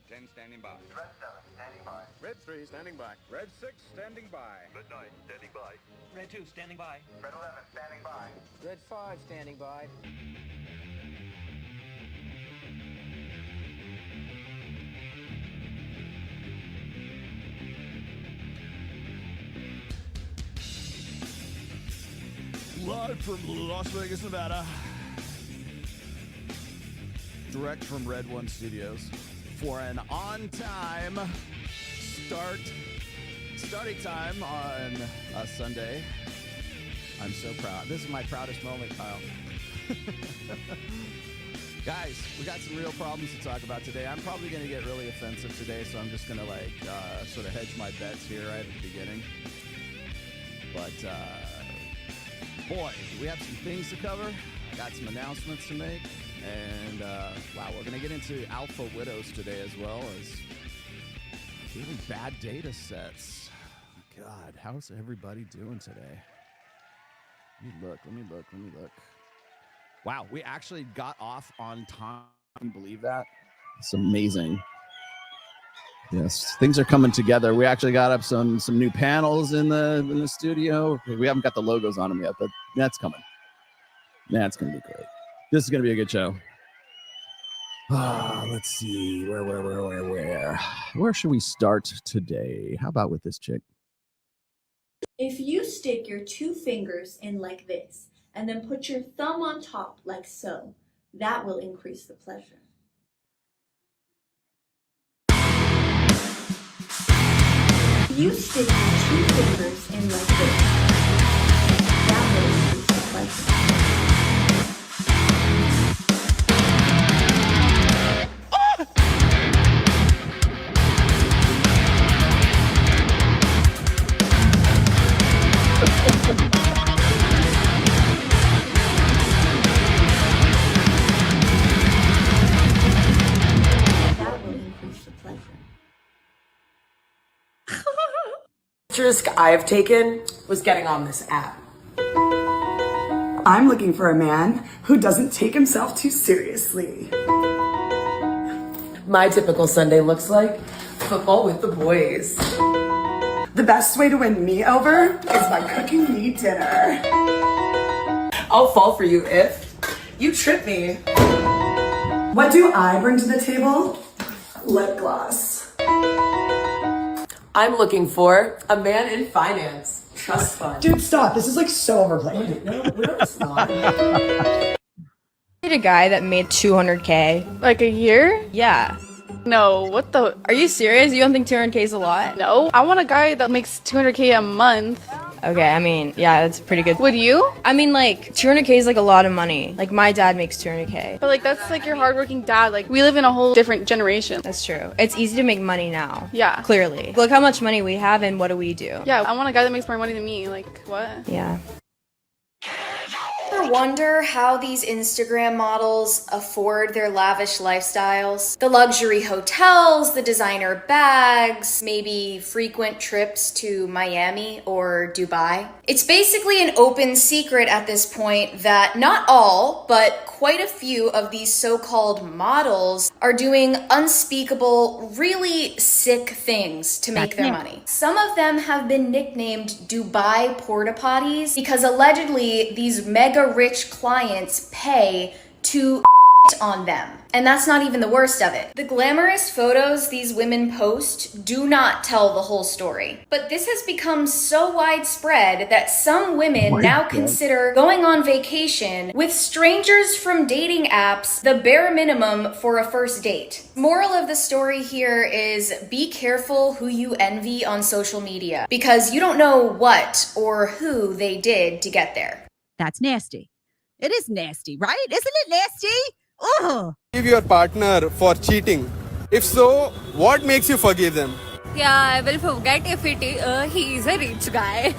Red 10 standing by. Red 7 standing by. Red 3 standing by. Red 6 standing by. Red 9 standing by. Red 2 standing by. Red 11 standing by. Red 5 standing by. Live from Las Vegas, Nevada. Direct from Red One Studios for an on-time starting time on a Sunday. I'm so proud. This is my proudest moment, Kyle. Guys, we got some real problems to talk about today. I'm probably going to get really offensive today, so I'm just going to sort of hedge my bets here right at the beginning. But boy, we have some things to cover. I got some announcements to make. And, wow, we're going to get into alpha widows today as well as really bad data sets. God, how's everybody doing today? Let me look. Wow, we actually got off on time. Can you believe that? It's amazing. Yes, things are coming together. We actually got up some new panels in the studio. We haven't got the logos on them yet, but that's coming. That's going to be great. This is going to be a good show. Let's see. Where should we start today? How about with this chick? If you stick your 2 fingers in like this, and then put your thumb on top like so, that will increase the pleasure. If you stick your 2 fingers in like this, that will increase the pleasure. Risk I've taken was getting on this app. I'm looking for a man who doesn't take himself too seriously. My typical Sunday looks like football with the boys. The best way to win me over is by cooking me dinner. I'll fall for you if you trip me. What do I bring to the table? Lip gloss. I'm looking for a man in finance. Trust fund. Dude, stop. This is like so overplayed. No, it's not. I a guy that made 200K. Like a year? Yeah. No, what the? Are you serious? You don't think 200K is a lot? No. I want a guy that makes 200K a month. Okay, I mean, yeah, that's pretty good. Would you? I mean, like, 200K is like a lot of money. Like, my dad makes 200K. But like, that's like your hardworking dad. Like, we live in a whole different generation. That's true. It's easy to make money now. Yeah. Clearly. Look how much money we have and what do we do? Yeah, I want a guy that makes more money than me. Like, what? Yeah. Ever wonder how these Instagram models afford their lavish lifestyles? The luxury hotels, the designer bags, maybe frequent trips to Miami or Dubai. It's basically an open secret at this point that not all, but quite a few of these so-called models are doing unspeakable, really sick things to make their money. Some of them have been nicknamed Dubai porta potties because allegedly these mega rich clients pay to on them. And that's not even the worst of it. The glamorous photos these women post do not tell the whole story. But this has become so widespread that some women now consider going on vacation with strangers from dating apps the bare minimum for a first date. Moral of the story here is be careful who you envy on social media because you don't know what or who they did to get there. That's nasty. It is nasty, right? Isn't it nasty? Ugh. Forgive your partner for cheating. If so, what makes you forgive them? Yeah, I will forget if he is a rich guy.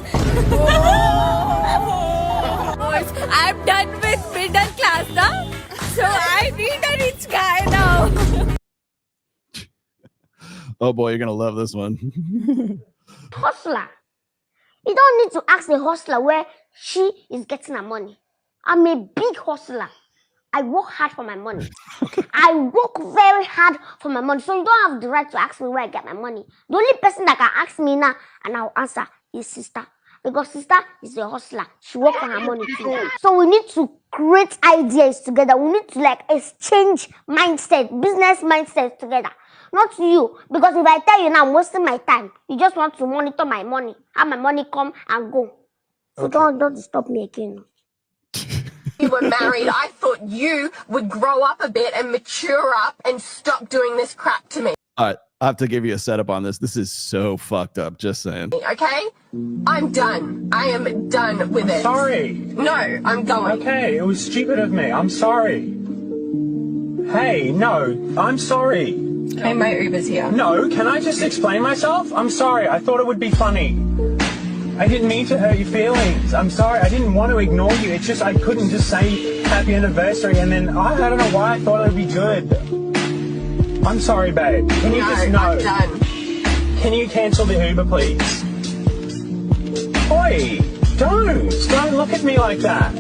I'm done with middle class now, so I need a rich guy now. Oh boy, you're gonna love this one. Hustler. You don't need to ask the hustler where she is getting her money. I'm a big hustler. I work hard for my money. I work very hard for my money. So you don't have the right to ask me where I get my money. The only person that can ask me now and I'll answer is sister. Because sister is a hustler. She works for her money too. So we need to create ideas together. We need to exchange mindset, business mindset together. Not you. Because if I tell you now I'm wasting my time, you just want to monitor my money. Have my money come and go. So don't stop me again. You were married, I thought you would grow up a bit and mature up and stop doing this crap to me. All right, I have to give you a setup on this. This is so fucked up, just saying. Okay? I'm done. I am done with it. Sorry. No, I'm going. Okay, it was stupid of me. I'm sorry. Hey, no, I'm sorry. Hey, my Uber's here. No, can I just explain myself? I'm sorry. I thought it would be funny. I didn't mean to hurt your feelings. I'm sorry. I didn't want to ignore you. It's just I couldn't just say happy anniversary and then I don't know why I thought it would be good. I'm sorry, babe. Can you just know? I'm done. Can you cancel the Uber, please? Oi, don't look at me like that.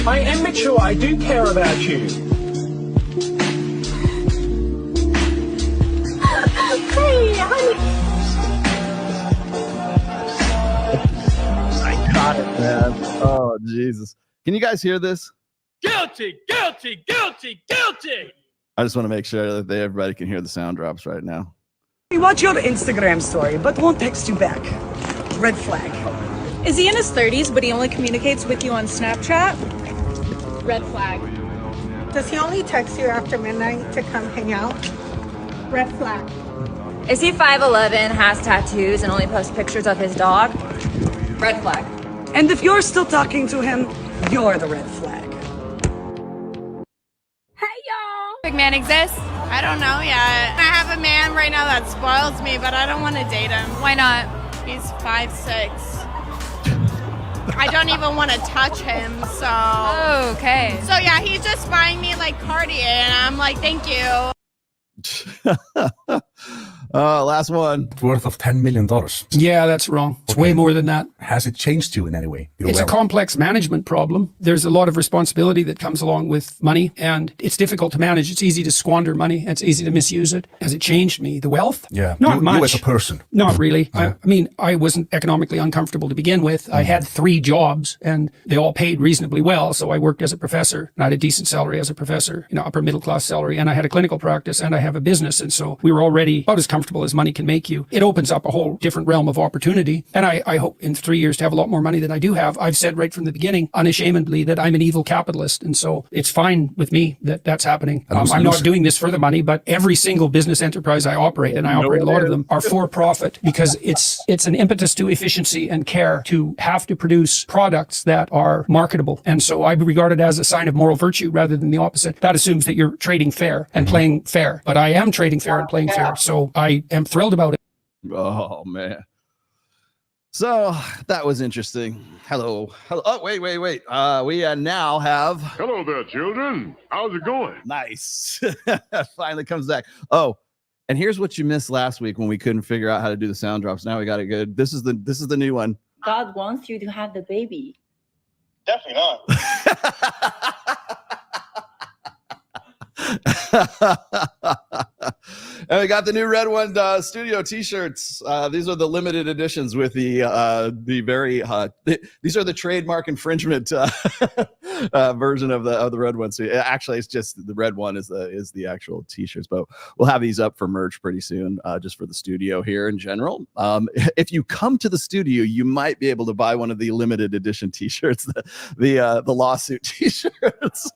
I am mature. I do care about you. Hey, honey. Got it, man. Oh, Jesus. Can you guys hear this? Guilty, guilty, guilty, guilty. I just want to make sure that everybody can hear the sound drops right now. We watch your Instagram story, but won't text you back. Red flag. Is he in his 30s, but he only communicates with you on Snapchat? Red flag. Does he only text you after midnight to come hang out? Red flag. Is he 5'11", has tattoos, and only posts pictures of his dog? Red flag. And if you're still talking to him, you're the red flag. Hey, y'all. Big man exists? I don't know yet. I have a man right now that spoils me, but I don't want to date him. Why not? He's 5'6". I don't even want to touch him, so... Oh, okay. So, yeah, he's just buying me, Cartier, and I'm like, thank you. Last one. It's worth of $10 million. Yeah, that's wrong. It's way more than that. Has it changed you in any way? It's a complex management problem. There's a lot of responsibility that comes along with money, and it's difficult to manage. It's easy to squander money. It's easy to misuse it. Has it changed me? The wealth? Yeah. Not much. You as a person? Not really. I mean, I wasn't economically uncomfortable to begin with. I had 3 jobs, and they all paid reasonably well. So I worked as a professor, and I had a decent salary as a professor, upper middle class salary, and I had a clinical practice, and I have a business. And so we were already about as comfortable as money can make you. It opens up a whole different realm of opportunity. And I hope in 3 years to have a lot more money than I do have. I've said right from the beginning, unashamedly, that I'm an evil capitalist. And so it's fine with me that that's happening. I'm not doing this for the money, but every single business enterprise I operate, and I operate a lot of them, are for profit because it's an impetus to efficiency and care to have to produce products that are marketable. And so I regard it as a sign of moral virtue rather than the opposite. That assumes that you're trading fair and playing fair. But I am trading fair and playing fair. So I am thrilled about it. Oh, man. So that was interesting. Hello. Oh, wait. We now have... Hello there, children. How's it going? Nice. Finally comes back. Oh, and here's what you missed last week when we couldn't figure out how to do the sound drops. Now we got it good. This is the new one. God wants you to have the baby. Definitely not. And we got the new Red One studio t-shirts. These are the limited editions with the very these are the trademark infringement version of the Red One. So actually, it's just the Red One is the actual t-shirts, but we'll have these up for merch pretty soon, just for the studio here in general. If you come to the studio, you might be able to buy one of the limited edition t-shirts, the lawsuit t-shirts.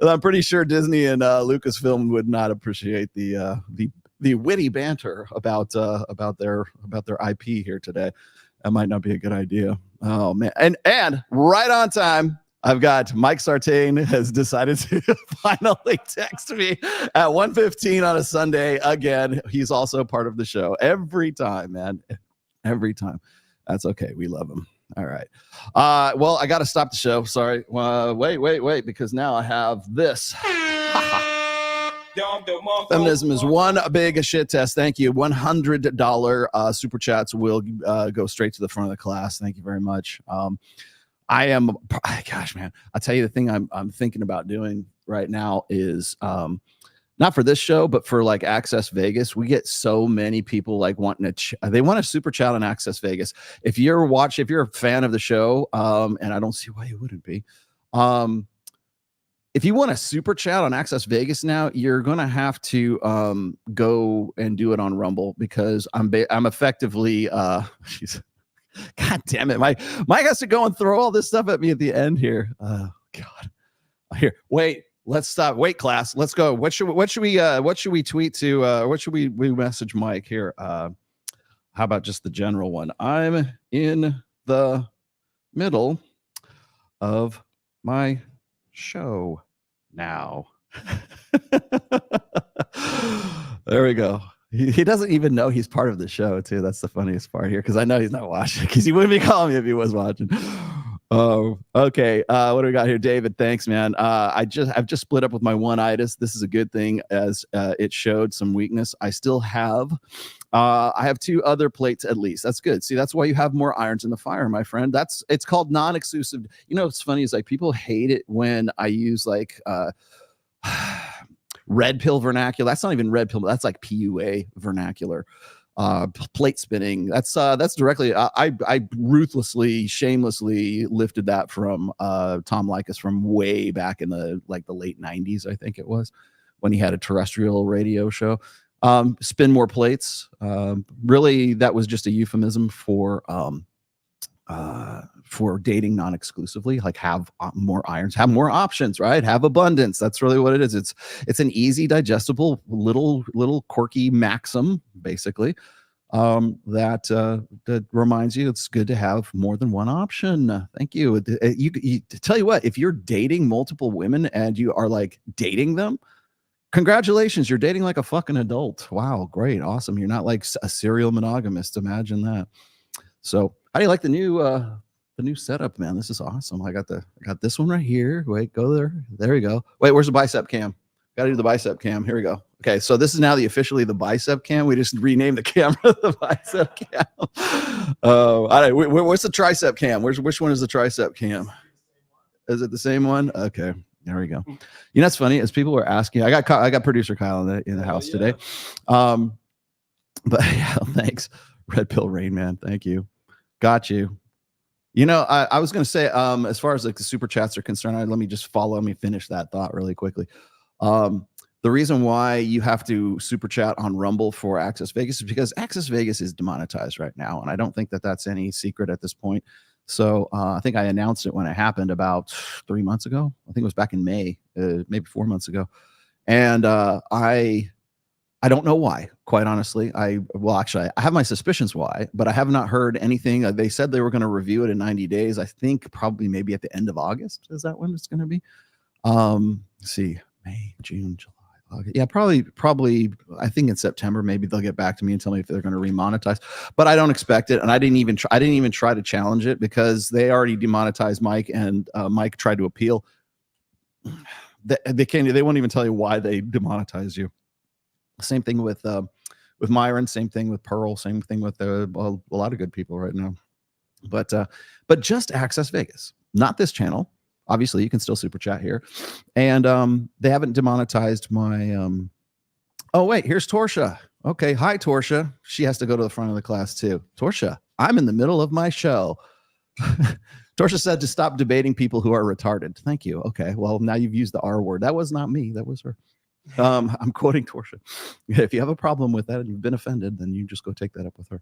I'm pretty sure Disney and Lucasfilm would not appreciate the witty banter about their IP here today. That might not be a good idea. Oh man! And right on time, I've got Mike Sartain has decided to finally text me at 1:15 on a Sunday again. He's also part of the show every time, man. Every time. That's okay. We love him. All right. Well, I got to stop the show. Sorry. Wait, because now I have this. Feminism is one big shit test. Thank you. $100 super chats will go straight to the front of the class. Thank you very much. I am, gosh, man, I'll tell you the thing I'm thinking about doing right now is not for this show, but for like Access Vegas. We get so many people like wanting to, they want to super chat on Access Vegas. If you're a fan of the show, and I don't see why you wouldn't be, if you want to super chat on Access Vegas now, you're going to have to go and do it on Rumble, because I'm effectively, God damn it. Mike has to go and throw all this stuff at me at the end here. Oh God. Here, wait, let's stop. Wait, class. Let's go. What should we tweet to, what should we message Mike here? How about just the general one? I'm in the middle of my show now. There we go. He doesn't even know he's part of the show too. That's the funniest part here, because I know he's not watching, because he wouldn't be calling me if he was watching. Oh, okay. What do we got here, David? Thanks, man. I've just split up with my one itis. This is a good thing, as it showed some weakness. I still have I have 2 other plates at least. That's good. See, that's why you have more irons in the fire, my friend. It's called non-exclusive. You know what's funny is like people hate it when I use like red pill vernacular. That's not even red pill, that's like PUA vernacular. Plate spinning. That's directly. I ruthlessly, shamelessly lifted that from Tom Likas from way back in the late 90s, I think it was, when he had a terrestrial radio show. Spin more plates. Really, that was just a euphemism for dating non-exclusively, like have more irons, have more options, right? Have abundance. That's really what it is. It's an easy, digestible, little quirky maxim, basically, that reminds you it's good to have more than one option. Thank you. You tell you what, if you're dating multiple women and you are like dating them, congratulations, you're dating like a fucking adult. Wow, great, awesome. You're not like a serial monogamist. Imagine that. So, how do you like the new setup, man? This is awesome. I got this one right here. Wait, go there. There we go. Wait, where's the bicep cam? Got to do the bicep cam. Here we go. Okay, so this is now officially the bicep cam. We just renamed the camera the bicep cam. All right, what's the tricep cam? Which one is the tricep cam? Is it the same one? Okay, there we go. You know, it's funny as people were asking. I got producer Kyle in the house today. But yeah, thanks, Red Pill Rain Man. Thank you. Got you. You know, I was going to say, as far as like the super chats are concerned, let me finish that thought really quickly. The reason why you have to super chat on Rumble for Access Vegas is because Access Vegas is demonetized right now. And I don't think that that's any secret at this point. So I think I announced it when it happened about 3 months ago. I think it was back in May, maybe 4 months ago. And I don't know why, quite honestly. I have my suspicions why, but I have not heard anything. They said they were going to review it in 90 days. I think probably maybe at the end of August. Is that when it's going to be? Let's see, May, June, July, August. Yeah, probably. I think in September, maybe they'll get back to me and tell me if they're going to remonetize. But I don't expect it, and I didn't even try to challenge it because they already demonetized Mike, and Mike tried to appeal. They won't even tell you why they demonetized you. Same thing with Myron, same thing with Pearl, same thing with a lot of good people right now. But just Access Vegas, not this channel. Obviously, you can still super chat here, and they haven't demonetized my. Oh wait, here's Torsha. Okay, hi Torsha. She has to go to the front of the class too. Torsha, I'm in the middle of my show. Torsha said to stop debating people who are retarded. Thank you. Okay, well now you've used the R word. That was not me. That was her. I'm quoting Torsha. If you have a problem with that and you've been offended, then you just go take that up with her.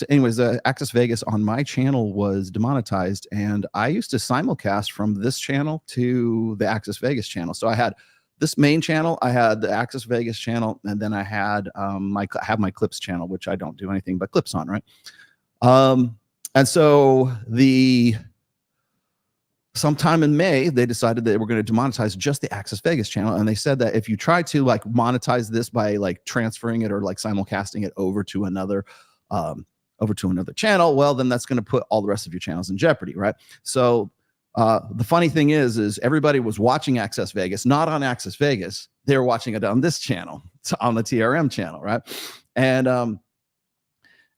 Anyways, Access Vegas on my channel was demonetized, and I used to simulcast from this channel to the Access Vegas channel. So I had this main channel, I had the Access Vegas channel, and then I had my clips channel, which I don't do anything but clips on, right? And so sometime in May, they decided that they were going to demonetize just the Access Vegas channel. And they said that if you try to like monetize this by like transferring it or like simulcasting it over to another channel, well, then that's going to put all the rest of your channels in jeopardy, right? So the funny thing is everybody was watching Access Vegas, not on Access Vegas. They were watching it on this channel, on the TRM channel, right? And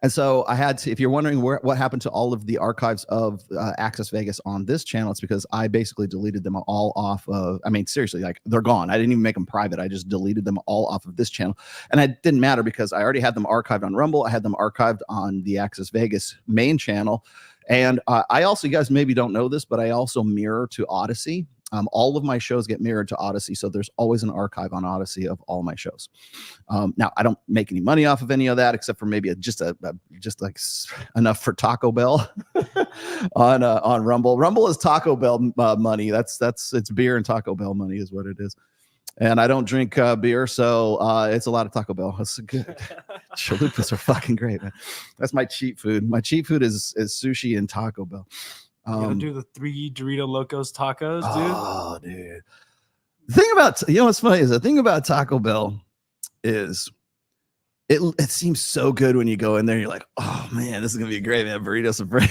And so I had to, if you're wondering what happened to all of the archives of Access Vegas on this channel, it's because I basically deleted them all off of, I mean, seriously, like they're gone. I didn't even make them private. I just deleted them all off of this channel. And it didn't matter because I already had them archived on Rumble. I had them archived on the Access Vegas main channel. And I also, you guys maybe don't know this, but I also mirror to Odyssey. All of my shows get mirrored to Odyssey, so there's always an archive on Odyssey of all my shows. Now, I don't make any money off of any of that, except for maybe just like enough for Taco Bell on Rumble. Rumble is Taco Bell money. It's beer and Taco Bell money is what it is. And I don't drink beer, so it's a lot of Taco Bell. That's good. Chalupas are fucking great, man. That's my cheat food. My cheat food is sushi and Taco Bell. You gotta do the 3 Dorito Locos tacos, dude. Oh, dude. The thing about, what's funny is the thing about Taco Bell is it seems so good when you go in there and you're like, oh man, this is gonna be great, man. Burrito Supreme.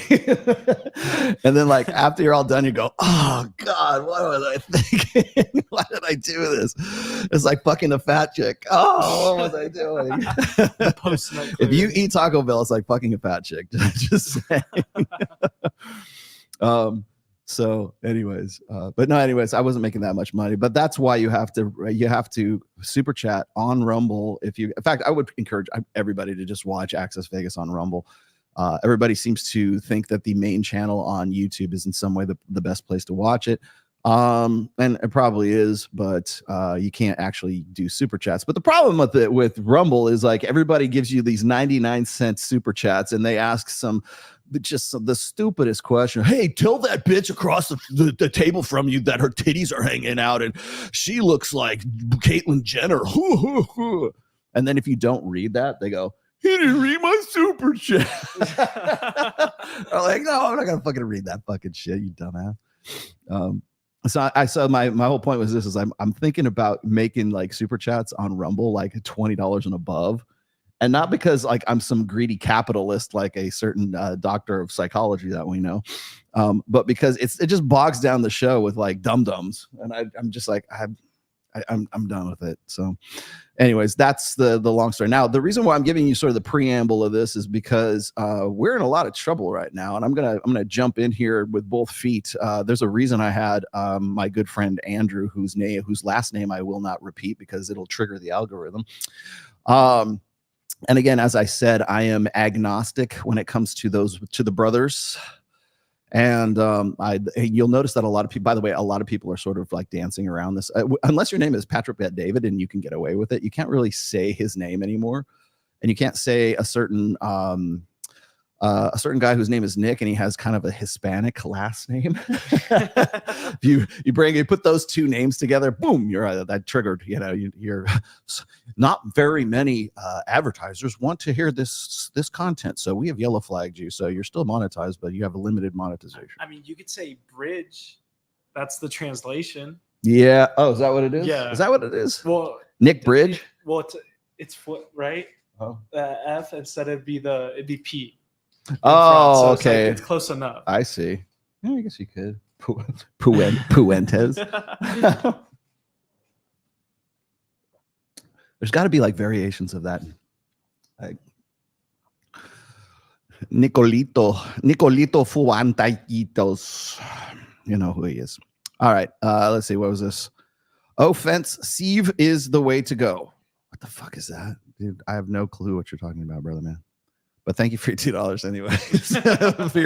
And then like after you're all done, you go, oh God, what was I thinking? Why did I do this? It's like fucking a fat chick. Oh, what was I doing? If you eat Taco Bell, it's like fucking a fat chick. Just saying. So anyways, I wasn't making that much money, but that's why you have to super chat on Rumble. In fact, I would encourage everybody to just watch Access Vegas on Rumble. Everybody seems to think that the main channel on YouTube is in some way the best place to watch it. And it probably is, but you can't actually do super chats. But the problem with Rumble is like everybody gives you these 99-cent super chats and they ask the stupidest question. Hey, tell that bitch across the table from you that her titties are hanging out and she looks like Caitlyn Jenner. And then if you don't read that, they go, he didn't read my super chat. I'm like, no, I'm not gonna fucking read that fucking shit, you dumbass. So my whole point was this: I'm thinking about making like super chats on Rumble like $20 and above. And not because like I'm some greedy capitalist like a certain doctor of psychology that we know, but because it just bogs down the show with like dum-dums, and I'm just like I'm done with it. So, anyways, that's the long story. Now, the reason why I'm giving you sort of the preamble of this is because we're in a lot of trouble right now, and I'm gonna jump in here with both feet. There's a reason I had my good friend Andrew, whose last name I will not repeat because it'll trigger the algorithm. And again, as I said, I am agnostic when it comes to the brothers. And you'll notice that a lot of people, by the way, a lot of people are sort of like dancing around this. Unless your name is Patrick Bet David and you can get away with it, you can't really say his name anymore. And you can't say a certain guy whose name is Nick and he has kind of a Hispanic last name. you put those two names together, boom, you're that triggered. You're not very many advertisers want to hear this content, so we have yellow flagged you. So you're still monetized, but you have a limited monetization. I mean, you could say bridge. That's the translation. Yeah. Oh, is that what it is? Yeah. Is that what it is? Well, Nick Bridge. It's foot, right? Oh. F instead it'd be P. Oh, so okay. it's close enough. I see. Yeah, I guess you could. Puentes. There's got to be like variations of that. Like Nicolito Fuantayitos. You know who he is. All right. Let's see. What was this? Offense. Sieve is the way to go. What the fuck is that? Dude, I have no clue what you're talking about, brother man. But thank you for your $2 anyways for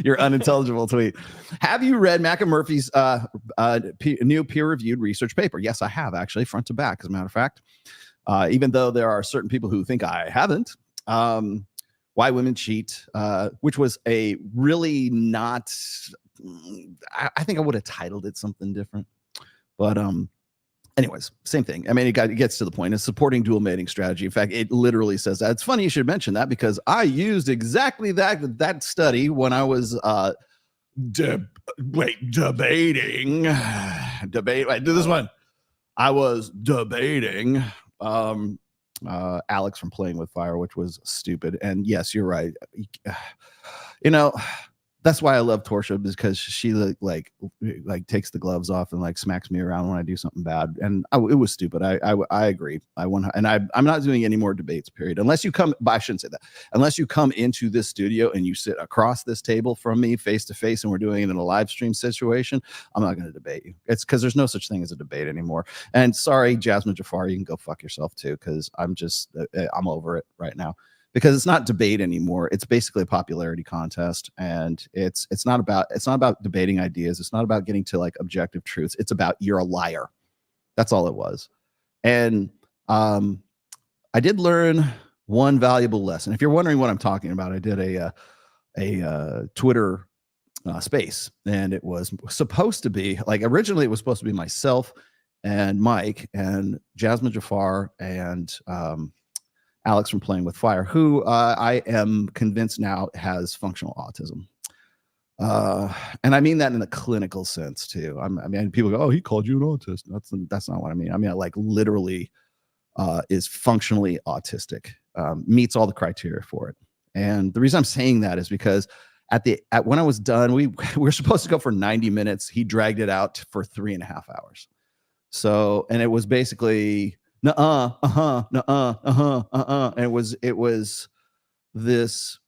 your unintelligible tweet. Have you read Macken Murphy's new peer-reviewed research paper? Yes, I have, actually, front to back, as a matter of fact. Even though there are certain people who think I haven't. Why Women Cheat, which was a really not... I think I would have titled it something different. But... anyways, same thing. I mean, it gets to the point. It's supporting dual mating strategy. In fact, it literally says that. It's funny you should mention that because I used exactly that study when I was debating. Wait, do this one. I was debating Alex from Playing with Fire, which was stupid. And yes, you're right. That's why I love Torsia, because she like takes the gloves off and like smacks me around when I do something bad. And it was stupid. I agree. I'm not doing any more debates, period. Unless you come, but I shouldn't say that. Unless you come into this studio and you sit across this table from me face to face and we're doing it in a live stream situation, I'm not going to debate you. It's because there's no such thing as a debate anymore. And sorry, Jasmine Jafar, you can go fuck yourself too, because I'm over it right now. Because it's not debate anymore. It's basically a popularity contest, and it's not about debating ideas. It's not about getting to like objective truths. It's about you're a liar. That's all it was. And I did learn one valuable lesson. If you're wondering what I'm talking about, I did a Twitter space, and it was supposed to be like, originally it was supposed to be myself and Mike and Jasmine Jafar and Alex from Playing with Fire, who I am convinced now has functional autism. And I mean that in a clinical sense too. I mean, people go, "Oh, he called you an autist." That's not what I mean. I mean, like literally is functionally autistic, meets all the criteria for it. And the reason I'm saying that is because when I was done, we were supposed to go for 90 minutes. He dragged it out for 3.5 hours. So, and it was basically and it was this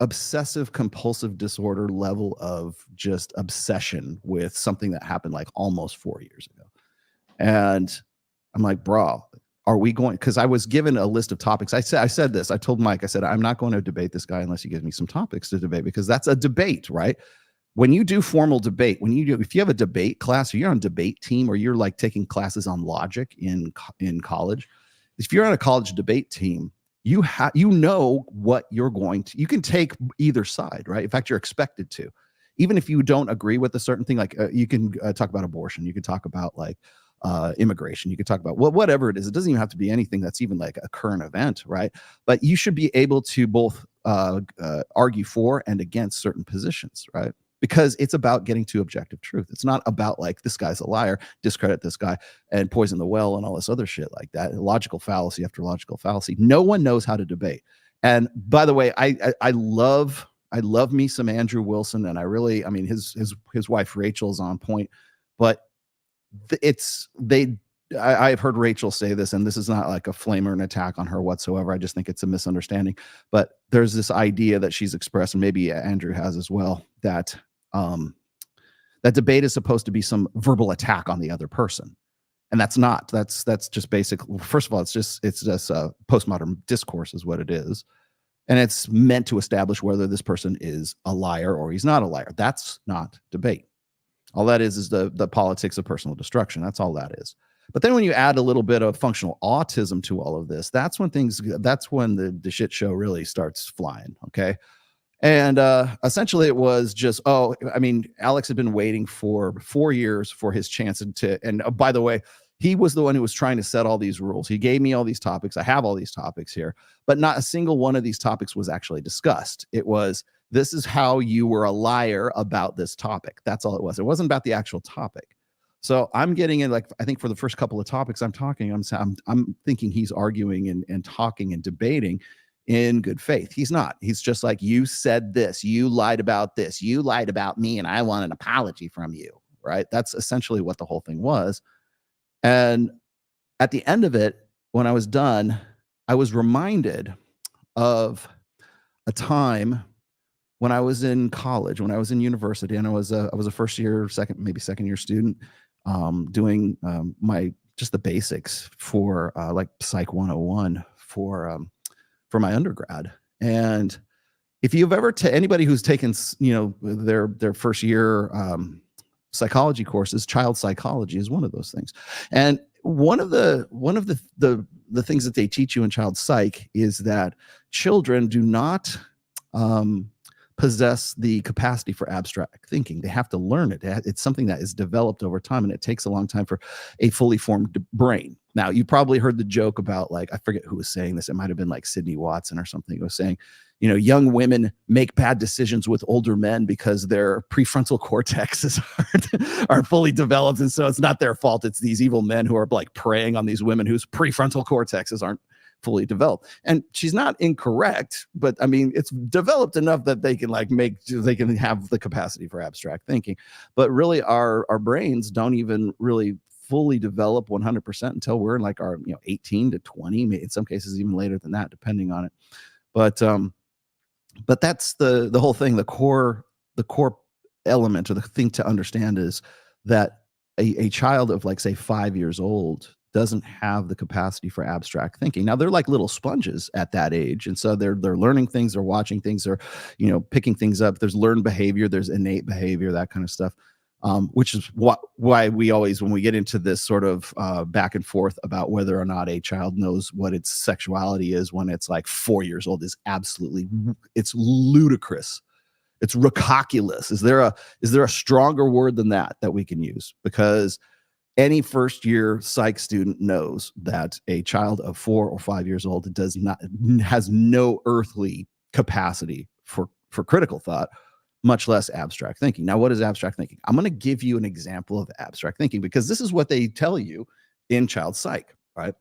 obsessive compulsive disorder level of just obsession with something that happened like almost 4 years ago. And I'm like, bro, are we going? Because I was given a list of topics. I said this. I told Mike, I said, I'm not going to debate this guy unless he gives me some topics to debate, because that's a debate, right? When you do formal debate, if you have a debate class, or you're on a debate team, or you're like taking classes on logic in college, if you're on a college debate team, you know what you're going to. You can take either side, right? In fact, you're expected to, even if you don't agree with a certain thing. Like you can talk about abortion, you can talk about like immigration, you could talk about whatever it is. It doesn't even have to be anything that's even like a current event, right? But you should be able to both argue for and against certain positions, right? Because it's about getting to objective truth. It's not about like, this guy's a liar, discredit this guy and poison the well and all this other shit like that. Logical fallacy after logical fallacy. No one knows how to debate. And by the way, I love me some Andrew Wilson, and I mean his wife Rachel's on point, but I've heard Rachel say this, and this is not like a flame or an attack on her whatsoever. I just think it's a misunderstanding. But there's this idea that she's expressed, and maybe Andrew has as well, that that debate is supposed to be some verbal attack on the other person, and that's not. That's just basic. First of all, it's just postmodern discourse is what it is, and it's meant to establish whether this person is a liar or he's not a liar. That's not debate. All that is the politics of personal destruction. That's all that is. But then when you add a little bit of functional autism to all of this, that's when the shit show really starts flying. Okay. And essentially it was just, Alex had been waiting for 4 years for his chance and by the way, he was the one who was trying to set all these rules. He gave me all these topics. I have all these topics here, but not a single one of these topics was actually discussed. It was, this is how you were a liar about this topic. That's all it was. It wasn't about the actual topic. So I'm getting in, like, I think for the first couple of topics I'm talking, I'm thinking he's arguing and talking and debating in good faith. He's not. He's just like, you said this, you lied about this, you lied about me, and I want an apology from you, right? That's essentially what the whole thing was. And at the end of it, when I was done, I was reminded of a time when I was in college, when I was in university, and I was a second year student, doing just the basics for like Psych 101 for my undergrad. And if you've ever anybody who's taken their first year psychology courses, child psychology is one of those things. And one of the things that they teach you in child psych is that children do not possess the capacity for abstract thinking. They have to learn it. It's something that is developed over time, and it takes a long time for a fully formed brain. Now, you probably heard the joke about, like, I forget who was saying this. It might have been like Sydney Watson or something. Who was saying, young women make bad decisions with older men because their prefrontal cortexes aren't fully developed, and so it's not their fault. It's these evil men who are like preying on these women whose prefrontal cortexes fully developed. And she's not incorrect, but I mean, it's developed enough that they can they can have the capacity for abstract thinking. But really our brains don't even really fully develop 100% until we're in like our 18 to 20, in some cases even later than that, depending on it. But that's the whole thing. The core element or the thing to understand is that a child of like say 5 years old doesn't have the capacity for abstract thinking. Now they're like little sponges at that age, and so they're learning things, they're watching things, they're picking things up. There's learned behavior, there's innate behavior, that kind of stuff. Which is why we always, when we get into this sort of back and forth about whether or not a child knows what its sexuality is when it's like 4 years old, is absolutely, it's ludicrous. It's ridiculous. Is there a stronger word than that we can use? Because any first year psych student knows that a child of 4 or 5 years old has no earthly capacity for critical thought, much less abstract thinking. Now, what is abstract thinking? I'm going to give you an example of abstract thinking because this is what they tell you in child psych, right?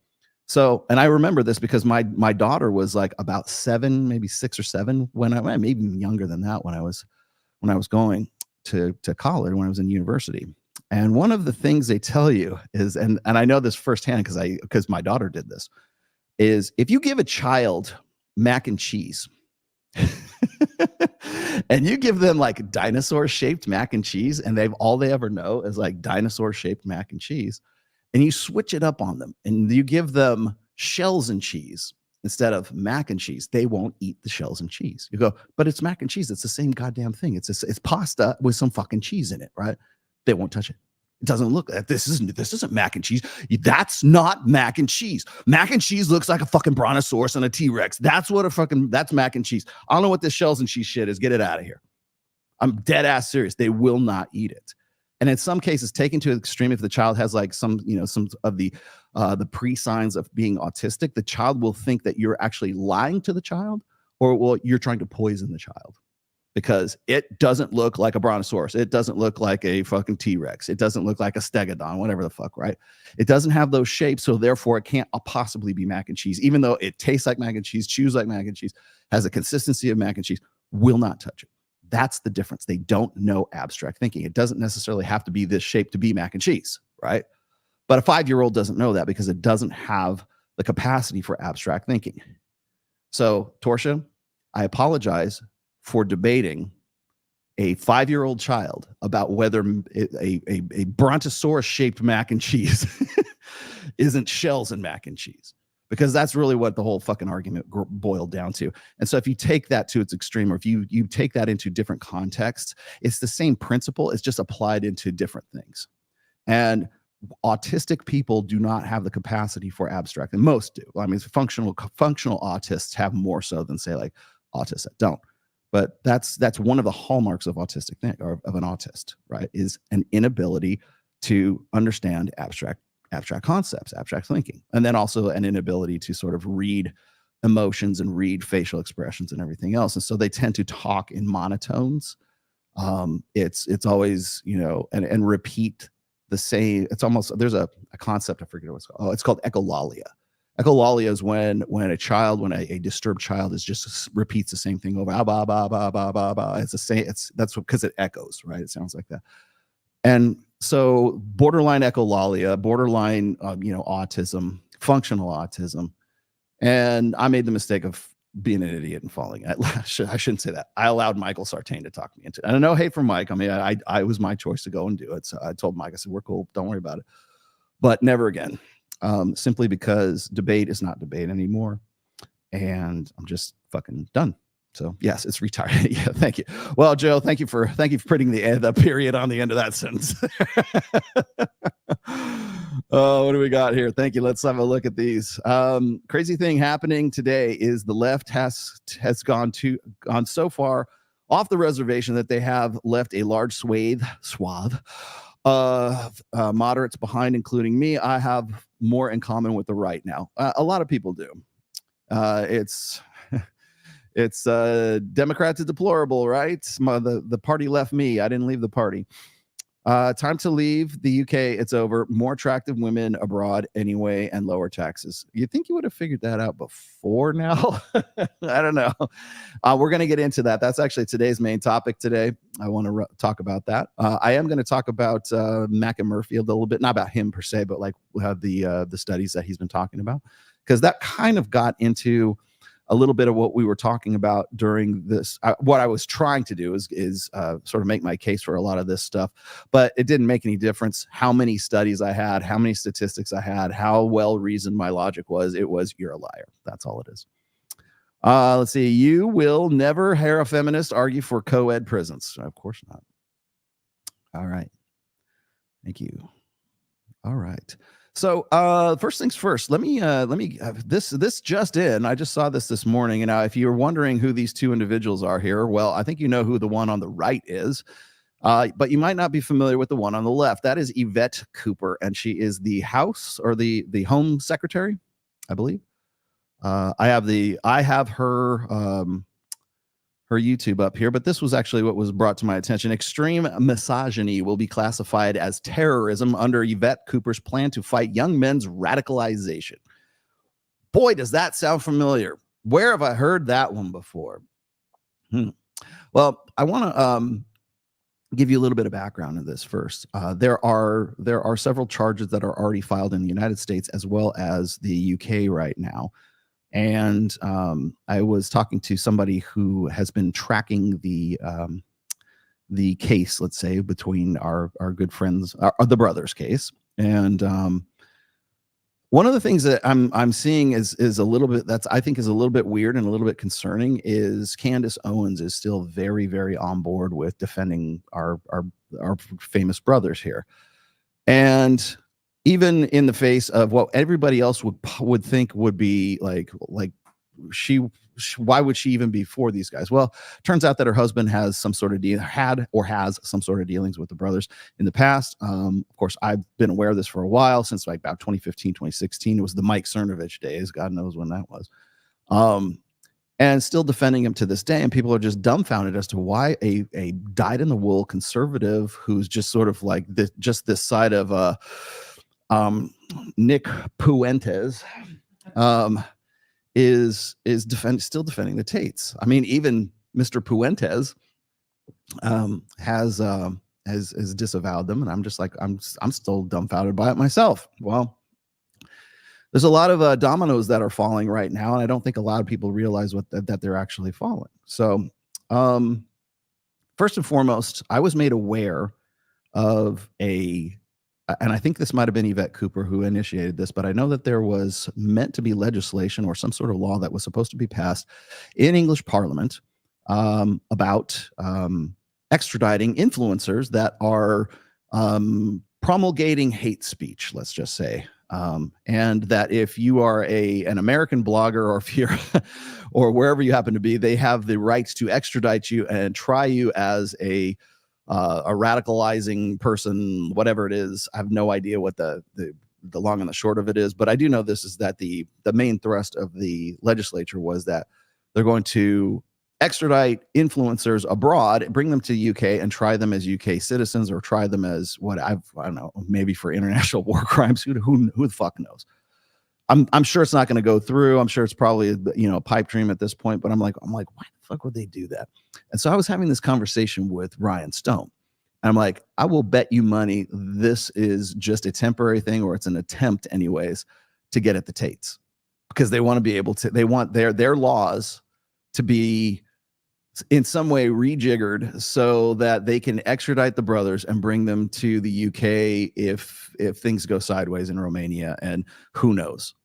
So, and I remember this because my daughter was like about 7, maybe 6 or 7 when maybe even younger than that when I was going to college, when I was in university. And one of the things they tell you is, and I know this firsthand because my daughter did this, is if you give a child mac and cheese and you give them like dinosaur shaped mac and cheese and all they ever know is like dinosaur shaped mac and cheese, and you switch it up on them and you give them shells and cheese instead of mac and cheese, they won't eat the shells and cheese. You go, but it's mac and cheese. It's the same goddamn thing. It's pasta with some fucking cheese in it, right? They won't touch it. It doesn't look like this isn't mac and cheese. That's not mac and cheese. Mac and cheese looks like a fucking brontosaurus and a T-Rex. That's mac and cheese. I don't know what this shells and cheese shit is. Get it out of here. I'm dead ass serious. They will not eat it. And in some cases, taken to an extreme, if the child has like some of the pre-signs of being autistic, the child will think that you're actually lying to the child, or you're trying to poison the child. Because it doesn't look like a brontosaurus. It doesn't look like a fucking T-Rex. It doesn't look like a stegodon, whatever the fuck, right? It doesn't have those shapes, so therefore it can't possibly be mac and cheese, even though it tastes like mac and cheese, chews like mac and cheese, has a consistency of mac and cheese, will not touch it. That's the difference. They don't know abstract thinking. It doesn't necessarily have to be this shape to be mac and cheese, right? But a 5-year-old doesn't know that because it doesn't have the capacity for abstract thinking. So, Torsia, I apologize for debating a 5-year-old child about whether a brontosaurus shaped mac and cheese isn't shells and mac and cheese, because that's really what the whole fucking argument boiled down to. And so if you take that to its extreme, or if you take that into different contexts, it's the same principle. It's just applied into different things. And autistic people do not have the capacity for abstract, and most do. I mean, functional autists have more so than say like autists that don't. But that's one of the hallmarks of autistic thing, or of an autist, right? Is an inability to understand abstract concepts, abstract thinking, and then also an inability to sort of read emotions and read facial expressions and everything else. And so they tend to talk in monotones. It's always, and repeat the same. It's almost, there's a concept, I forget what it's called. Oh, it's called echolalia. Echolalia is when a disturbed child is just repeats the same thing over. Ba, ba, ba, ba, ba, ba. It's the same. That's because it echoes, right? It sounds like that. And so borderline echolalia, borderline, autism, functional autism. And I made the mistake of being an idiot and falling. I shouldn't say that. I allowed Michael Sartain to talk me into it. And I know hate from Mike. I mean, I was my choice to go and do it. So I told Mike, I said, we're cool. Don't worry about it. But never again. Simply because debate is not debate anymore, and I'm just fucking done. So yes, it's retired. Yeah, thank you. Well, Joe, thank you for putting the period on the end of that sentence. Oh, what do we got here? Thank you. Let's have a look at these. Crazy thing happening today is the left has gone so far off the reservation that they have left a large swath of moderates behind, including me. I have more in common with the right now. A lot of people do. It's Democrats are deplorable, right? The party left me. I didn't leave the party. Time to leave the UK. It's over. More attractive women abroad anyway, and lower taxes. You think you would have figured that out before now? I don't know. We're going to get into that. That's actually today's main topic today. I want to talk about that. I am going to talk about Macken a little bit, not about him per se, but like the studies that he's been talking about, because that kind of got into a little bit of what we were talking about during this. What I was trying to do is sort of make my case for a lot of this stuff, but it didn't make any difference how many studies I had, how many statistics I had, how well reasoned my logic was. It was, you're a liar. That's all it is. Let's see. You will never hear a feminist argue for co-ed prisons. Of course not. All right. Thank you. All right. So first things first, let me this just in. I just saw this morning, and if you're wondering who these two individuals are here, well, I think you know who the one on the right is, but you might not be familiar with the one on the left. That is Yvette Cooper, and she is the House or the Home Secretary, I believe. I have her YouTube up here, but this was actually what was brought to my attention. Extreme misogyny will be classified as terrorism under Yvette Cooper's plan to fight young men's radicalization. Boy, does that sound familiar. Where have I heard that one before? Well, I want to give you a little bit of background in this first. There are several charges that are already filed in the United States as well as the UK right now. And I was talking to somebody who has been tracking the case, let's say, between our good friends, the brothers case. And one of the things that I'm seeing is a little bit, I think is a little bit weird and a little bit concerning, is Candace Owens is still very, very on board with defending our famous brothers here. And even in the face of what everybody else would think would be like why would she even be for these guys? Well, turns out that her husband has some sort of has some sort of dealings with the brothers in the past. Of course, I've been aware of this for a while, since like about 2015, 2016. It was the Mike Cernovich days. God knows when that was. And still defending him to this day. And people are just dumbfounded as to why a dyed-in-the-wool conservative who's just sort of like this side of Nick Puentes is still defending the Tates. I mean, even Mr. Puentes has disavowed them, and I'm just like, I'm still dumbfounded by it myself. Well, there's a lot of dominoes that are falling right now, and I don't think a lot of people realize that they're actually falling. So first and foremost, I was made aware of and I think this might have been Yvette Cooper who initiated this, but I know that there was meant to be legislation or some sort of law that was supposed to be passed in English Parliament about extraditing influencers that are promulgating hate speech, let's just say. And that if you are an American blogger, or if you're or wherever you happen to be, they have the rights to extradite you and try you as a radicalizing person, whatever it is. I have no idea what the long and the short of it is, but I do know this is that the main thrust of the legislature was that they're going to extradite influencers abroad, bring them to the UK, and try them as UK citizens, or try them as I don't know, maybe for international war crimes. Who the fuck knows? I'm sure it's not going to go through. I'm sure it's probably a pipe dream at this point. But I'm like, why the fuck would they do that? And so I was having this conversation with Ryan Stone, and I'm like, I will bet you money this is just a temporary thing, or it's an attempt, anyways, to get at the Tates, because they want to be able to. They want their laws to be in some way rejiggered so that they can extradite the brothers and bring them to the UK if things go sideways in Romania, and who knows.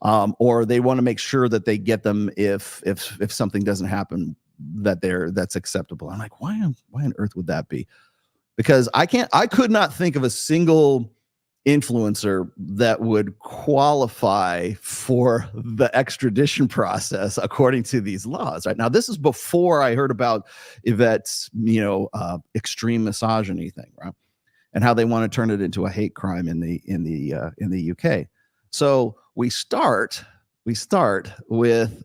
Or they want to make sure that they get them if something doesn't happen that's acceptable. I'm like, why on earth would that be? Because I could not think of a single influencer that would qualify for the extradition process according to these laws. Right now, this is before I heard about Yvette's extreme misogyny thing, right? And how they want to turn it into a hate crime in the UK. So we start with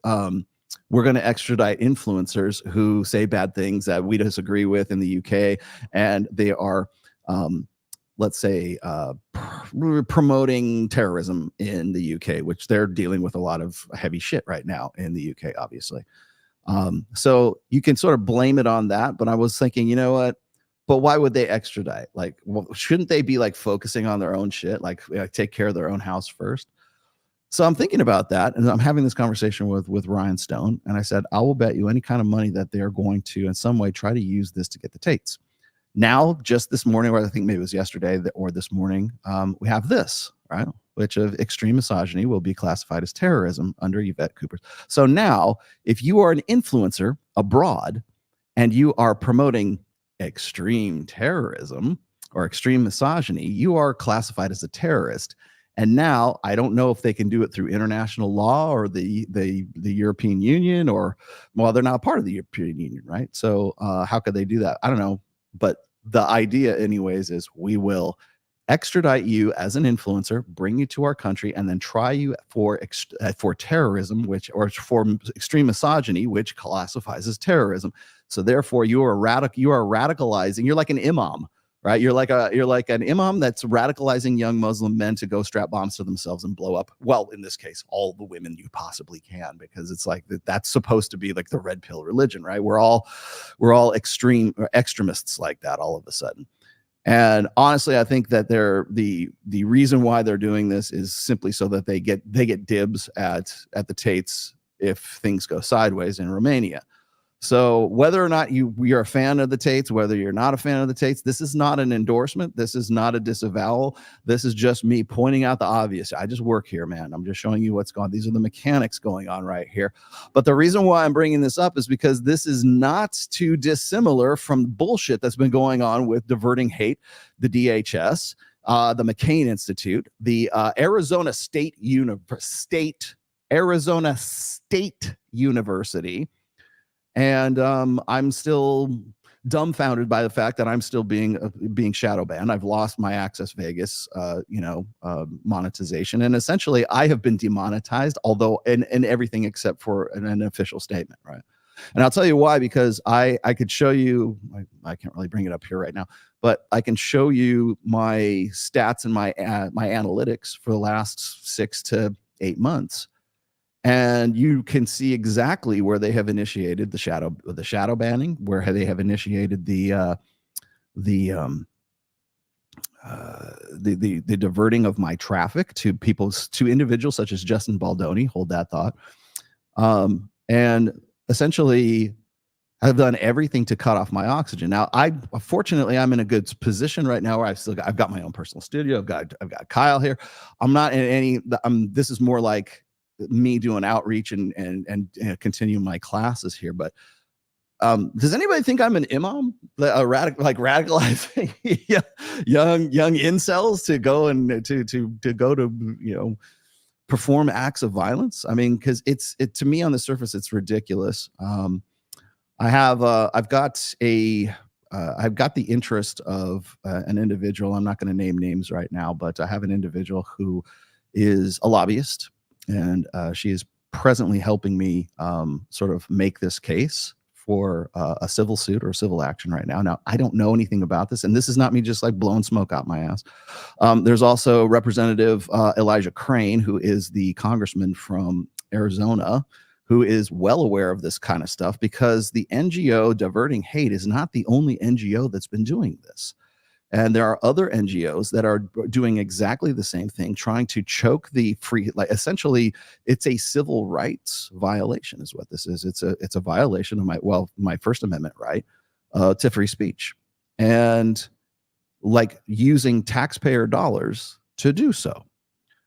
we're going to extradite influencers who say bad things that we disagree with in the UK, and they are let's say, promoting terrorism in the UK, which they're dealing with a lot of heavy shit right now in the UK, obviously. So you can sort of blame it on that. But I was thinking, you know what? But why would they extradite? Like, well, shouldn't they be like focusing on their own shit, like take care of their own house first? So I'm thinking about that, and I'm having this conversation with Ryan Stone, and I said, I will bet you any kind of money that they're going to, in some way, try to use this to get the Tates. Now, just this morning, or I think maybe it was yesterday or this morning, we have this, right? Which of extreme misogyny will be classified as terrorism under Yvette Cooper. So now, if you are an influencer abroad and you are promoting extreme terrorism or extreme misogyny, you are classified as a terrorist. And now I don't know if they can do it through international law or the European Union, or, well, they're not part of the European Union, right? So how could they do that? I don't know. But the idea anyways is we will extradite you as an influencer, bring you to our country, and then try you for terrorism, or for extreme misogyny, which classifies as terrorism. So therefore you are radicalizing. You're like an imam, right? You're like an imam that's radicalizing young Muslim men to go strap bombs to themselves and blow up, well, in this case, all the women you possibly can, because it's like that's supposed to be like the red pill religion, right? We're all extreme or extremists like that all of a sudden. And honestly, I think that the reason why they're doing this is simply so that they get dibs at the Tates if things go sideways in Romania. So whether or not you're a fan of the Tates, whether you're not a fan of the Tates, this is not an endorsement. This is not a disavowal. This is just me pointing out the obvious. I just work here, man. I'm just showing you what's going on. These are the mechanics going on right here. But the reason why I'm bringing this up is because this is not too dissimilar from bullshit that's been going on with Diverting Hate, the DHS, the McCain Institute, the Arizona State University. And I'm still dumbfounded by the fact that I'm still being shadow banned. I've lost my Access Vegas, monetization, and essentially I have been demonetized, although in everything except for an official statement, right? And I'll tell you why, because I could show you. I can't really bring it up here right now, but I can show you my stats and my analytics for the last 6 to 8 months. And you can see exactly where they have initiated the shadow banning, where they have initiated the diverting of my traffic to individuals such as Justin Baldoni. Hold that thought. And essentially have done everything to cut off my oxygen. Now, fortunately I'm in a good position right now where I've got my own personal studio. I've got Kyle here. I'm not in any. This is more like me doing outreach and continue my classes here. But does anybody think I'm an imam, radicalizing young incels to go and to perform acts of violence? I mean, because to me on the surface it's ridiculous. I've got the interest of an individual. I'm not going to name names right now, but I have an individual who is a lobbyist. And she is presently helping me sort of make this case for a civil suit or civil action right now. Now, I don't know anything about this, and this is not me just like blowing smoke out my ass. There's also Representative Elijah Crane, who is the congressman from Arizona, who is well aware of this kind of stuff, because the NGO Diverting Hate is not the only NGO that's been doing this. And there are other NGOs that are doing exactly the same thing, trying to choke the free, essentially it's a civil rights violation is what this is. It's a violation of my First Amendment right to free speech, and using taxpayer dollars to do so.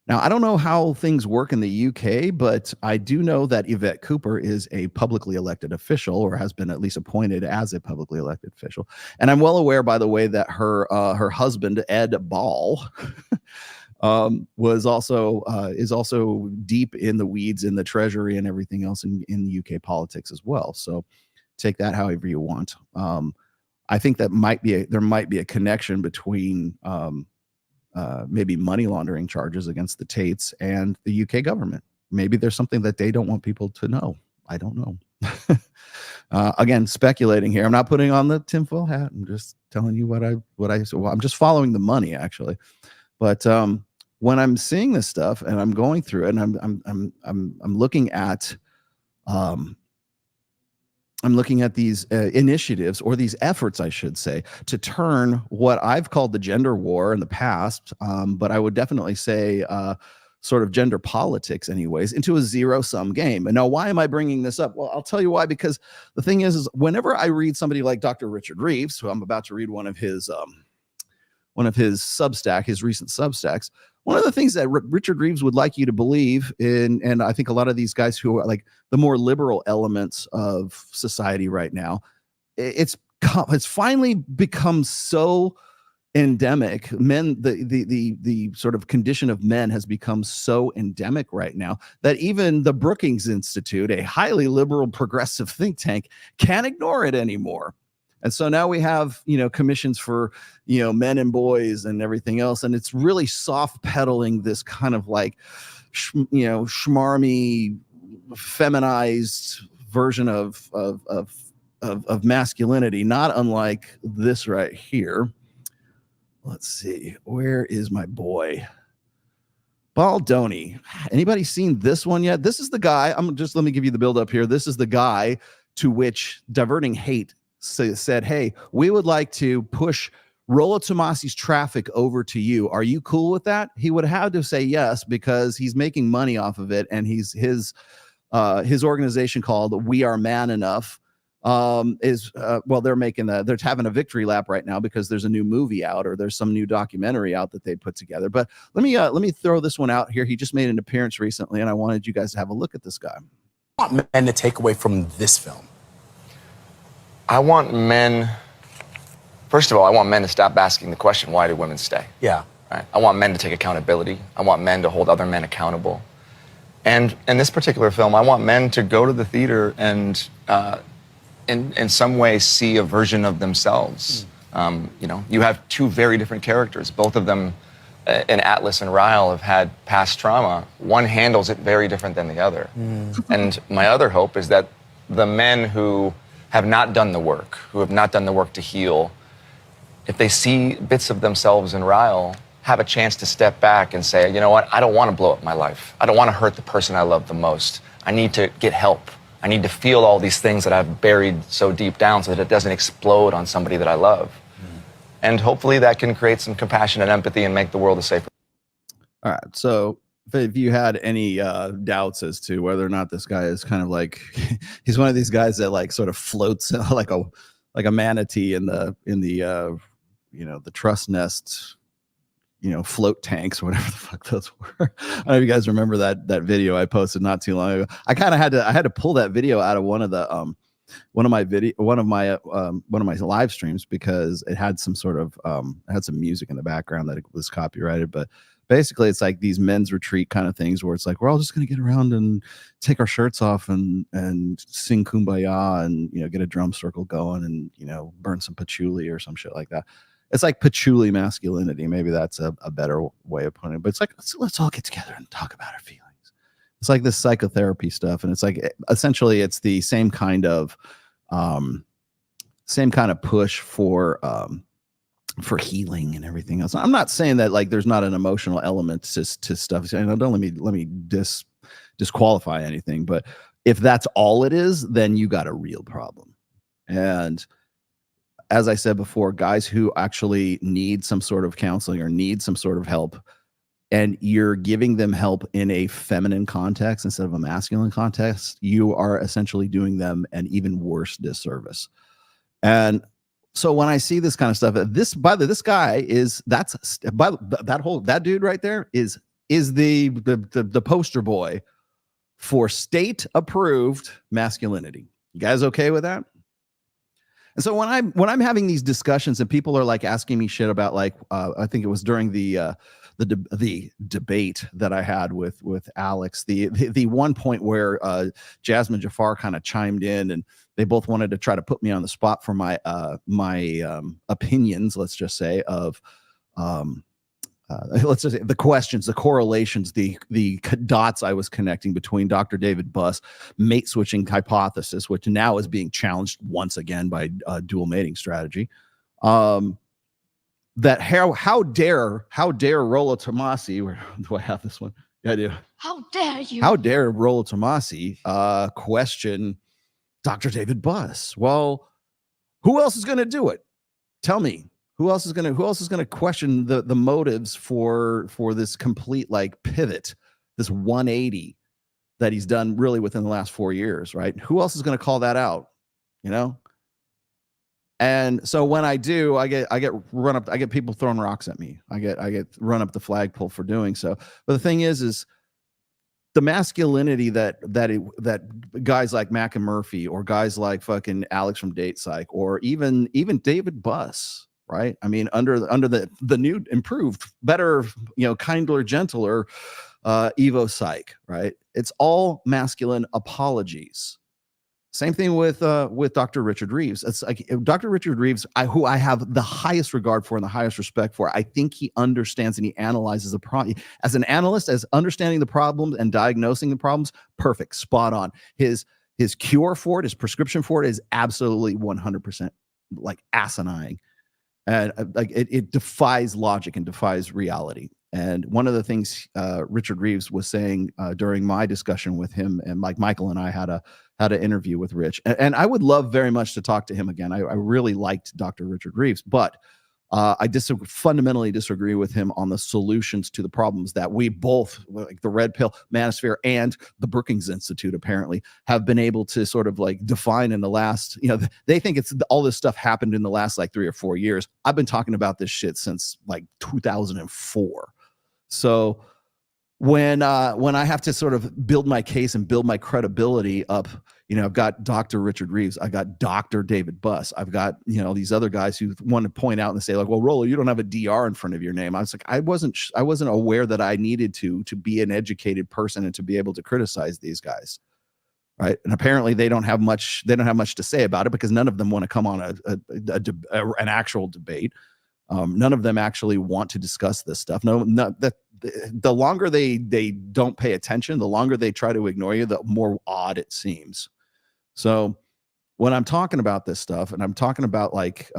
Now, I don't know how things work in the UK, but I do know that Yvette Cooper is a publicly elected official, or has been at least appointed as a publicly elected official. And I'm well aware, by the way, that her husband, Ed Ball, is also deep in the weeds in the Treasury and everything else in UK politics as well. So take that however you want. I think that there might be a connection between maybe money laundering charges against the Tates and the UK government. Maybe there's something that they don't want people to know. I don't know. Again, speculating here. I'm not putting on the tinfoil hat. I'm just telling you what I well, I'm just following the money actually. But when I'm seeing this stuff and I'm going through it, and I'm looking at these initiatives, or these efforts, I should say, to turn what I've called the gender war in the past, but I would definitely say sort of gender politics anyways, into a zero-sum game. And now, why am I bringing this up? Well, I'll tell you why, because the thing is whenever I read somebody like Dr. Richard Reeves, who I'm about to read one of his Substack, his recent Substacks, one of the things that Richard Reeves would like you to believe in, and I think a lot of these guys who are like the more liberal elements of society right now, it's finally become so endemic. Men, the sort of condition of men has become so endemic right now that even the Brookings Institute, a highly liberal progressive think tank, can't ignore it anymore. And so now we have, commissions for, men and boys and everything else. And it's really soft pedaling this kind of like, schmarmy, feminized version of masculinity, not unlike this right here. Let's see. Where is my boy? Baldoni. Anybody seen this one yet? This is the guy. Let me give you the build up here. This is the guy to which Diverting Hate said, hey, we would like to push Rollo Tomasi's traffic over to you. Are you cool with that? He would have to say yes, because he's making money off of it. And his organization called We Are Man Enough they're having a victory lap right now because there's a new movie out, or there's some new documentary out that they put together. But let me throw this one out here. He just made an appearance recently, and I wanted you guys to have a look at this guy. I want men to take away from this film. I want men, first of all, I want men to stop asking the question, why do women stay? Yeah. Right? I want men to take accountability. I want men to hold other men accountable. And in this particular film, I want men to go to the theater and in some way see a version of themselves. You have two very different characters. Both of them, in Atlas and Ryle, have had past trauma. One handles it very different than the other. And my other hope is that the men who have not done the work, to heal, if they see bits of themselves in Ryle, have a chance to step back and say, you know what, I don't want to blow up my life. I don't want to hurt the person I love the most. I need to get help. I need to feel all these things that I've buried so deep down so that it doesn't explode on somebody that I love. And hopefully that can create some compassion and empathy and make the world a safer. All right. So if you had any doubts as to whether or not this guy is kind of like, he's one of these guys that like sort of floats like a manatee in the the trust nest, float tanks, whatever the fuck those were. I don't know if you guys remember that video I posted not too long ago. I kind of had to pull that video out of one of my live streams, because it had some sort of had some music in the background that it was copyrighted. But basically it's like these men's retreat kind of things where it's like, we're all just going to get around and take our shirts off and sing Kumbaya and, get a drum circle going and, burn some patchouli or some shit like that. It's like patchouli masculinity. Maybe that's a better way of putting it. But it's like, let's all get together and talk about our feelings. It's like this psychotherapy stuff. And it's like, essentially it's the same kind of push for healing and everything else. I'm not saying that like there's not an emotional element to stuff. Don't let me disqualify anything. But if that's all it is, then you got a real problem. And as I said before, guys who actually need some sort of counseling or need some sort of help, and you're giving them help in a feminine context instead of a masculine context, you are essentially doing them an even worse disservice. And so when I see this kind of stuff, this guy is that dude right there is the poster boy for state approved masculinity. You guys okay with that? And so when I'm having these discussions and people are like asking me shit about like I think it was during the debate that I had with Alex, the one point where Jasmine Jafar kind of chimed in and they both wanted to try to put me on the spot for my opinions, let's just say, of let's just say the questions, the correlations, the dots I was connecting between Dr. David Buss mate switching hypothesis, which now is being challenged once again by dual mating strategy. That how dare Rollo Tomasi? Where do I have this one? Yeah, I do. How dare you? How dare Rollo Tomasi question Dr. David Buss? Well, who else is going to do it? Tell me. Who else is gonna question the motives for this complete like pivot, this 180 that he's done really within the last 4 years, right? Who else is gonna call that out? You know? And so when I do, I get run up, I get people throwing rocks at me. I get run up the flagpole for doing so. But the thing is the masculinity that guys like Mack and Murphy or guys like fucking Alex from Date Psych or even David Buss, right? I mean, under the new, improved, better, kinder, gentler Evo Psych, right? It's all masculine apologies. Same thing with Dr. Richard Reeves. It's like Dr. Richard Reeves, who I have the highest regard for and the highest respect for. I think he understands and he analyzes the problem as an analyst, as understanding the problems and diagnosing the problems. Perfect, spot on. His cure for it, his prescription for it, is absolutely 100% like asinine. And like it defies logic and defies reality. And one of the things Richard Reeves was saying during my discussion with him, and like Michael and I had an interview with Rich, and I would love very much to talk to him again. I really liked Dr. Richard Reeves, but I fundamentally disagree with him on the solutions to the problems that we both, like the Red Pill, Manosphere, and the Brookings Institute, apparently have been able to sort of like define in the last, they think it's all this stuff happened in the last like 3 or 4 years. I've been talking about this shit since like 2004. So when I have to sort of build my case and build my credibility up, I've got Dr. Richard Reeves, I got Dr. David Buss, I've got, these other guys who want to point out and say like, well, Rollo, you don't have a DR in front of your name. I was like, I wasn't aware that I needed to be an educated person and to be able to criticize these guys. Right. And apparently they don't have much to say about it because none of them want to come on an actual debate. None of them actually want to discuss this stuff. The longer they don't pay attention, the longer they try to ignore you, the more odd it seems. So when I'm talking about this stuff, and I'm talking about like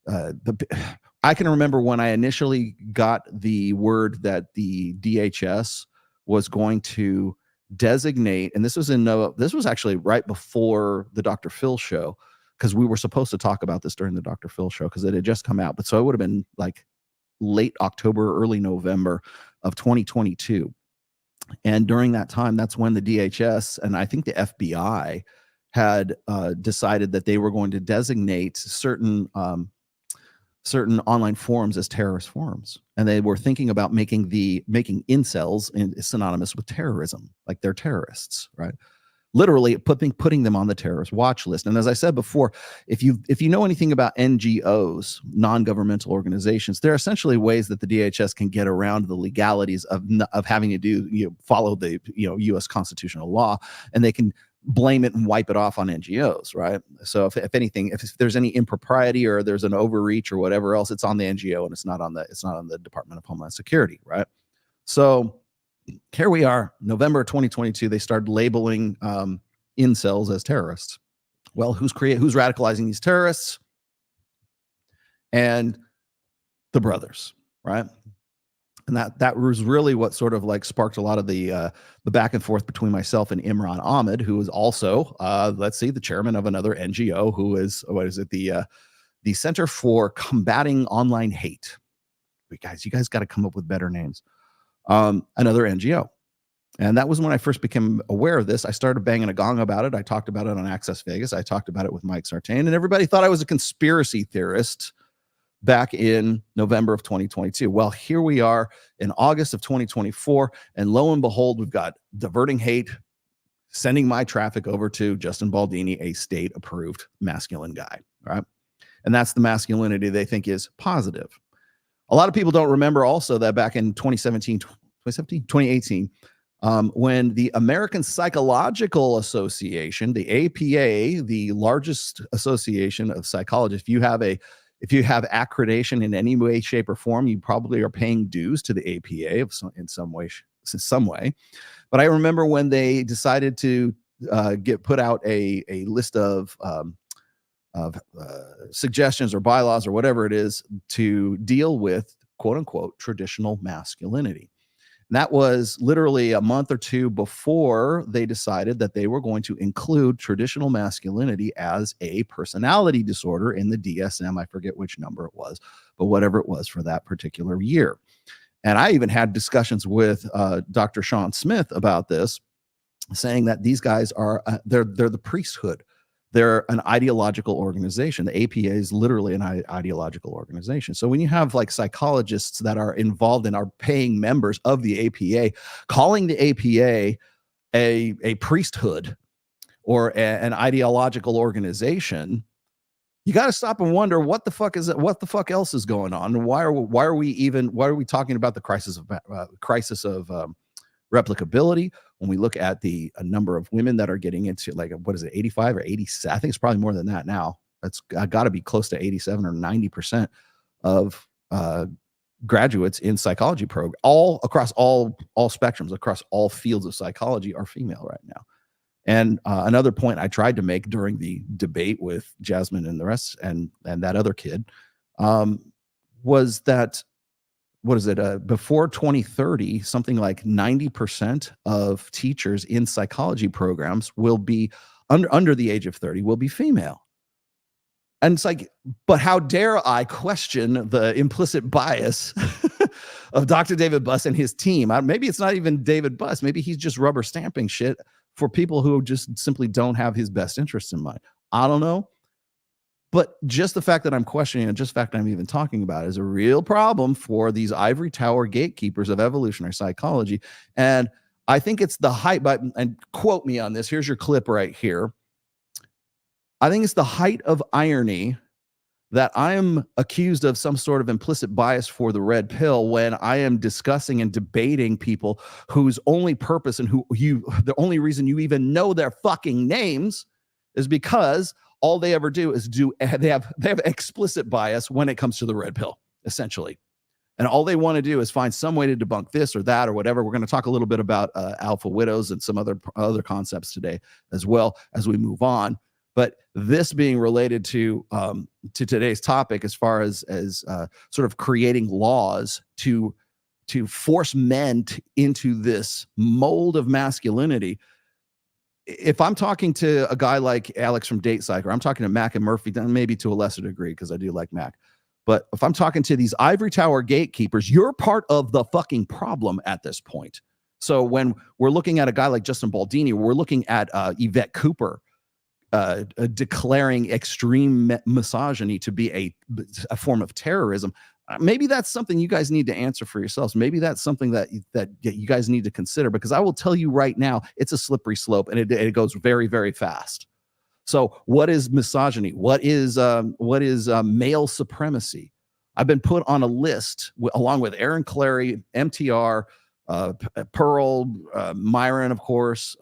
I can remember when I initially got the word that the DHS was going to designate, and this was actually right before the Dr. Phil show, because we were supposed to talk about this during the Dr. Phil show because it had just come out. But so it would have been like late October, early November of 2022. And during that time, that's when the DHS and I think the FBI had decided that they were going to designate certain online forums as terrorist forums. And they were thinking about making incels synonymous with terrorism, like they're terrorists, right? Literally putting them on the terrorist watch list. And as I said before, if you know anything about NGOs, non-governmental organizations, they're essentially ways that the DHS can get around the legalities of having to follow the U.S. constitutional law, and they can blame it and wipe it off on NGOs, right? So if anything, if there's any impropriety or there's an overreach or whatever else, it's on the NGO and it's not on the Department of Homeland Security, right? So here we are, November 2022. They started labeling incels as terrorists. Well, who's radicalizing these terrorists? And the brothers, right? And that was really what sort of like sparked a lot of the back and forth between myself and Imran Ahmed, who is also, the chairman of another NGO, who is, the Center for Combating Online Hate. You guys got to come up with better names. Another NGO. And that was when I first became aware of this. I started banging a gong about it. I talked about it on Access Vegas. I talked about it with Mike Sartain, and everybody thought I was a conspiracy theorist back in November of 2022. Well, here we are in August of 2024, and lo and behold, we've got Diverting Hate sending my traffic over to Justin Baldini, a state-approved masculine guy, right? And that's the masculinity they think is positive. A lot of people don't remember also that back in 2018, when the American Psychological Association, the APA, the largest association of psychologists, if you have a if you have accreditation in any way, shape, or form, you probably are paying dues to the APA in some way. But I remember when they decided to put out a list of suggestions or bylaws or whatever it is to deal with quote unquote traditional masculinity. And that was literally a month or two before they decided that they were going to include traditional masculinity as a personality disorder in the DSM. I forget which number it was, but whatever it was for that particular year. And I even had discussions with Dr. Sean Smith about this, saying that these guys are they're the priesthood. They're an ideological organization. The APA is literally an ideological organization. So when you have like psychologists that are involved and are paying members of the APA, calling the APA a priesthood or an ideological organization, you got to stop and wonder what the fuck is it? What the fuck else is going on? Why are we talking about the crisis of replicability? When we look at the number of women that are getting into, like, what is it, 85 or 87? I think it's probably more than that now. That's got to be close to 87 or 90% of graduates in psychology program, all across all spectrums, across all fields of psychology, are female right now. And another point I tried to make during the debate with Jasmine and the rest, and that other kid, was that, what is it? Before 2030, something like 90% of teachers in psychology programs will be under the age of 30 will be female. And it's like, but how dare I question the implicit bias of Dr. David Buss and his team? Maybe it's not even David Buss. Maybe he's just rubber stamping shit for people who just simply don't have his best interests in mind. I don't know. But just the fact that I'm questioning and just the fact that I'm even talking about it is a real problem for these ivory tower gatekeepers of evolutionary psychology. And I think it's the height, and quote me on this. Here's your clip right here. I think it's the height of irony that I am accused of some sort of implicit bias for the red pill when I am discussing and debating people whose only purpose and the only reason you even know their fucking names is because all they ever do is they have explicit bias when it comes to the red pill, essentially. And all they want to do is find some way to debunk this or that or whatever. We're going to talk a little bit about alpha widows and some other concepts today as well as we move on. But this being related to today's topic, as far as sort of creating laws to force men into this mold of masculinity. If I'm talking to a guy like Alex from Date Psych, or I'm talking to Mack and Murphy, maybe to a lesser degree, because I do like Mack. But if I'm talking to these ivory tower gatekeepers, you're part of the fucking problem at this point. So when we're looking at a guy like Justin Baldini, we're looking at Yvette Cooper declaring extreme misogyny to be a form of terrorism. Maybe that's something you guys need to answer for yourselves. Maybe that's something that you guys need to consider, because I will tell you right now, it's a slippery slope and it goes very, very fast. So what is misogyny? What is male supremacy? I've been put on a list along with Aaron Clary, MTR, Pearl, Myron, of course.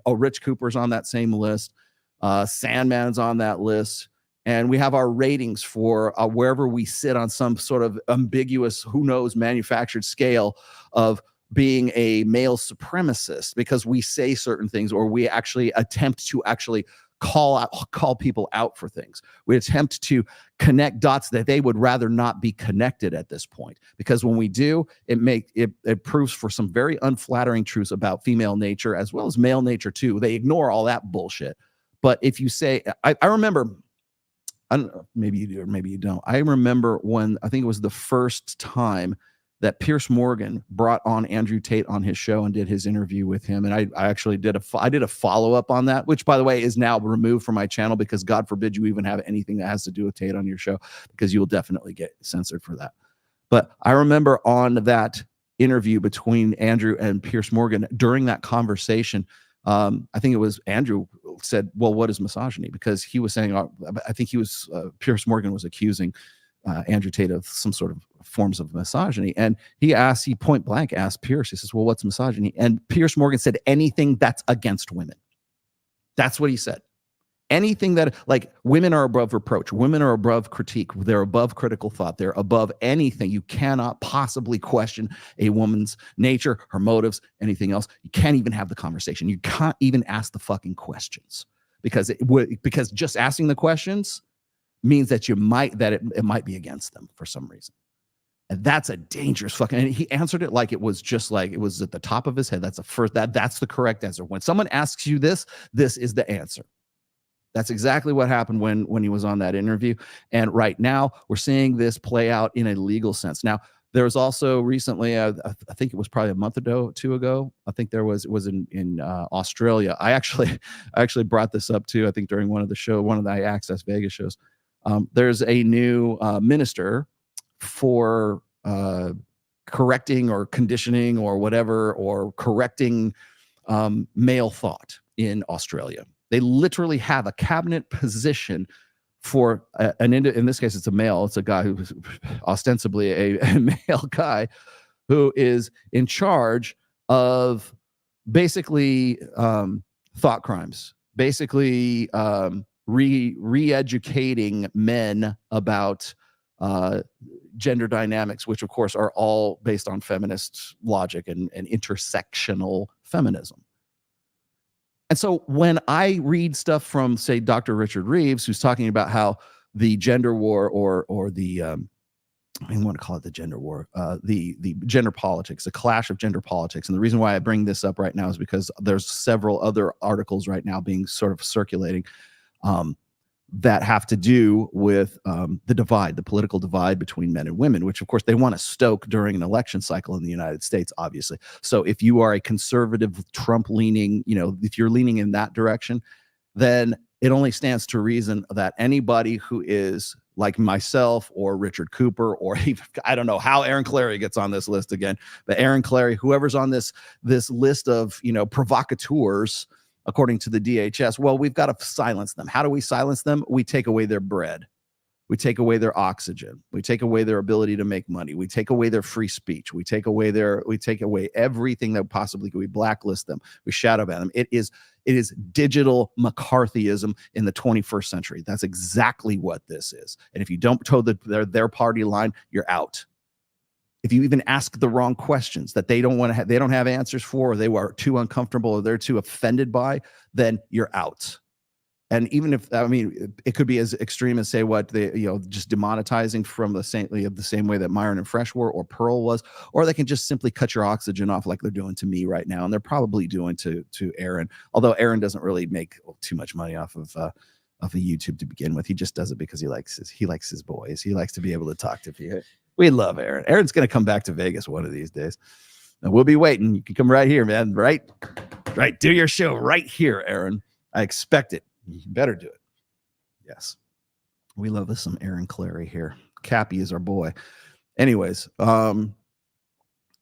Rich Cooper's on that same list. Sandman's on that list. And we have our ratings for wherever we sit on some sort of ambiguous, who knows, manufactured scale of being a male supremacist, because we say certain things, or we actually attempt to actually call people out for things. We attempt to connect dots that they would rather not be connected at this point, because when we do, it proves for some very unflattering truths about female nature as well as male nature too. They ignore all that bullshit. But if you say, I remember, I don't know, maybe you do or maybe you don't. I remember when, I think it was the first time that Piers Morgan brought on Andrew Tate on his show and did his interview with him. And I actually did a follow-up on that, which, by the way, is now removed from my channel, because God forbid you even have anything that has to do with Tate on your show, because you will definitely get censored for that. But I remember on that interview between Andrew and Piers Morgan, during that conversation, I think it was Andrew said, well, what is misogyny? Because he was saying, I think he was, Piers Morgan was accusing Andrew Tate of some sort of forms of misogyny. And he point blank asked Piers, he says, well, what's misogyny? And Piers Morgan said, anything that's against women. That's what he said. Anything that, like, women are above reproach, women are above critique, they're above critical thought, they're above anything. You cannot possibly question a woman's nature, her motives, anything else. You can't even have the conversation. You can't even ask the fucking questions, because because just asking the questions means that it might be against them for some reason. And that's a dangerous fucking, and he answered it like it was just like it was at the top of his head. That's the correct answer. When someone asks you this is the answer. That's exactly what happened when he was on that interview. And right now we're seeing this play out in a legal sense. Now, there was also recently, I think it was probably a month or two ago, I think it was in Australia. I actually brought this up too, I think during one of the Access Vegas shows. There's a new minister for correcting or conditioning or whatever, or correcting male thought in Australia. They literally have a cabinet position for in this case, it's a male. It's a guy who's ostensibly a male guy who is in charge of basically thought crimes, basically re-educating men about gender dynamics, which of course are all based on feminist logic and intersectional feminism. And so when I read stuff from, say, Dr. Richard Reeves, who's talking about how the gender war or the I don't want to call it the gender war, the gender politics, the clash of gender politics. And the reason why I bring this up right now is because there's several other articles right now being sort of circulating that have to do with the political divide between men and women, which of course they want to stoke during an election cycle in the United States, obviously. So if you are a conservative, Trump leaning, if you're leaning in that direction, then it only stands to reason that anybody who is like myself or Richard Cooper, or even, I don't know how Aaron Clary gets on this list again, but Aaron Clary, whoever's on this list of, provocateurs, according to the DHS, well, we've got to silence them. How do we silence them? We take away their bread. We take away their oxygen. We take away their ability to make money. We take away their free speech. We take away everything that possibly could. We blacklist them. We shadow ban them. It is digital McCarthyism in the 21st century. That's exactly what this is. And if you don't toe their party line, you're out. If you even ask the wrong questions that they don't want to have, they don't have answers for, or they are too uncomfortable, or they're too offended by, then you're out. And even if, it could be as extreme as say what they, just demonetizing from the same way that Myron and Fresh were, or Pearl was, or they can just simply cut your oxygen off like they're doing to me right now. And they're probably doing to Aaron, although Aaron doesn't really make too much money off of YouTube to begin with. He just does it because he likes his boys. He likes to be able to talk to people. We love Aaron. Aaron's going to come back to Vegas one of these days. And we'll be waiting. You can come right here, man. Right. Do your show right here, Aaron. I expect it. You better do it. Yes. We love us some Aaron Clary here. Cappy is our boy. Anyways,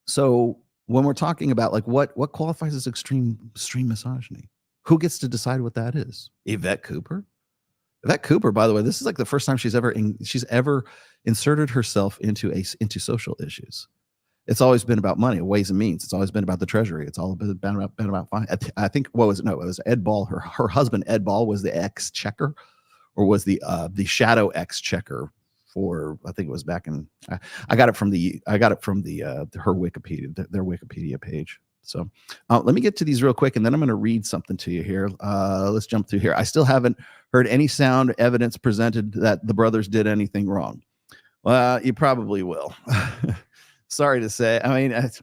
so when we're talking about like what qualifies as extreme misogyny, who gets to decide what that is? Yvette Cooper? Yvette Cooper, by the way, this is like the first time she's ever inserted herself into social issues. It's always been about money, ways and means. It's always been about the treasury. It's all been about I think it was Ed Ball. Her husband Ed Ball was the exchequer, or was the shadow exchequer for, I think it was back in. I got it from her Wikipedia, their Wikipedia page. So let me get to these real quick, and then I'm going to read something to you here. Let's jump through here. I still haven't heard any sound evidence presented that the brothers did anything wrong. Well, you probably will. Sorry to say.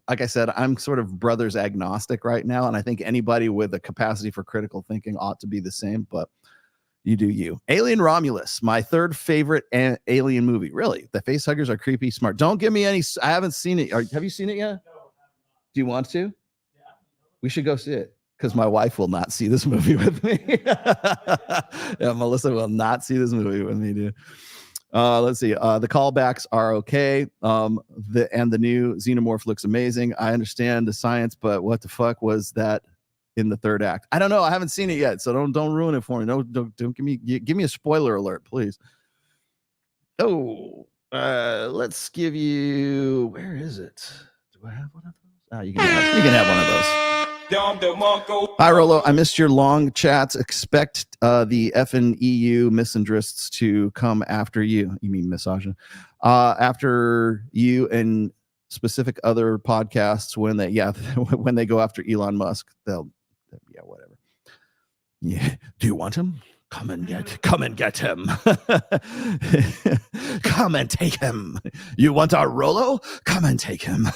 Like I said, I'm sort of brothers agnostic right now, and I think anybody with a capacity for critical thinking ought to be the same, but you do you. Alien Romulus, my third favorite alien movie. Really? The facehuggers are creepy, smart. Don't give me any. I haven't seen it. Have you seen it yet? No. Do you want to? We should go see it, because my wife will not see this movie with me. Yeah, Melissa will not see this movie with me, dude. Let's see. The callbacks are okay. The new Xenomorph looks amazing. I understand the science, but what the fuck was that in the third act? I don't know. I haven't seen it yet, so don't ruin it for me. No, don't give me a spoiler alert, please. Oh, let's give you. Where is it? Do I have one of those? You can have one of those. Hi, Rollo. I missed your long chats. Expect the effing EU misandrists to come after you. You mean misogyn? After you and specific other podcasts when they, when they go after Elon Musk, they'll, whatever. Yeah. Do you want him? Come and get him. Come and take him. You want our Rollo? Come and take him.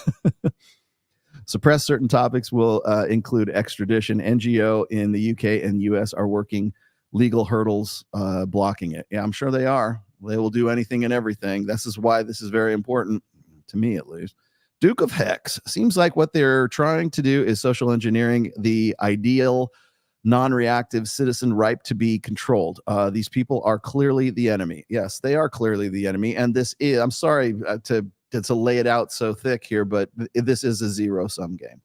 Suppress certain topics will include extradition. NGO in the UK and US are working legal hurdles blocking it. Yeah, I'm sure they are. They will do anything and everything. This is why this is very important, to me at least. Duke of Hex. Seems like what they're trying to do is social engineering the ideal non-reactive citizen ripe to be controlled. These people are clearly the enemy. Yes, they are clearly the enemy. And this is, I'm sorry to lay it out so thick here, but this is a zero-sum game.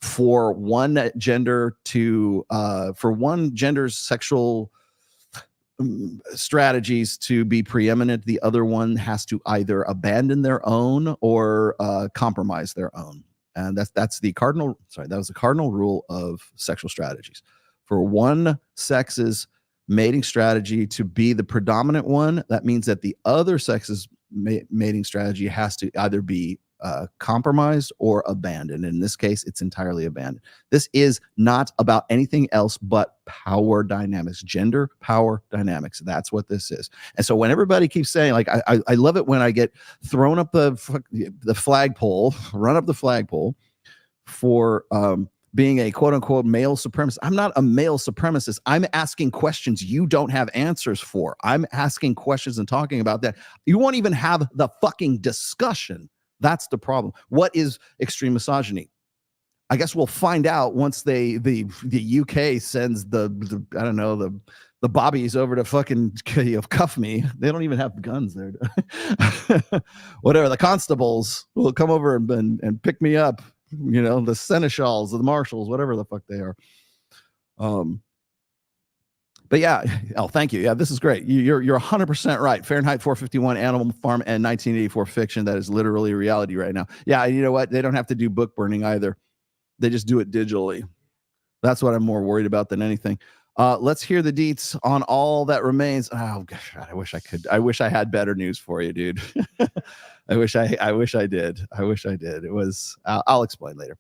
For one gender to, for one gender's sexual strategies to be preeminent, the other one has to either abandon their own or compromise their own. And that's the cardinal, that was the cardinal rule of sexual strategies. For one sex's mating strategy to be the predominant one, that means that the other sex's mating strategy has to either be compromised or abandoned. In this case, it's entirely abandoned. This is not about anything else but power dynamics, gender power dynamics. That's what this is. And so when everybody keeps saying, like, I love it when I get thrown up the flagpole, run up the flagpole for being a quote unquote male supremacist. I'm not a male supremacist. I'm asking questions you don't have answers for. I'm asking questions and talking about that. You won't even have the fucking discussion. That's the problem. What is extreme misogyny? I guess we'll find out once the UK sends the I don't know, the bobbies over to fucking cuff me. They don't even have guns there. Whatever, the constables will come over and pick me up. You know, the seneschals, the marshals, whatever the fuck they are. But yeah, thank you. Yeah, this is great. You're 100% right. Fahrenheit 451, Animal Farm, and 1984 fiction. That is literally reality right now. Yeah, you know what? They don't have to do book burning either. They just do it digitally. That's what I'm more worried about than anything. Let's hear the deets on all that remains. Oh gosh, I wish I could. I wish I had better news for you, dude. I wish I did. It was. I'll explain later.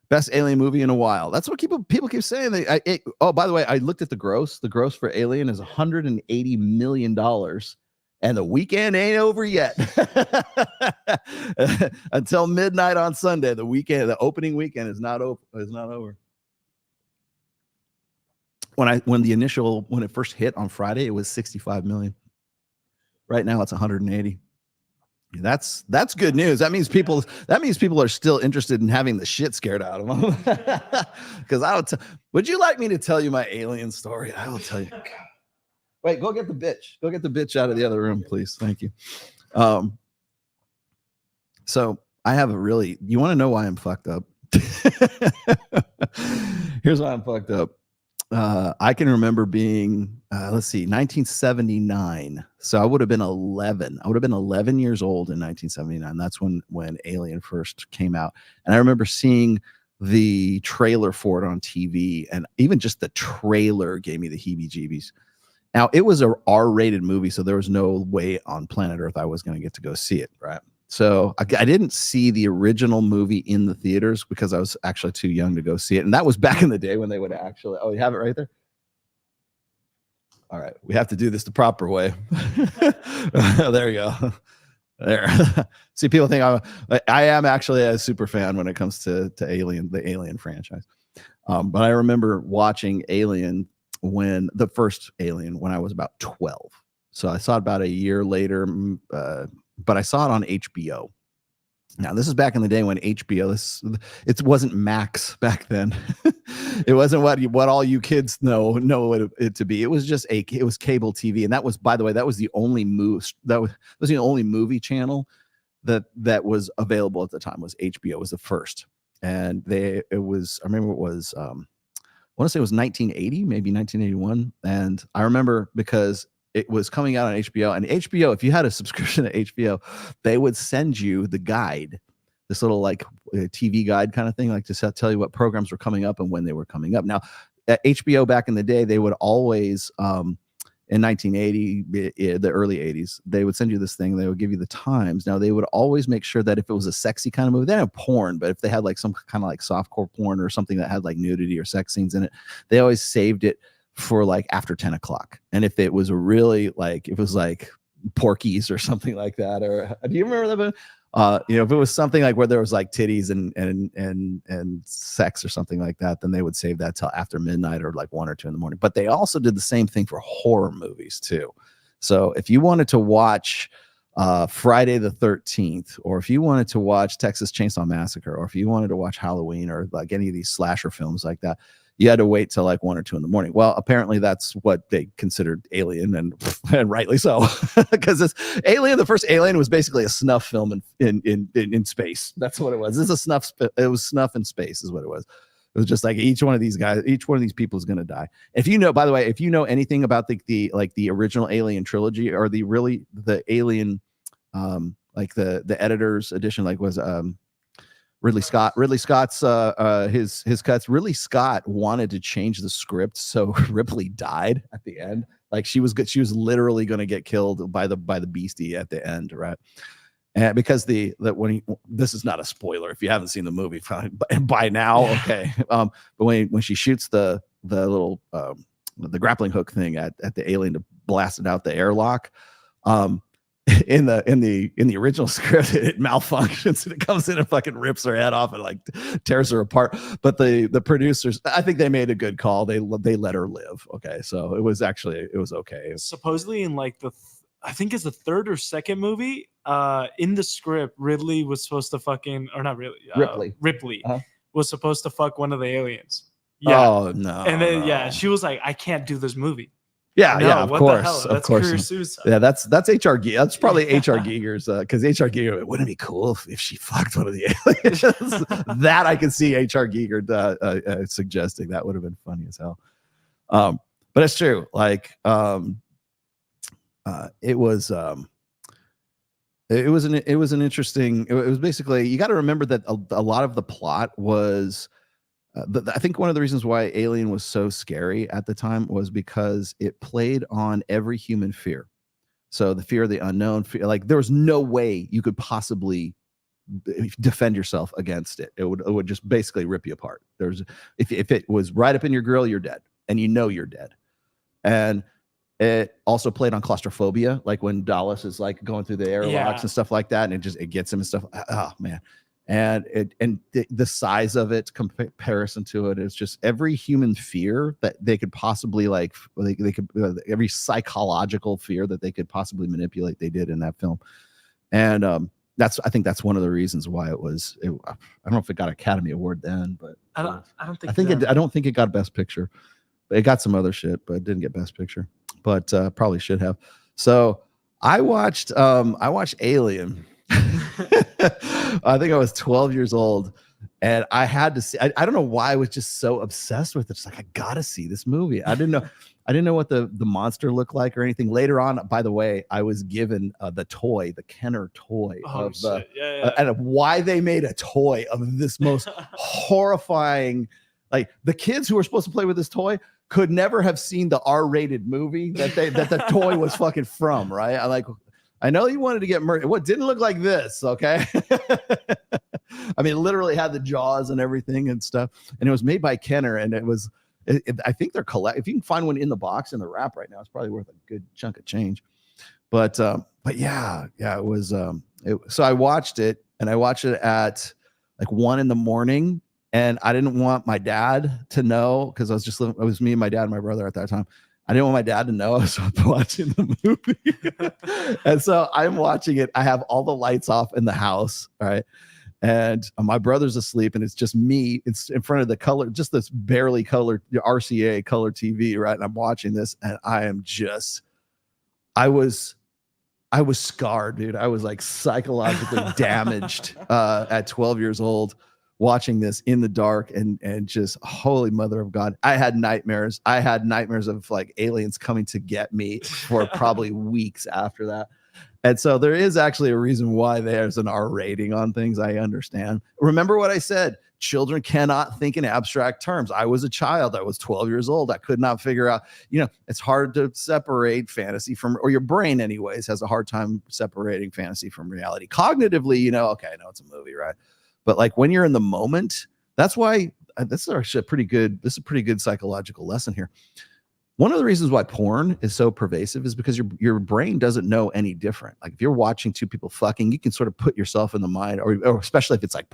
Best alien movie in a while. That's what people keep saying. Oh, by the way, I looked at the gross. The gross for Alien is $180 million, and the weekend ain't over yet. Until midnight on Sunday, the opening weekend is not over. When it first hit on Friday, it was 65 million. Right now, it's 180. That's good news. That means people are still interested in having the shit scared out of them. Because would you like me to tell you my alien story? I will tell you. Wait, go get the bitch. Go get the bitch out of the other room, please. Thank you. So I have you want to know why I'm fucked up? Here's why I'm fucked up. I can remember being, 1979. So I would have been 11. I would have been 11 years old in 1979. That's when Alien first came out. And I remember seeing the trailer for it on TV, and even just the trailer gave me the heebie-jeebies. Now, it was a R-rated movie, so there was no way on planet Earth I was going to get to go see it, right? So I didn't see the original movie in the theaters because I was actually too young to go see it. And that was back in the day when they would actually, you have it right there? All right, we have to do this the proper way. There you go. There. See, people think I am actually a super fan when it comes to Alien, the Alien franchise. But I remember watching Alien the first Alien when I was about 12. So I saw it about a year later, but I saw it on HBO. Now, this is back in the day when HBO, it wasn't Max back then. It wasn't what all you kids know it to be. It was just it was cable TV, and that was, by the way, that was the only the only movie channel that was available at the time. Was HBO was the first, and I remember it was I want to say it was 1980, maybe 1981, and I remember because it was coming out on HBO, and HBO, if you had a subscription to HBO, they would send you the guide like TV guide kind of thing, like to tell you what programs were coming up and when they were coming up. Now, at HBO back in the day, they would always in 1980, the early 80s, they would send you this thing. They would give you the times. Now, they would always make sure that if it was a sexy kind of movie, they didn't have porn, but if they had like some kind of like softcore porn or something that had like nudity or sex scenes in it, they always saved it for like after 10 o'clock. And if it was really like, if it was like Porky's or something like that, or do you remember that movie? If it was something like where there was like titties and sex or something like that, then they would save that till after midnight or like 1 or 2 in the morning. But they also did the same thing for horror movies too. So if you wanted to watch Friday the 13th, or if you wanted to watch Texas Chainsaw Massacre, or if you wanted to watch Halloween or like any of these slasher films like that, you had to wait till like 1 or 2 in the morning. Well, apparently that's what they considered Alien, and rightly so, because it's Alien. The first Alien was basically a snuff film in space. That's what it was. This is a snuff. It was snuff in space, is what it was. It was just like each one of these guys, each one of these people is going to die. If you know, by the way, if you know anything about the original Alien trilogy, or the Alien, like the editor's edition, like was Ridley Scott's his cuts. Ridley Scott wanted to change the script so Ripley died at the end. Like she was literally going to get killed by the beastie at the end, right? And because this is not a spoiler if you haven't seen the movie by now, okay. But when she shoots the little the grappling hook thing at the alien to blast it out the airlock, in the original script, it malfunctions and it comes in and fucking rips her head off and like tears her apart. But the producers, I think they made a good call. They let her live. Okay, so it was okay. Supposedly in like I think it's the third or second movie, in the script, Ridley was supposed to fucking, or not really, Ripley was supposed to fuck one of the aliens. Yeah. Oh no. And then she was like, I can't do this movie. Yeah, No, yeah, of what course, the hell? of That's course. career suicide. Yeah, that's HR. That's probably HR Giger's, because HR Giger, wouldn't it be cool if she fucked one of the aliens? That I can see HR Giger suggesting. That would have been funny as hell. But it's true. Like, it was an interesting. It was basically, you got to remember that a lot of the plot was. I think one of the reasons why Alien was so scary at the time was because it played on every human fear. So the fear of the unknown, like there was no way you could possibly defend yourself against it. It would just basically rip you apart. If it was right up in your grill, you're dead, and you know you're dead. And it also played on claustrophobia, like when Dallas is like going through the airlocks and stuff like that, and it gets him and stuff. Oh man. And the size of it, comparison to it, is just every human fear that they could possibly every psychological fear that they could possibly manipulate, they did in that film. And I think that's one of the reasons why it was. I don't know if it got Academy Award then, but I don't think it got Best Picture. But it got some other shit, but it didn't get Best Picture. But probably should have. So I watched Alien. I think I was 12 years old, and I had to see. I don't know why I was just so obsessed with it. It's like, I gotta see this movie. I didn't know what the monster looked like or anything. Later on, by the way, I was given the Kenner toy and why they made a toy of this most horrifying. Like the kids who were supposed to play with this toy could never have seen the R-rated movie that the toy was fucking from. Right? I know you wanted to get murdered. What didn't look like this, okay? I mean, it literally had the jaws and everything and stuff. And it was made by Kenner, and I think they're if you can find one in the box in the wrap right now, it's probably worth a good chunk of change. But yeah, it was. So I watched it, and I watched it at like 1 a.m, and I didn't want my dad to know, because it was me and my dad and my brother at that time. I didn't want my dad to know I was watching the movie. And so I'm watching it. I have all the lights off in the house. All right. And my brother's asleep, and it's just me. It's in front of the color, just this barely colored RCA color TV. Right. And I'm watching this, and I was scarred, dude. I was like psychologically damaged at 12 years old, watching this in the dark, and just, holy mother of God. I had nightmares. Of like aliens coming to get me for probably weeks after that. And so there is actually a reason why there's an R rating on things. I understand. Remember what I said. Children cannot think in abstract terms. I was a child. I was 12 years old. I could not figure out, it's hard to separate fantasy from, or your brain anyways has a hard time separating fantasy from reality. Cognitively, okay, I know it's a movie, right? But like when you're in the moment, that's why this is actually this is a pretty good psychological lesson here. One of the reasons why porn is so pervasive is because your brain doesn't know any different. Like if you're watching two people fucking, you can sort of put yourself in the mind, or especially if it's like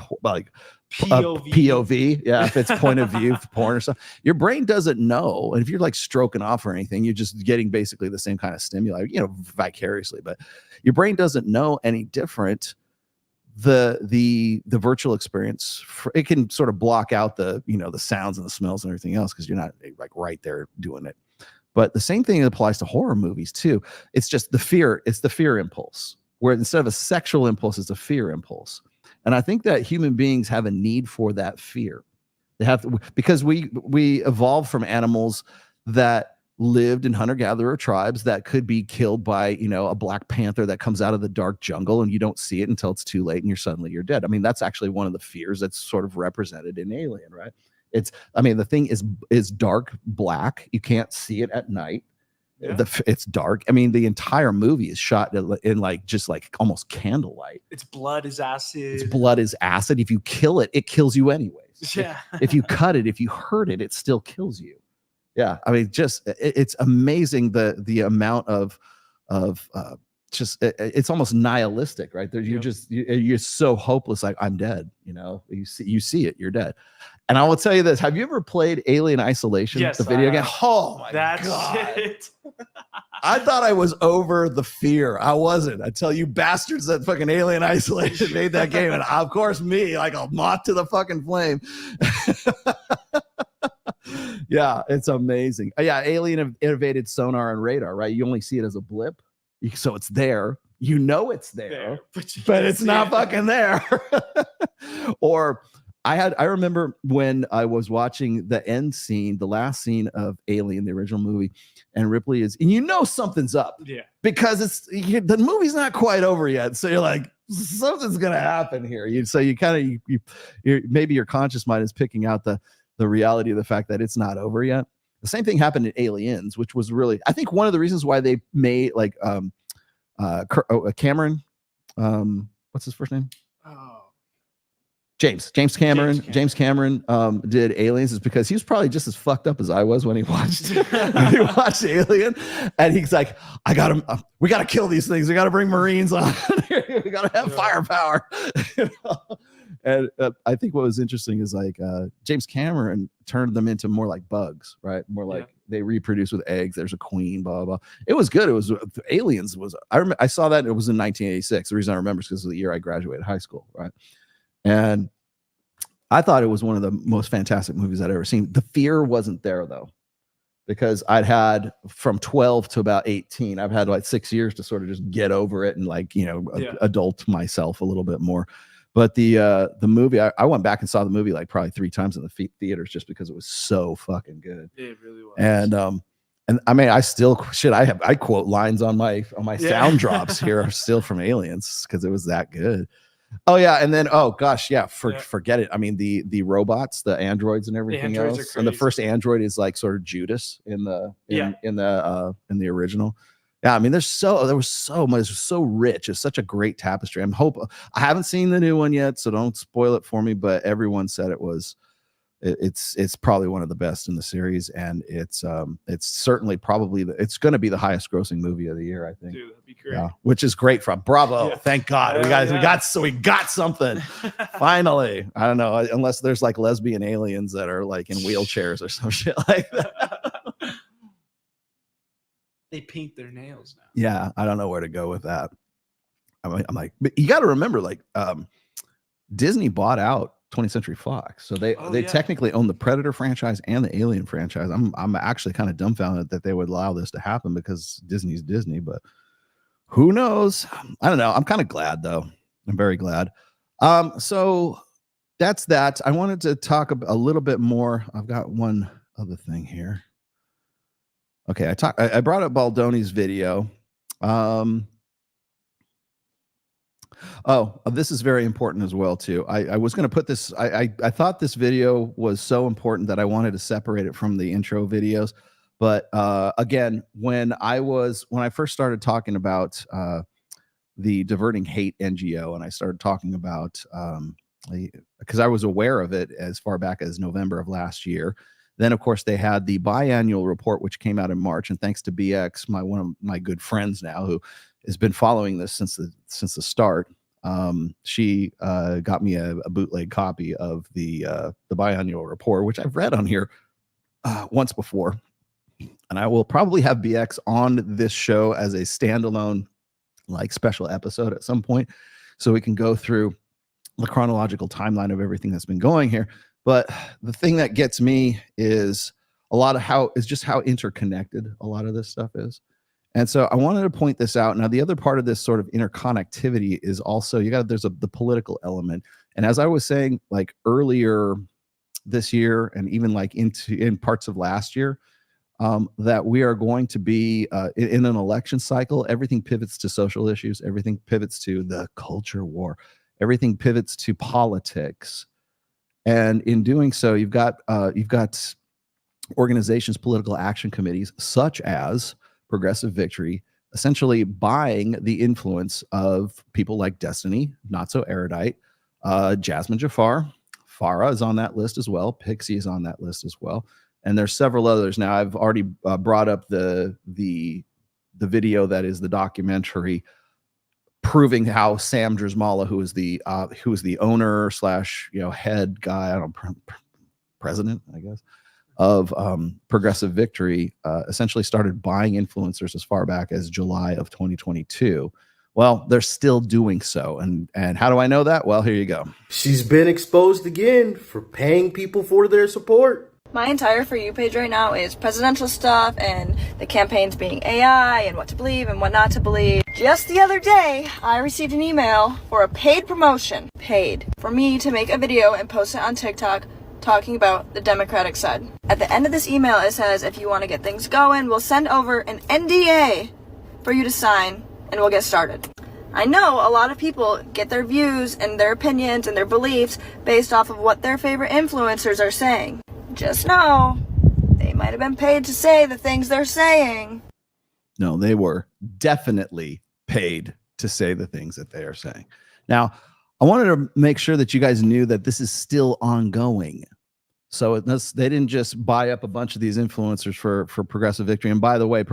POV. Yeah, if it's point of view for porn or something, your brain doesn't know. And if you're like stroking off or anything, you're just getting basically the same kind of stimuli, vicariously. But your brain doesn't know any different. The virtual experience, it can sort of block out the sounds and the smells and everything else because you're not like right there doing it. But the same thing applies to horror movies too. It's just the fear. It's the fear impulse, where instead of a sexual impulse, it's a fear impulse. And I think that human beings have a need for that fear. They have to, because we evolved from animals that lived in hunter-gatherer tribes that could be killed by a black panther that comes out of the dark jungle, and you don't see it until it's too late, and you're dead. I mean, that's actually one of the fears that's sort of represented in Alien, right? The thing is dark black. You can't see it at night. Yeah. It's dark. I mean, the entire movie is shot in just almost candlelight. Its blood is acid. If you kill it, it kills you anyways. Yeah. If you cut it, if you hurt it, it still kills you. Yeah. I mean, it's amazing the amount of it's almost nihilistic, right? You're so hopeless. Like, I'm dead. You see it, you're dead. And I will tell you this: have you ever played Alien Isolation, the video game? Oh my God! It. I thought I was over the fear. I wasn't. I tell you, bastards that fucking Alien Isolation made that game, and of course me, like a moth to the fucking flame. Yeah, it's amazing. Yeah, Alien innovated sonar and radar, right? You only see it as a blip, so it's there. It's there, but it's not fucking there. Or I remember when I was watching the end scene, the last scene of Alien, the original movie, and Ripley is, and something's up. Yeah. Because the movie's not quite over yet. So you're like, something's gonna happen here. Maybe your conscious mind is picking out the reality of the fact that it's not over yet. The same thing happened in Aliens, which was really, I think, one of the reasons why they made Cameron, what's his first name? James Cameron did Aliens is because he was probably just as fucked up as I was when he watched Alien, and he's like, we got to kill these things. We got to bring Marines on. We got to have firepower. And I think what was interesting is James Cameron turned them into more like bugs, right? More like they reproduce with eggs. There's a queen, blah, blah, blah. It was good. It was Aliens was, I saw that. It was in 1986. The reason I remember is because of the year I graduated high school, right? And I thought it was one of the most fantastic movies I'd ever seen. The fear wasn't there though, because I'd had from 12 to about 18, I've had like 6 years to sort of just get over it and adult myself a little bit more. But the movie, I went back and saw the movie like probably 3 times in the theaters just because it was so fucking good. It really was. And I mean, I still I quote lines on my sound drops here still from Aliens because it was that good. Oh yeah, and then forget it. I mean, the robots, the androids, and everything else. And the first android is like sort of Judas in the original. Yeah, I mean, there was so much. It was so rich. It's such a great tapestry. I haven't seen the new one yet, so don't spoil it for me. But everyone said it's probably one of the best in the series, and it's certainly probably it's going to be the highest grossing movie of the year, I think. Dude, that'd be great. Yeah, which is great from Bravo. Yeah. Thank God. We got something. Finally. I don't know, unless there's like lesbian aliens that are like in wheelchairs or some shit like that. They paint their nails now. Yeah, I don't know where to go with that. I'm like, but you got to remember, like, Disney bought out 20th Century Fox, so they technically own the Predator franchise and the Alien franchise. I'm actually kind of dumbfounded that they would allow this to happen because Disney's Disney, but who knows? I don't know. I'm kind of glad though. I'm very glad. So that's that. I wanted to talk a little bit more. I've got one other thing here. Okay, I brought up Baldoni's video. Oh, this is very important as well too. I was going to put this. I thought this video was so important that I wanted to separate it from the intro videos. But again, when I first started talking about the Diverting Hate NGO, and I started talking about because I was aware of it as far back as November of last year. Then, of course, they had the biannual report, which came out in March. And thanks to BX, one of my good friends now, who has been following this since the start, she got me a bootleg copy of the biannual report, which I've read on here once before. And I will probably have BX on this show as a standalone, like, special episode at some point, so we can go through the chronological timeline of everything that's been going here. But the thing that gets me is just how interconnected a lot of this stuff is. And so I wanted to point this out. Now, the other part of this sort of interconnectivity is also there's the political element. And as I was saying, like earlier this year, and even like in parts of last year, that we are going to be in an election cycle. Everything pivots to social issues. Everything pivots to the culture war. Everything pivots to politics. And in doing so, you've got organizations, political action committees, such as Progressive Victory, essentially buying the influence of people like Destiny, Not So Erudite, Jasmine Jafar, Farah is on that list as well, Pixie is on that list as well, and there's several others. Now, I've already brought up the video that is the documentary proving how Sam Drismala, who is the owner / head guy, I don't know, president, I guess, of Progressive Victory, essentially started buying influencers as far back as July of 2022. Well, they're still doing so. And how do I know that? Well, here you go. She's been exposed again for paying people for their support. My entire For You page right now is presidential stuff and the campaigns being AI and what to believe and what not to believe. Just the other day, I received an email for a paid promotion, for me to make a video and post it on TikTok talking about the Democratic side. At the end of this email, it says, if you want to get things going, we'll send over an NDA for you to sign and we'll get started. I know a lot of people get their views and their opinions and their beliefs based off of what their favorite influencers are saying. Just know, they might have been paid to say the things they're saying. No, they were definitely paid to say the things that they are saying. Now, I wanted to make sure that you guys knew that this is still ongoing. So they didn't just buy up a bunch of these influencers for Progressive Victory. And by the way,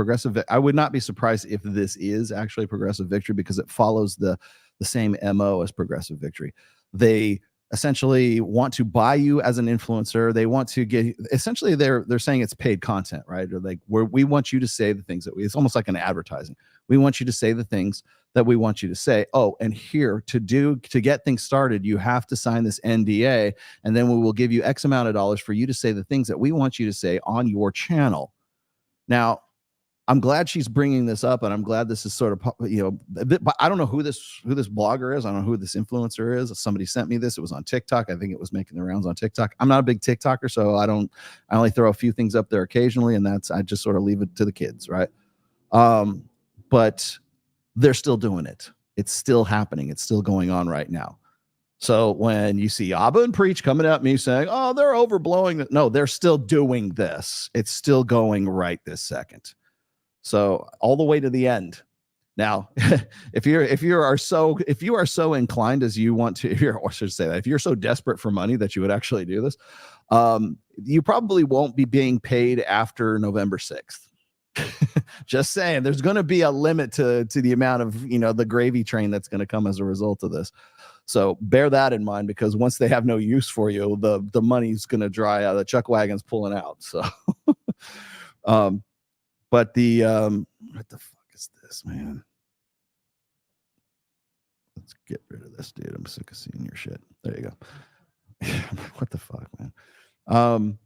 I would not be surprised if this is actually Progressive Victory, because it follows the same MO as Progressive Victory. They essentially want to buy you as an influencer. They want to get, essentially they're saying it's paid content, right? Or like, we want you to say the things that it's almost like an advertising. We want you to say the things that we want you to say. Oh, and here to get things started, you have to sign this NDA, and then we will give you X amount of dollars for you to say the things that we want you to say on your channel. Now, I'm glad she's bringing this up, and I'm glad this is sort of, but I don't know who this blogger is. I don't know who this influencer is. Somebody sent me this. It was on TikTok. I think it was making the rounds on TikTok. I'm not a big TikToker, so I only throw a few things up there occasionally, and I just sort of leave it to the kids, right? But they're still doing it. It's still happening. It's still going on right now. So when you see Abba and Preach coming at me saying, oh, they're overblowing it. No, they're still doing this. It's still going right this second. So all the way to the end. Now, if you are so inclined as you want to, or should say that, if you're so desperate for money that you would actually do this, you probably won't be being paid after November 6th. Just saying, there's going to be a limit to the amount of, the gravy train that's going to come as a result of this. So bear that in mind, because once they have no use for you, the money's going to dry out. The chuck wagon's pulling out. So, but the what the fuck is this, man? Let's get rid of this, dude. I'm sick of seeing your shit. There you go. What the fuck, man?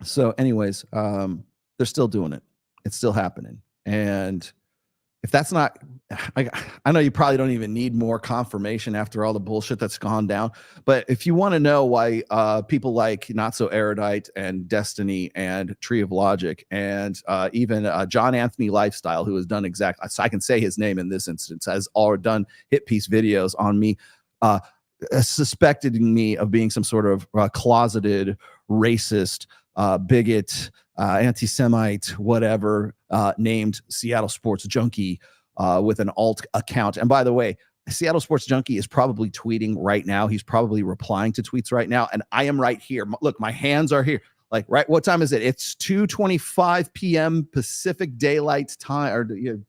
So anyways, they're still doing it. It's still happening. And if that's not, I know you probably don't even need more confirmation after all the bullshit that's gone down. But if you want to know why people like Not So Erudite and Destiny and Tree of Logic and even John Anthony Lifestyle, who has done exactly, so I can say his name in this instance, has all done hit piece videos on me, suspecting me of being some sort of closeted racist, bigot, anti-Semite, whatever, named Seattle Sports Junkie with an alt account. And by the way, Seattle Sports Junkie is probably tweeting right now. He's probably replying to tweets right now. And I am right here. Look, my hands are here. Like, right, what time is it? It's 2:25 p.m. Pacific Daylight Time, or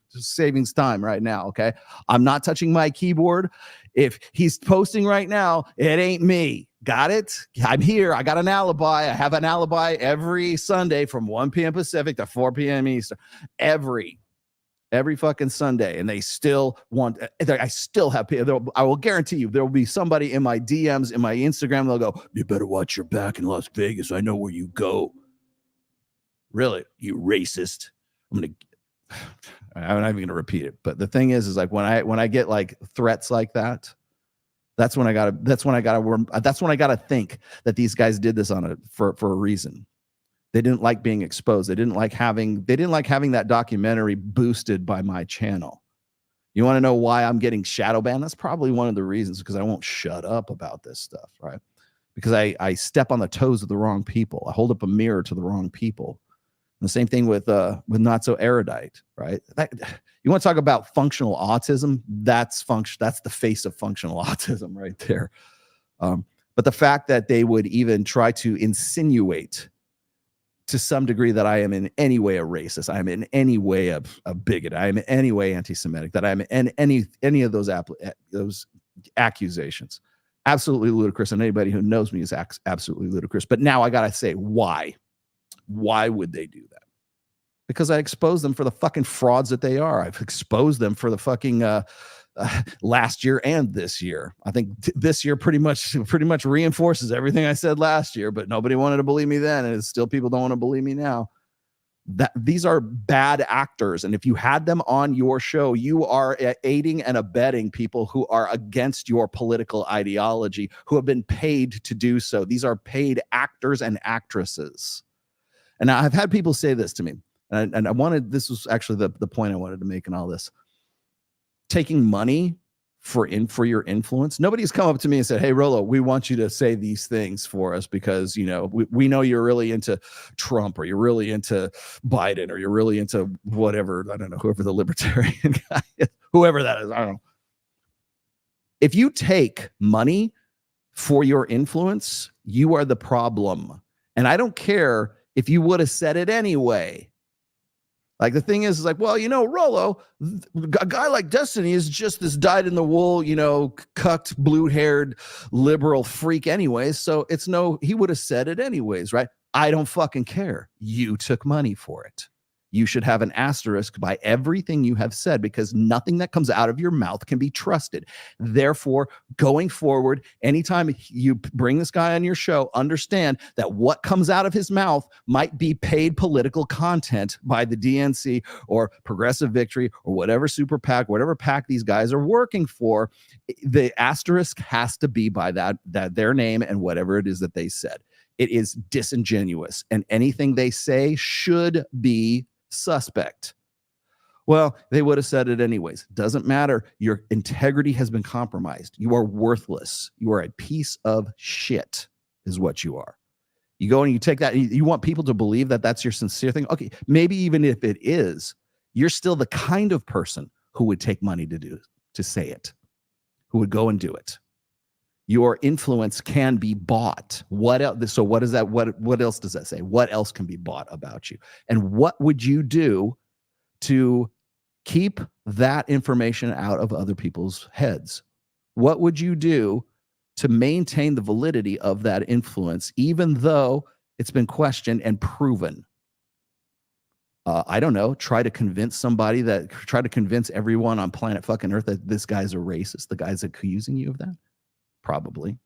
savings time right now, okay? I'm not touching my keyboard. If he's posting right now, it ain't me. Got it? I'm here. I got an alibi. I have an alibi every Sunday from 1 p.m. Pacific to 4 p.m. Eastern. Every fucking Sunday. And they still want, I still have people. I will guarantee you there will be somebody in my DMs, in my Instagram, they'll go, you better watch your back in Las Vegas. I know where you go. Really? You racist. I'm not even gonna repeat it. But the thing is like when I get like threats like that, that's when I gotta think that these guys did this for a reason. They didn't like being exposed. They didn't like having that documentary boosted by my channel. You want to know why I'm getting shadow banned? That's probably one of the reasons, because I won't shut up about this stuff, right? Because I step on the toes of the wrong people. I hold up a mirror to the wrong people. And the same thing with Not So Erudite, right? You want to talk about functional autism? That's the face of functional autism right there. But the fact that they would even try to insinuate to some degree that I am in any way a racist, I am in any way a bigot, I am in any way anti-Semitic, that I am in any of those accusations, absolutely ludicrous. And anybody who knows me is absolutely ludicrous. But now I gotta say, why? Why would they do that? Because I exposed them for the fucking frauds that they are. I've exposed them for the fucking last year and this year. I think this year pretty much reinforces everything I said last year, but nobody wanted to believe me then, and it's still people don't want to believe me now. That these are bad actors, and if you had them on your show, you are aiding and abetting people who are against your political ideology, who have been paid to do so. These are paid actors and actresses. And I've had people say this to me, and I wanted, this was actually the point I wanted to make in all this. Taking money for your influence. Nobody's come up to me and said, hey, Rollo, we want you to say these things for us because, you know, we know you're really into Trump, or you're really into Biden, or you're really into whatever, I don't know, whoever the libertarian guy is, whoever that is, I don't know. If you take money for your influence, you are the problem. And I don't care if you would have said it anyway. Like, the thing is like, well, you know, Rollo, a guy like Destiny is just this dyed-in-the-wool, you know, cucked, blue-haired liberal freak anyways, so he would have said it anyways, right? I don't fucking care. You took money for it. You should have an asterisk by everything you have said, because nothing that comes out of your mouth can be trusted. Therefore, going forward, anytime you bring this guy on your show, understand that what comes out of his mouth might be paid political content by the DNC or Progressive Victory or whatever super PAC, whatever PAC these guys are working for. The asterisk has to be by that their name and whatever it is that they said. It is disingenuous, and anything they say should be suspect. Well, they would have said it anyways. Doesn't matter. Your integrity has been compromised. You are worthless. You are a piece of shit is what you are. You go and you take that, and you want people to believe that that's your sincere thing. Okay, maybe even if it is, you're still the kind of person who would take money to say it, who would go and do it. Your influence can be bought. What else? So what is that? What else does that say? What else can be bought about you? And what would you do to keep that information out of other people's heads? What would you do to maintain the validity of that influence, even though it's been questioned and proven? I don't know. Try to convince everyone on planet fucking Earth that this guy's a racist. The guy's accusing you of that. Probably.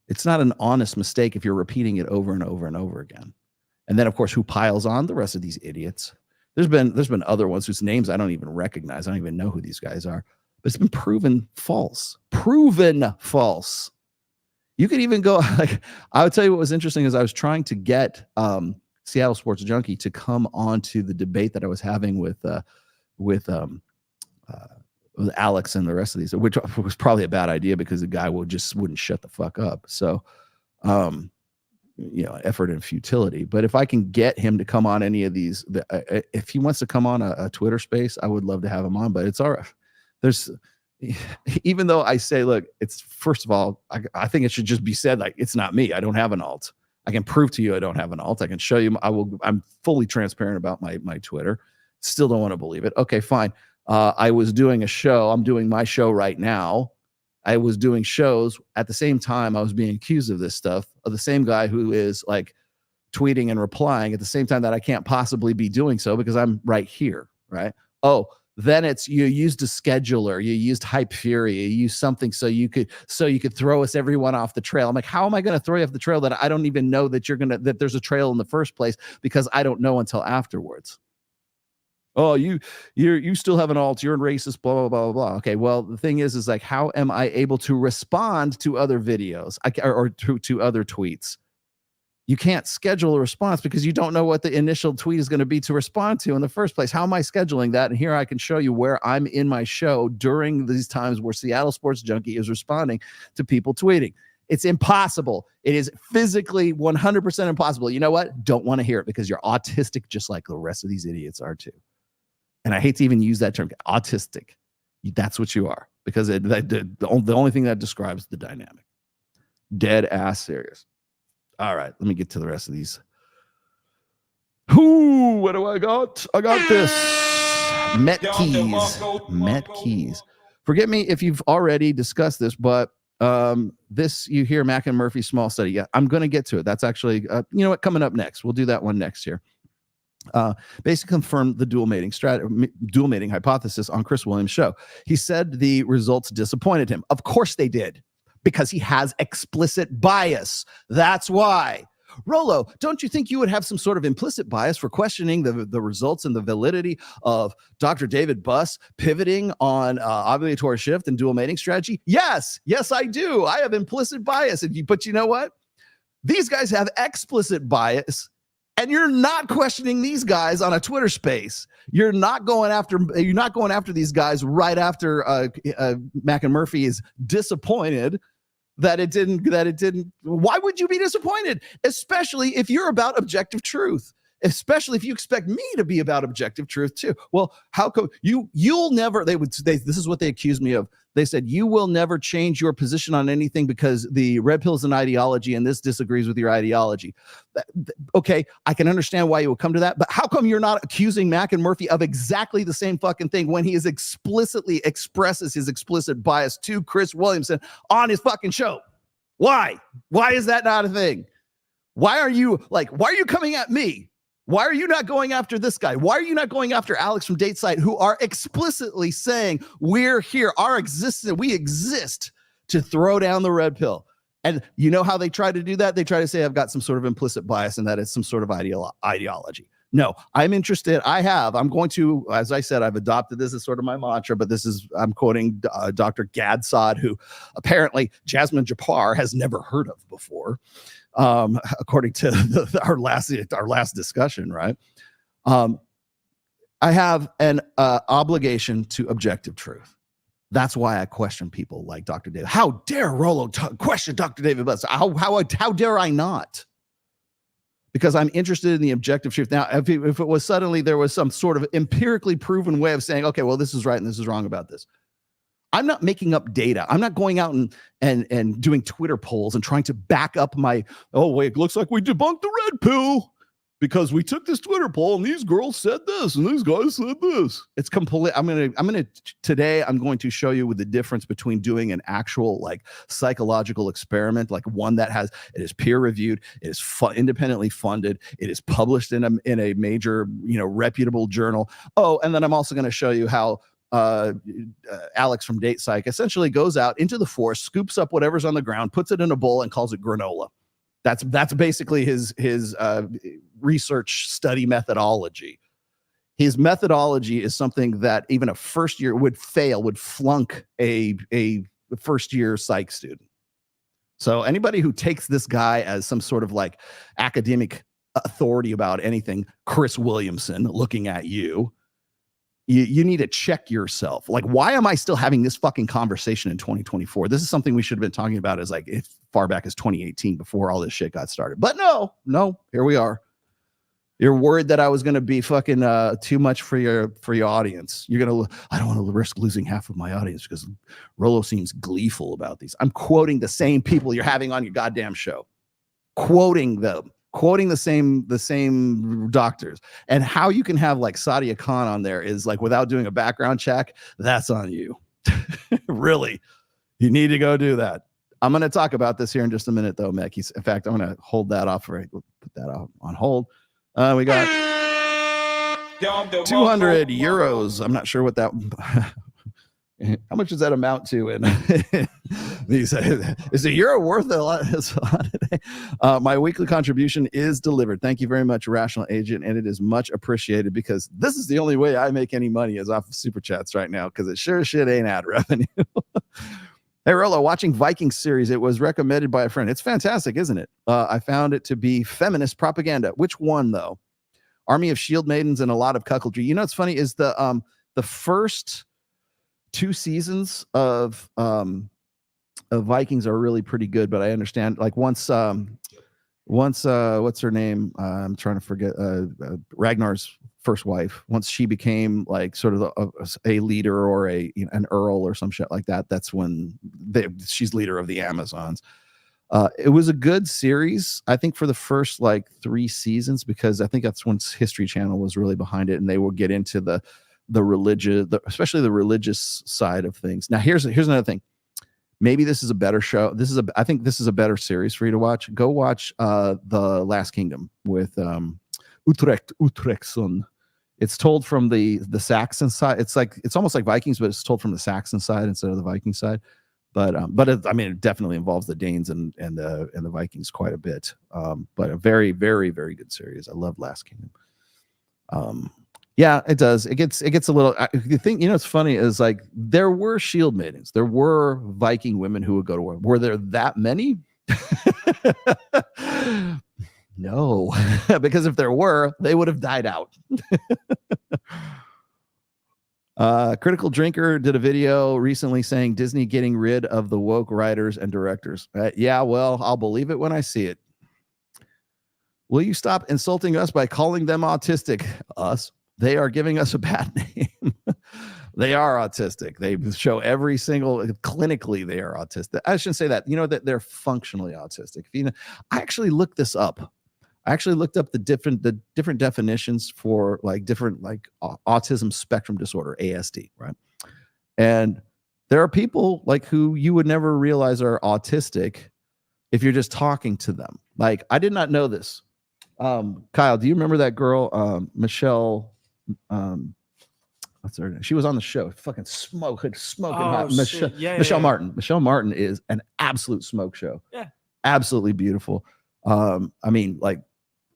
It's not an honest mistake if you're repeating it over and over and over again. And then, of course, who piles on? The rest of these idiots. There's been other ones whose names I don't even recognize. I don't even know who these guys are. But it's been proven false. Proven false. You could even go like, I would tell you what was interesting is I was trying to get Seattle Sports Junkie to come on to the debate that I was having with Alex and the rest of these, which was probably a bad idea because the guy wouldn't shut the fuck up. So, effort and futility. But if I can get him to come on any of these, if he wants to come on a Twitter space, I would love to have him on. But it's all right. Even though I say, look, it's first of all, I think it should just be said like it's not me. I don't have an alt. I can prove to you I don't have an alt. I can show you. I'm fully transparent about my Twitter. Still don't want to believe it. Okay, fine. I was doing a show. I'm doing my show right now. I was doing shows at the same time I was being accused of this stuff, of the same guy who is like tweeting and replying at the same time that I can't possibly be doing so because I'm right here, right? Oh, then it's you used a scheduler, you used Hype Fury, you used something so you could throw us everyone off the trail. I'm like, how am I going to throw you off the trail that I don't even know that that there's a trail in the first place because I don't know until afterwards. Oh, you still have an alt, you're a racist, blah, blah, blah, blah. Okay, well, the thing is like, how am I able to respond to other videos or to other tweets? You can't schedule a response because you don't know what the initial tweet is going to be to respond to in the first place. How am I scheduling that? And here I can show you where I'm in my show during these times where Seattle Sports Junkie is responding to people tweeting. It's impossible. It is physically 100% impossible. You know what? Don't want to hear it because you're autistic just like the rest of these idiots are too. And I hate to even use that term, autistic. That's what you are because the only thing that describes the dynamic. Dead ass serious. All right, let me get to the rest of these. What do I got? I got this. Met Keys. Forgive me if you've already discussed this, but this you hear Mack and Murphy's small study. Yeah, I'm going to get to it. That's actually, you know what, coming up next. We'll do that one next year. Basically confirmed the dual mating hypothesis on Chris Williams' show. He said the results disappointed him. Of course they did, because he has explicit bias. That's why. Rollo, don't you think you would have some sort of implicit bias for questioning the results and the validity of Dr. David Buss pivoting on ovulatory shift and dual mating strategy? Yes, I do. I have implicit bias. But you know what? These guys have explicit bias. And you're not questioning these guys on a Twitter space. You're not going after these guys right after Mack and Murphy is disappointed that it didn't. Why would you be disappointed? Especially if you're about objective truth. Especially if you expect me to be about objective truth too. Well, how come you'll never? This is what they accused me of. They said you will never change your position on anything because the red pill is an ideology and this disagrees with your ideology. Okay, I can understand why you would come to that, but how come you're not accusing Mack and Murphy of exactly the same fucking thing when he is explicitly expresses his explicit bias to Chris Williamson on his fucking show? Why? Why is that not a thing? Why are you coming at me? Why are you not going after this guy? Why are you not going after Alex from Datesite, who are explicitly saying we're here, we exist to throw down the red pill? And you know how they try to do that? They try to say I've got some sort of implicit bias and that it's some sort of ideology. No, I'm interested. I'm going to, as I said, I've adopted this as sort of my mantra, but I'm quoting Dr. Gadsod, who apparently Jasmine Japar has never heard of before. According to our last discussion, right? I have an obligation to objective truth. That's why I question people like Dr. David. How dare Rollo question Dr. David Buss? How dare I not? Because I'm interested in the objective truth. Now, if it was suddenly there was some sort of empirically proven way of saying, okay, well, this is right and this is wrong about this. I'm not making up data. I'm not going out and doing Twitter polls and trying to back up my, oh, wait, it looks like we debunked the red pill because we took this Twitter poll and these girls said this and these guys said this. It's complete. Today I'm going to show you with the difference between doing an actual like psychological experiment, like one that it is peer reviewed, it is independently funded, it is published in a major, reputable journal. Oh, and then I'm also going to show you how Alex from Date Psych essentially goes out into the forest, scoops up whatever's on the ground, puts it in a bowl and calls it granola. That's basically his research study methodology. His methodology is something that even a first year would flunk a first year psych student. So anybody who takes this guy as some sort of like academic authority about anything, Chris Williamson, looking at you need to check yourself. Like, why am I still having this fucking conversation in 2024? This is something we should have been talking about as like as far back as 2018 before all this shit got started. But no, here we are. You're worried that I was going to be fucking too much for your audience. I don't want to risk losing half of my audience because Rollo seems gleeful about these. I'm quoting the same people you're having on your goddamn show, quoting them. Quoting the same doctors. And how you can have like Sadia Khan on there is like without doing a background check. That's on you. Really, you need to go do that. I'm going to talk about this here in just a minute, though, Mac. In fact, I'm going to hold that off. Right, we'll put that on hold. We got 200 euros. I'm not sure what that. How much does that amount to? And these is a euro worth a lot? Today. My weekly contribution is delivered. Thank you very much, Rational Agent, and it is much appreciated because this is the only way I make any money is off of super chats right now because it sure as shit ain't ad revenue. Hey, Rollo, watching Viking series. It was recommended by a friend. It's fantastic, isn't it? I found it to be feminist propaganda. Which one though? Army of Shield Maidens and a lot of cuckoldry. You know what's funny is the first 2 seasons of Vikings are really pretty good, but I understand like once what's her name? I'm trying to forget Ragnar's first wife. Once she became like sort of a leader or an earl or some shit like that, that's when she's leader of the Amazons. It was a good series, I think, for the first like 3 seasons because I think that's when History Channel was really behind it, and they will get into the religious, especially the religious side of things. Now, here's another thing. Maybe this is a better show. I think this is a better series for you to watch. Go watch The Last Kingdom with Utrechtson. It's told from the Saxon side. It's almost like Vikings, but it's told from the Saxon side instead of the Viking side. But it definitely involves the Danes and the Vikings quite a bit. But a very, very, very good series. I love Last Kingdom. Yeah, it does. It gets a little. The thing, it's funny is like there were shield maidens. There were Viking women who would go to war. Were there that many? No, because if there were, they would have died out. Critical Drinker did a video recently saying Disney getting rid of the woke writers and directors. Yeah, well, I'll believe it when I see it. Will you stop insulting us by calling them autistic? Us. They are giving us a bad name. They are autistic. They show every single clinically they are autistic. I shouldn't say that. That they're functionally autistic. I actually looked this up. I actually looked up the different definitions for like different like autism spectrum disorder, ASD, right? And there are people like who you would never realize are autistic if you're just talking to them. Like I did not know this. Kyle, do you remember that girl, Michelle? What's her name? She was on the show. Fucking smoking hot. Michelle Martin. Michelle Martin is an absolute smoke show. Yeah, absolutely beautiful. I mean, like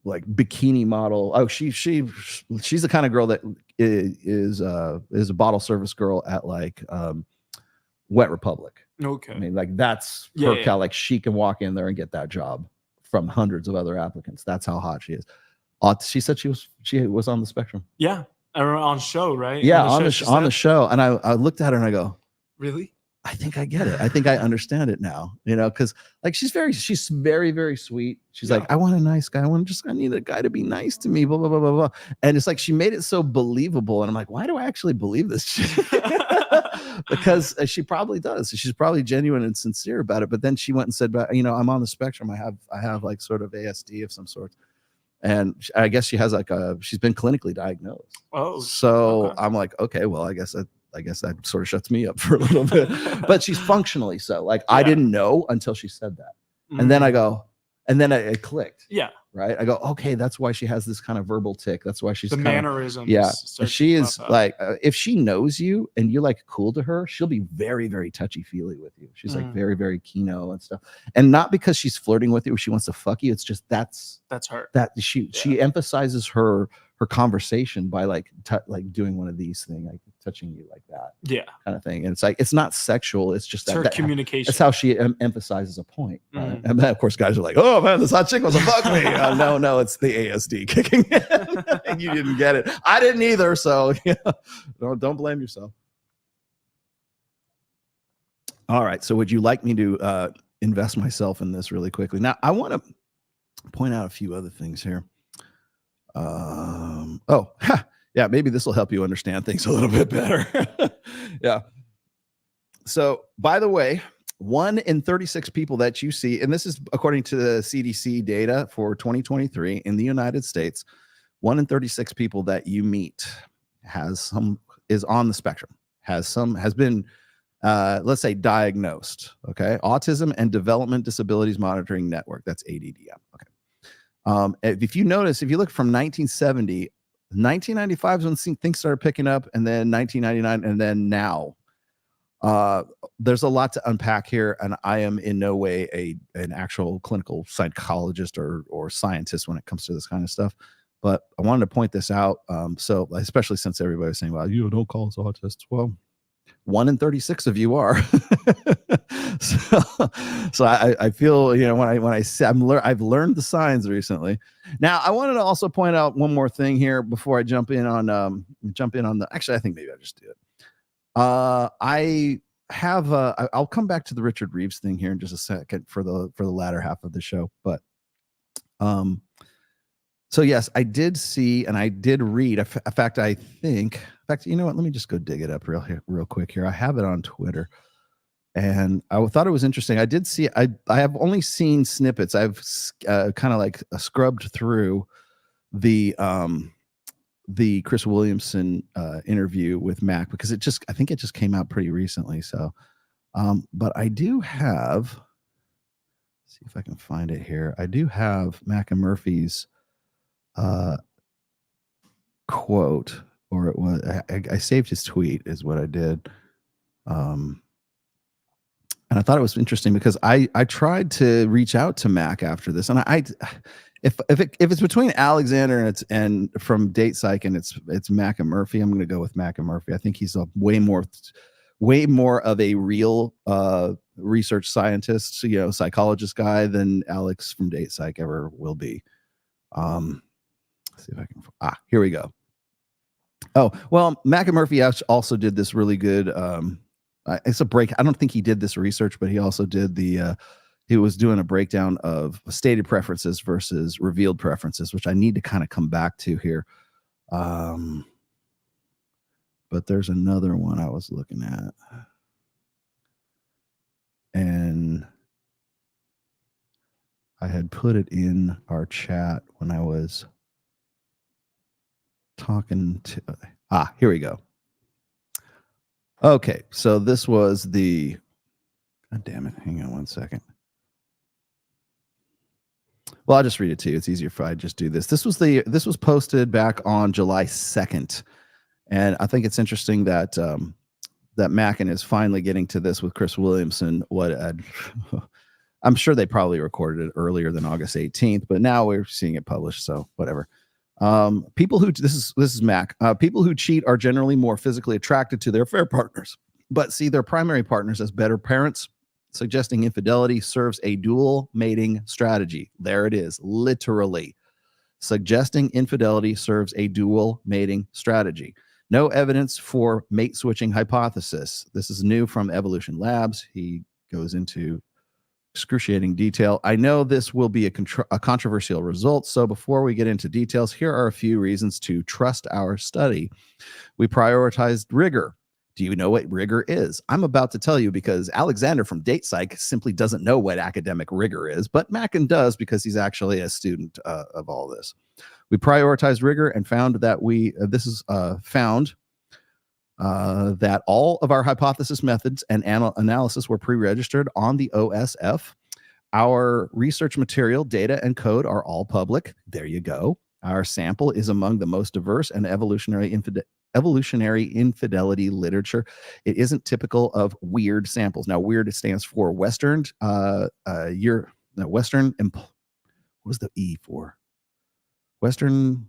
bikini model. Oh, she's the kind of girl that is a bottle service girl at like Wet Republic. Okay, I mean, like that's her kind of like she can walk in there and get that job from hundreds of other applicants. That's how hot she is. She said she was on the spectrum. Yeah, on show, right? Yeah, on the show. And I looked at her and I go, really? I think I get it. I think I understand it now. Because like she's very, very sweet. She's like, I want a nice guy. I need a guy to be nice to me. Blah blah blah blah blah. And it's like she made it so believable. And I'm like, why do I actually believe this shit? Because she probably does. She's probably genuine and sincere about it. But then she went and said, I'm on the spectrum. I have like sort of ASD of some sort. And I guess she has she's been clinically diagnosed. Oh, so okay. I'm like, okay, well, I guess that sort of shuts me up for a little bit, but she's functionally so. Like I didn't know until she said that, and then it clicked. Yeah, right. I go, okay, that's why she has this kind of verbal tick. That's why she's the mannerisms. Yeah, she is like if she knows you and you're like cool to her, she'll be very, very touchy feely with you. She's like very, very kino and stuff, and not because she's flirting with you or she wants to fuck you. It's just that's her. That she emphasizes her her conversation by like doing one of these things, like touching you like that, kind of thing. And it's like, it's not sexual, it's just her communication. It's how she emphasizes a point, right? And then of course guys are like, oh man, this hot chick wants to fuck me. No, it's the ASD kicking in. And you didn't get it. I didn't either, so don't blame yourself. All right, so would you like me to invest myself in this really quickly? Now I want to point out a few other things here. Yeah, maybe this will help you understand things a little bit better. Yeah. So, by the way, 1 in 36 people that you see, and this is according to the CDC data for 2023 in the United States, 1 in 36 people that you meet is on the spectrum, has been, let's say, diagnosed. Okay, Autism and Development Disabilities Monitoring Network. That's ADDM. Okay. If you notice, if you look from 1970, 1995 is when things started picking up, and then 1999, and then now. There's a lot to unpack here, and I am in no way an actual clinical psychologist or scientist when it comes to this kind of stuff. But I wanted to point this out. So especially since everybody was saying, well, you don't call us autists. Well, 1 in 36 of you are. so I feel, when I say I've learned the signs recently. Now I wanted to also point out one more thing here before I jump in on actually, I think maybe I'll just do it. I have I'll come back to the Richard Reeves thing here in just a second for the latter half of the show. But so yes, I did see and I did read. In fact, you know what? Let me just go dig it up real quick here. I have it on Twitter, and I thought it was interesting. I did see. I have only seen snippets. I've kind of like scrubbed through the Chris Williamson interview with Mac, because I think it just came out pretty recently. So, but I do have. Let's see if I can find it here. I do have Mac and Murphy's quote. Or it was I saved his tweet is what I did, and I thought it was interesting because I tried to reach out to Mac after this, and if it's between Alexander and from Date Psych and it's Mac and Murphy, I'm going to go with Mac and Murphy. I think he's a way more of a real research scientist, psychologist guy than Alex from Date Psych ever will be. Let's see if I can. Here we go. Oh, well, Mac and Murphy also did this really good. It's a break. I don't think he did this research, but he also did he was doing a breakdown of stated preferences versus revealed preferences, which I need to kind of come back to here. But there's another one I was looking at. And I had put it in our chat when I was talking to here we go. Okay, so this was the God damn it, hang on one second. Well, I'll just read it to you. It's easier if I just do this. This was posted back on July 2nd, and I think it's interesting that that Macken is finally getting to this with Chris Williamson. I'm sure they probably recorded it earlier than August 18th, but now we're seeing it published, so whatever. This is Mac. People who cheat are generally more physically attracted to their affair partners, but see their primary partners as better parents. Suggesting infidelity serves a dual mating strategy. There it is, literally. Suggesting infidelity serves a dual mating strategy. No evidence for mate switching hypothesis. This is new from Evolution Labs. He goes into excruciating detail. I know this will be a controversial result, so before we get into details, here are a few reasons to trust our study. We prioritized rigor. Do you know what rigor is? I'm about to tell you because Alexander from Date Psych simply doesn't know what academic rigor is, but Macken does because he's actually a student of all this. We prioritized rigor and found that that all of our hypothesis methods and analysis were pre-registered on the OSF. Our research material, data, and code are all public. There you go. Our sample is among the most diverse and evolutionary infidelity literature. It isn't typical of weird samples. Now, weird stands for Western. Western. What was the E for? Western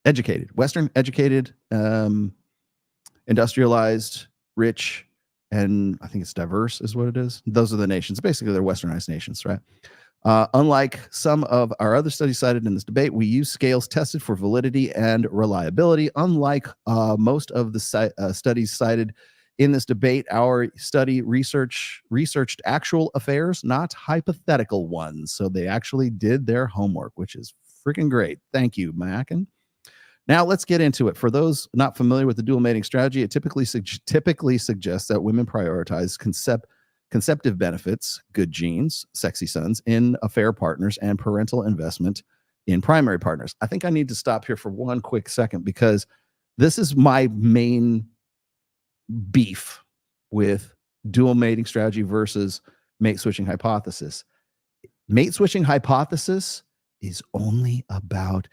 educated, Western educated, industrialized, rich, and I think it's diverse is what it is. Those are the nations. Basically, they're westernized nations, right? Unlike some of our other studies cited in this debate, we use scales tested for validity and reliability. Unlike most of the studies cited in this debate, our study researched actual affairs, not hypothetical ones. So they actually did their homework, which is freaking great. Thank you, Macken. Now let's get into it. For those not familiar with the dual mating strategy, it typically suggests that women prioritize conceptive benefits, good genes, sexy sons in affair partners, and parental investment in primary partners. I think I need to stop here for one quick second because this is my main beef with dual mating strategy versus mate switching hypothesis. Mate switching hypothesis is only about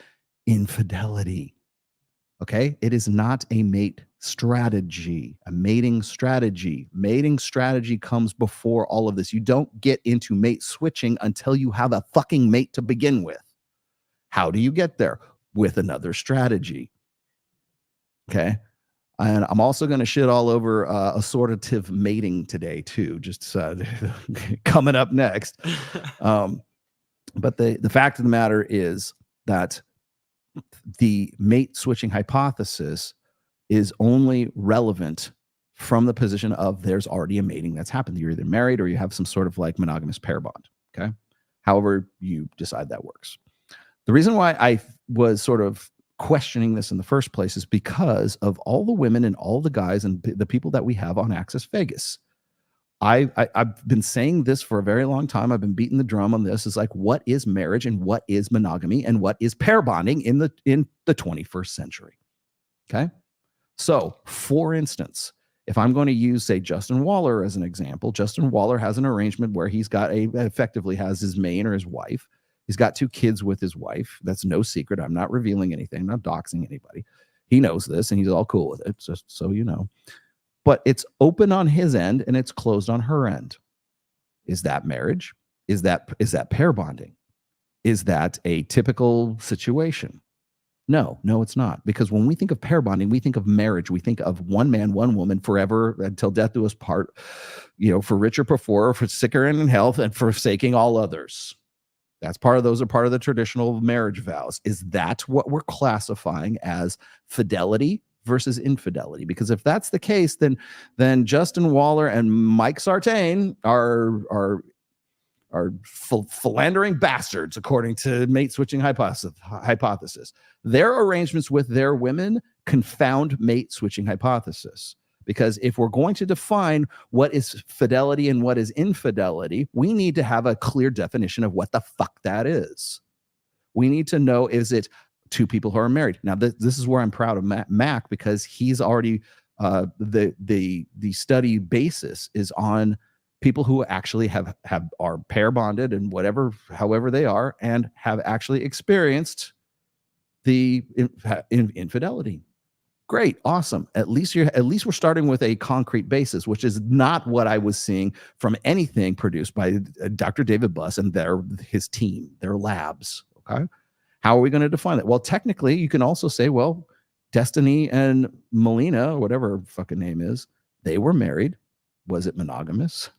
infidelity. Okay, it is not a mate strategy, a mating strategy. Mating strategy comes before all of this. You don't get into mate switching until you have a fucking mate to begin with. How do you get there? With another strategy. Okay, and I'm also going to shit all over assortative mating today too, just coming up next. But the fact of the matter is that the mate switching hypothesis is only relevant from the position of there's already a mating that's happened. You're either married or you have some sort of like monogamous pair bond. Okay. However you decide that works. The reason why I was sort of questioning this in the first place is because of all the women and all the guys and the people that we have on Access Vegas. I've been saying this for a very long time. I've been beating the drum on this. Is like, what is marriage and what is monogamy and what is pair bonding in the 21st century? Okay. So for instance, if I'm going to use, say, Justin Waller as an example, Justin Waller has an arrangement where he's got effectively has his main or his wife. He's got 2 kids with his wife. That's no secret. I'm not revealing anything. I'm not doxing anybody. He knows this and he's all cool with it. Just so you know. But it's open on his end and it's closed on her end. Is that marriage? Is that pair bonding? Is that a typical situation? No, it's not. Because when we think of pair bonding, we think of marriage. We think of one man, one woman forever until death do us part, for richer, for poorer, for sicker and in health, and forsaking all others. Those are part of the traditional marriage vows. Is that what we're classifying as fidelity versus infidelity? Because if that's the case, then Justin Waller and Mike Sartain are philandering bastards, according to mate switching hypothesis. Their arrangements with their women confound mate switching hypothesis. Because if we're going to define what is fidelity and what is infidelity, we need to have a clear definition of what the fuck that is. We need to know, is it 2 people who are married? Now, this is where I'm proud of Mac, because he's already the study basis is on people who actually are pair bonded and however they are, and have actually experienced the infidelity. Great, awesome. At least we're starting with a concrete basis, which is not what I was seeing from anything produced by Dr. David Buss and his team, their labs. Okay. How are we going to define that? Well, technically, you can also say, well, Destiny and Melina, whatever her fucking name is, they were married. Was it monogamous?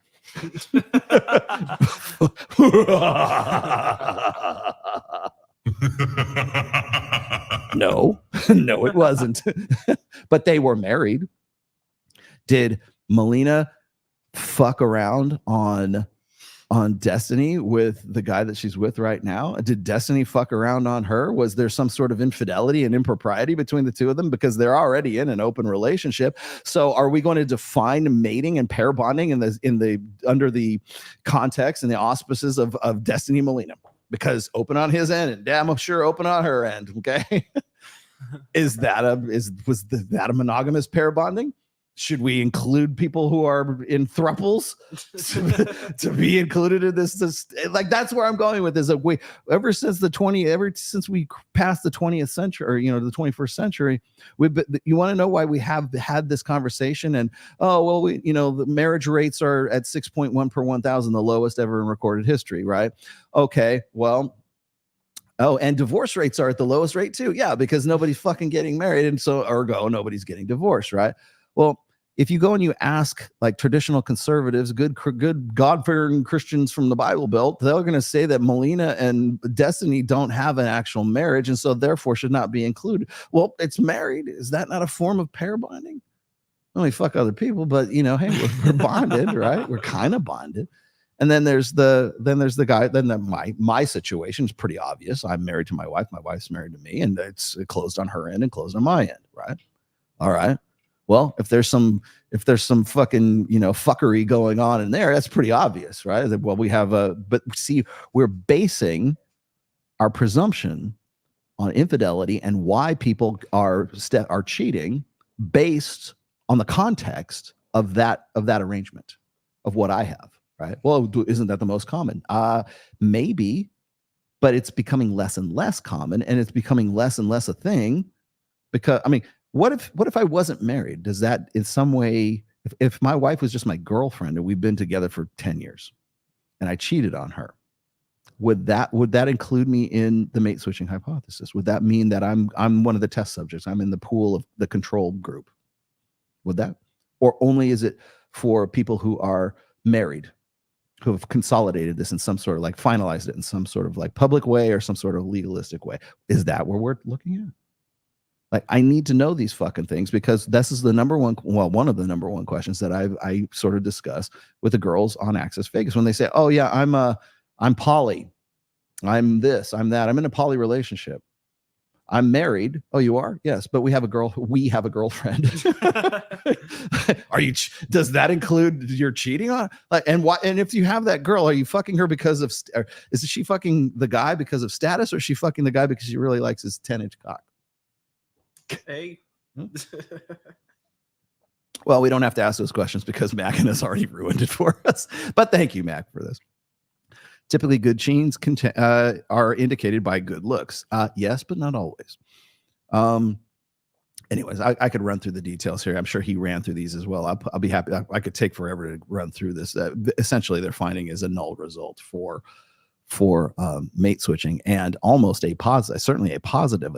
No, it wasn't. But they were married. Did Melina fuck around on Destiny with the guy that she's with right now? Did Destiny fuck around on her? Was there some sort of infidelity and impropriety between the two of them? Because they're already in an open relationship. So are we going to define mating and pair bonding under the context and the auspices of Destiny Melina? Because open on his end and damn sure open on her end. Okay. Was that a monogamous pair bonding? Should we include people who are in thruples to be included in this? Like, that's where I'm going with this. Ever since we passed the 20th century, or the 21st century, you want to know why we have had this conversation? And the marriage rates are at 6.1 per 1,000, the lowest ever in recorded history, right? Okay, well, Oh, and divorce rates are at the lowest rate too. Yeah, because nobody's fucking getting married, and so ergo nobody's getting divorced, right? Well, if you go and you ask like traditional conservatives, good God-fearing Christians from the Bible Belt, they're going to say that Melina and Destiny don't have an actual marriage, and so therefore should not be included. Well, it's married. Is that not a form of pair bonding? Only fuck other people, but you know, hey, we're bonded, right? We're kind of bonded. And then there's the guy. Then my situation is pretty obvious. I'm married to my wife. My wife's married to me, and it's closed on her end and closed on my end, right? All right. Well, if there's some fucking fuckery going on in there, that's pretty obvious, right? Well, we have but see, we're basing our presumption on infidelity and why people are cheating based on the context of that arrangement of what I have. Right. Well, isn't that the most common? Maybe, but it's becoming less and less common, and it's becoming less and less a thing. Because I mean, what if I wasn't married? Does that in some way, if my wife was just my girlfriend and we've been together for 10 years and I cheated on her, would that include me in the mate switching hypothesis? Would that mean that I'm one of the test subjects? I'm in the pool of the control group? Would that? Or only is it for people who are married, who have consolidated this in some sort of like finalized it in some sort of like public way or some sort of legalistic way? Is that where we're looking at? Like, I need to know these fucking things, because this is one of the number one questions that I sort of discuss with the girls on Access Vegas when they say, oh yeah, I'm poly, I'm this, I'm that, I'm in a poly relationship, I'm married. Oh, you are? Yes, but we have a girlfriend. Are you? Does that include you're cheating on? Like, and why? And if you have that girl, are you fucking her because of? Is she fucking the guy because of status, or is she fucking the guy because she really likes his 10-inch cock? Hey. Well, we don't have to ask those questions because Macken has already ruined it for us. But thank you, Mac, for this. Typically, good genes are indicated by good looks. Yes, but not always. Anyways, I could run through the details here. I'm sure he ran through these as well. I'll be happy. I could take forever to run through this. Essentially, their finding is a null result for mate switching, and almost certainly a positive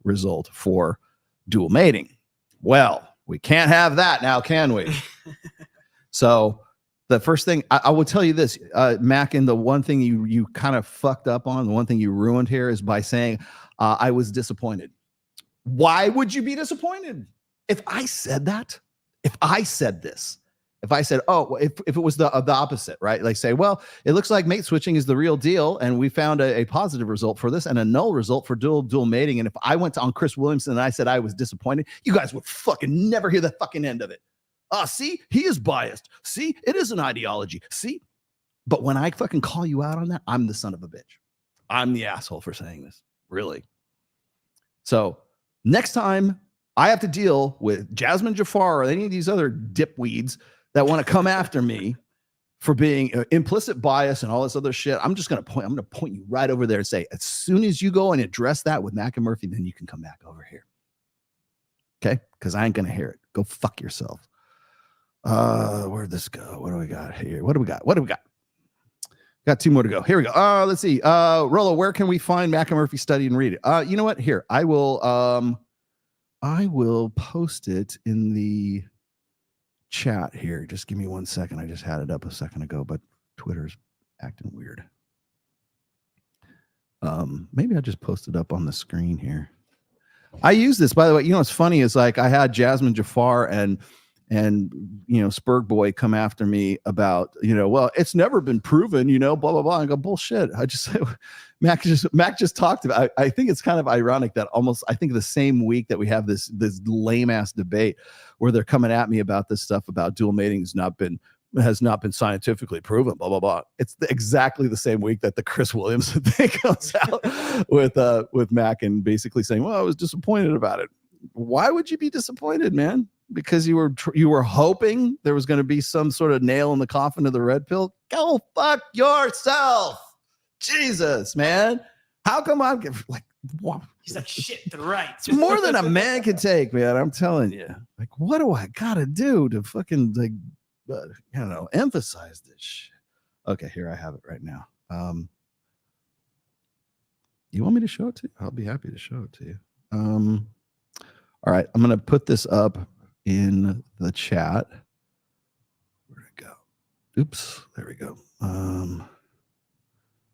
result for dual mating. Well, we can't have that now, can we? So the first thing I will tell you this, Macken, the one thing you kind of fucked up on, the one thing you ruined here is by saying I was disappointed. Why would you be disappointed? If I said that, if I said this, if I said, oh, if it was the opposite, right? Like say, well, it looks like mate switching is the real deal, and we found a positive result for this and a null result for dual mating. And if I went on Chris Williamson and I said I was disappointed, you guys would fucking never hear the fucking end of it. See, he is biased. See, it is an ideology. See, but when I fucking call you out on that, I'm the son of a bitch. I'm the asshole for saying this, really. So next time I have to deal with Jasmine Jafar or any of these other dipweeds that want to come after me for being implicit bias and all this other shit, I'm going to point you right over there and say, as soon as you go and address that with Mack and Murphy, then you can come back over here. Okay? Because I ain't going to hear it. Go fuck yourself. Where'd this go? What do we got here? What do we got? Got two more to go. Here we go. Let's see. Rollo, where can we find Mack and Murphy study and read it? You know what? Here, I will post it in the chat here. Just give me 1 second. I just had it up a second ago, but Twitter's acting weird. Maybe I just posted up on the screen here. I use this, by the way. You know what's funny is like I had Jasmine Jafar and Spurg Boy come after me about, well, it's never been proven, blah, blah, blah. I go, bullshit. I just said, Mac just talked about, I think it's kind of ironic that almost, I think the same week that we have this lame ass debate where they're coming at me about this stuff about dual mating has not been scientifically proven, blah, blah, blah. It's exactly the same week that the Chris Williamson thing comes out with Mac and basically saying, well, I was disappointed about it. Why would you be disappointed, man? Because you were hoping there was going to be some sort of nail in the coffin of the red pill? Go fuck yourself. Jesus, man. How come I'm like, wow. He's like shit to the right. It's more than a man can take, man. I'm telling you. Like, what do I gotta do to fucking emphasize this shit? Okay, here I have it right now. You want me to show it to you? I'll be happy to show it to you. All right, I'm gonna put this up in the chat. Where'd it go? Oops, there we go.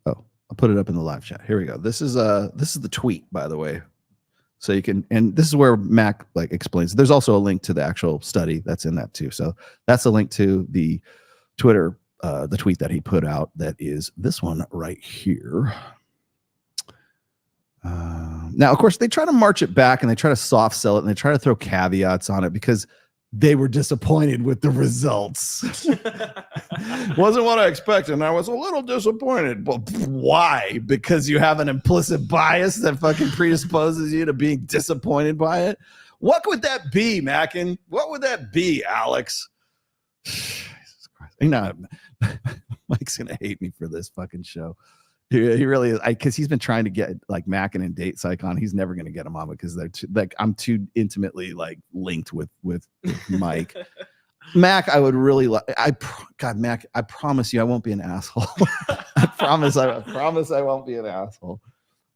I'll put it up in the live chat. Here we go. This is the tweet, by the way. So you can, and this is where Mac like explains. There's also a link to the actual study that's in that too. So that's a link to the Twitter, the tweet that he put out. That is this one right here. Now, of course, they try to march it back and they try to soft sell it and they try to throw caveats on it because they were disappointed with the results. Wasn't what I expected, and I was a little disappointed. But why? Because you have an implicit bias that fucking predisposes you to being disappointed by it? What would that be, Macken? What would that be, Alex? Jesus Christ. You know, Mike's going to hate me for this fucking show. He really is, because he's been trying to get like Macken and Date Psych on. He's never going to get him on because they're too, like I'm too intimately like linked with Mike. Mac, I would really like. God, Mac, I promise you, I won't be an asshole. I promise I won't be an asshole.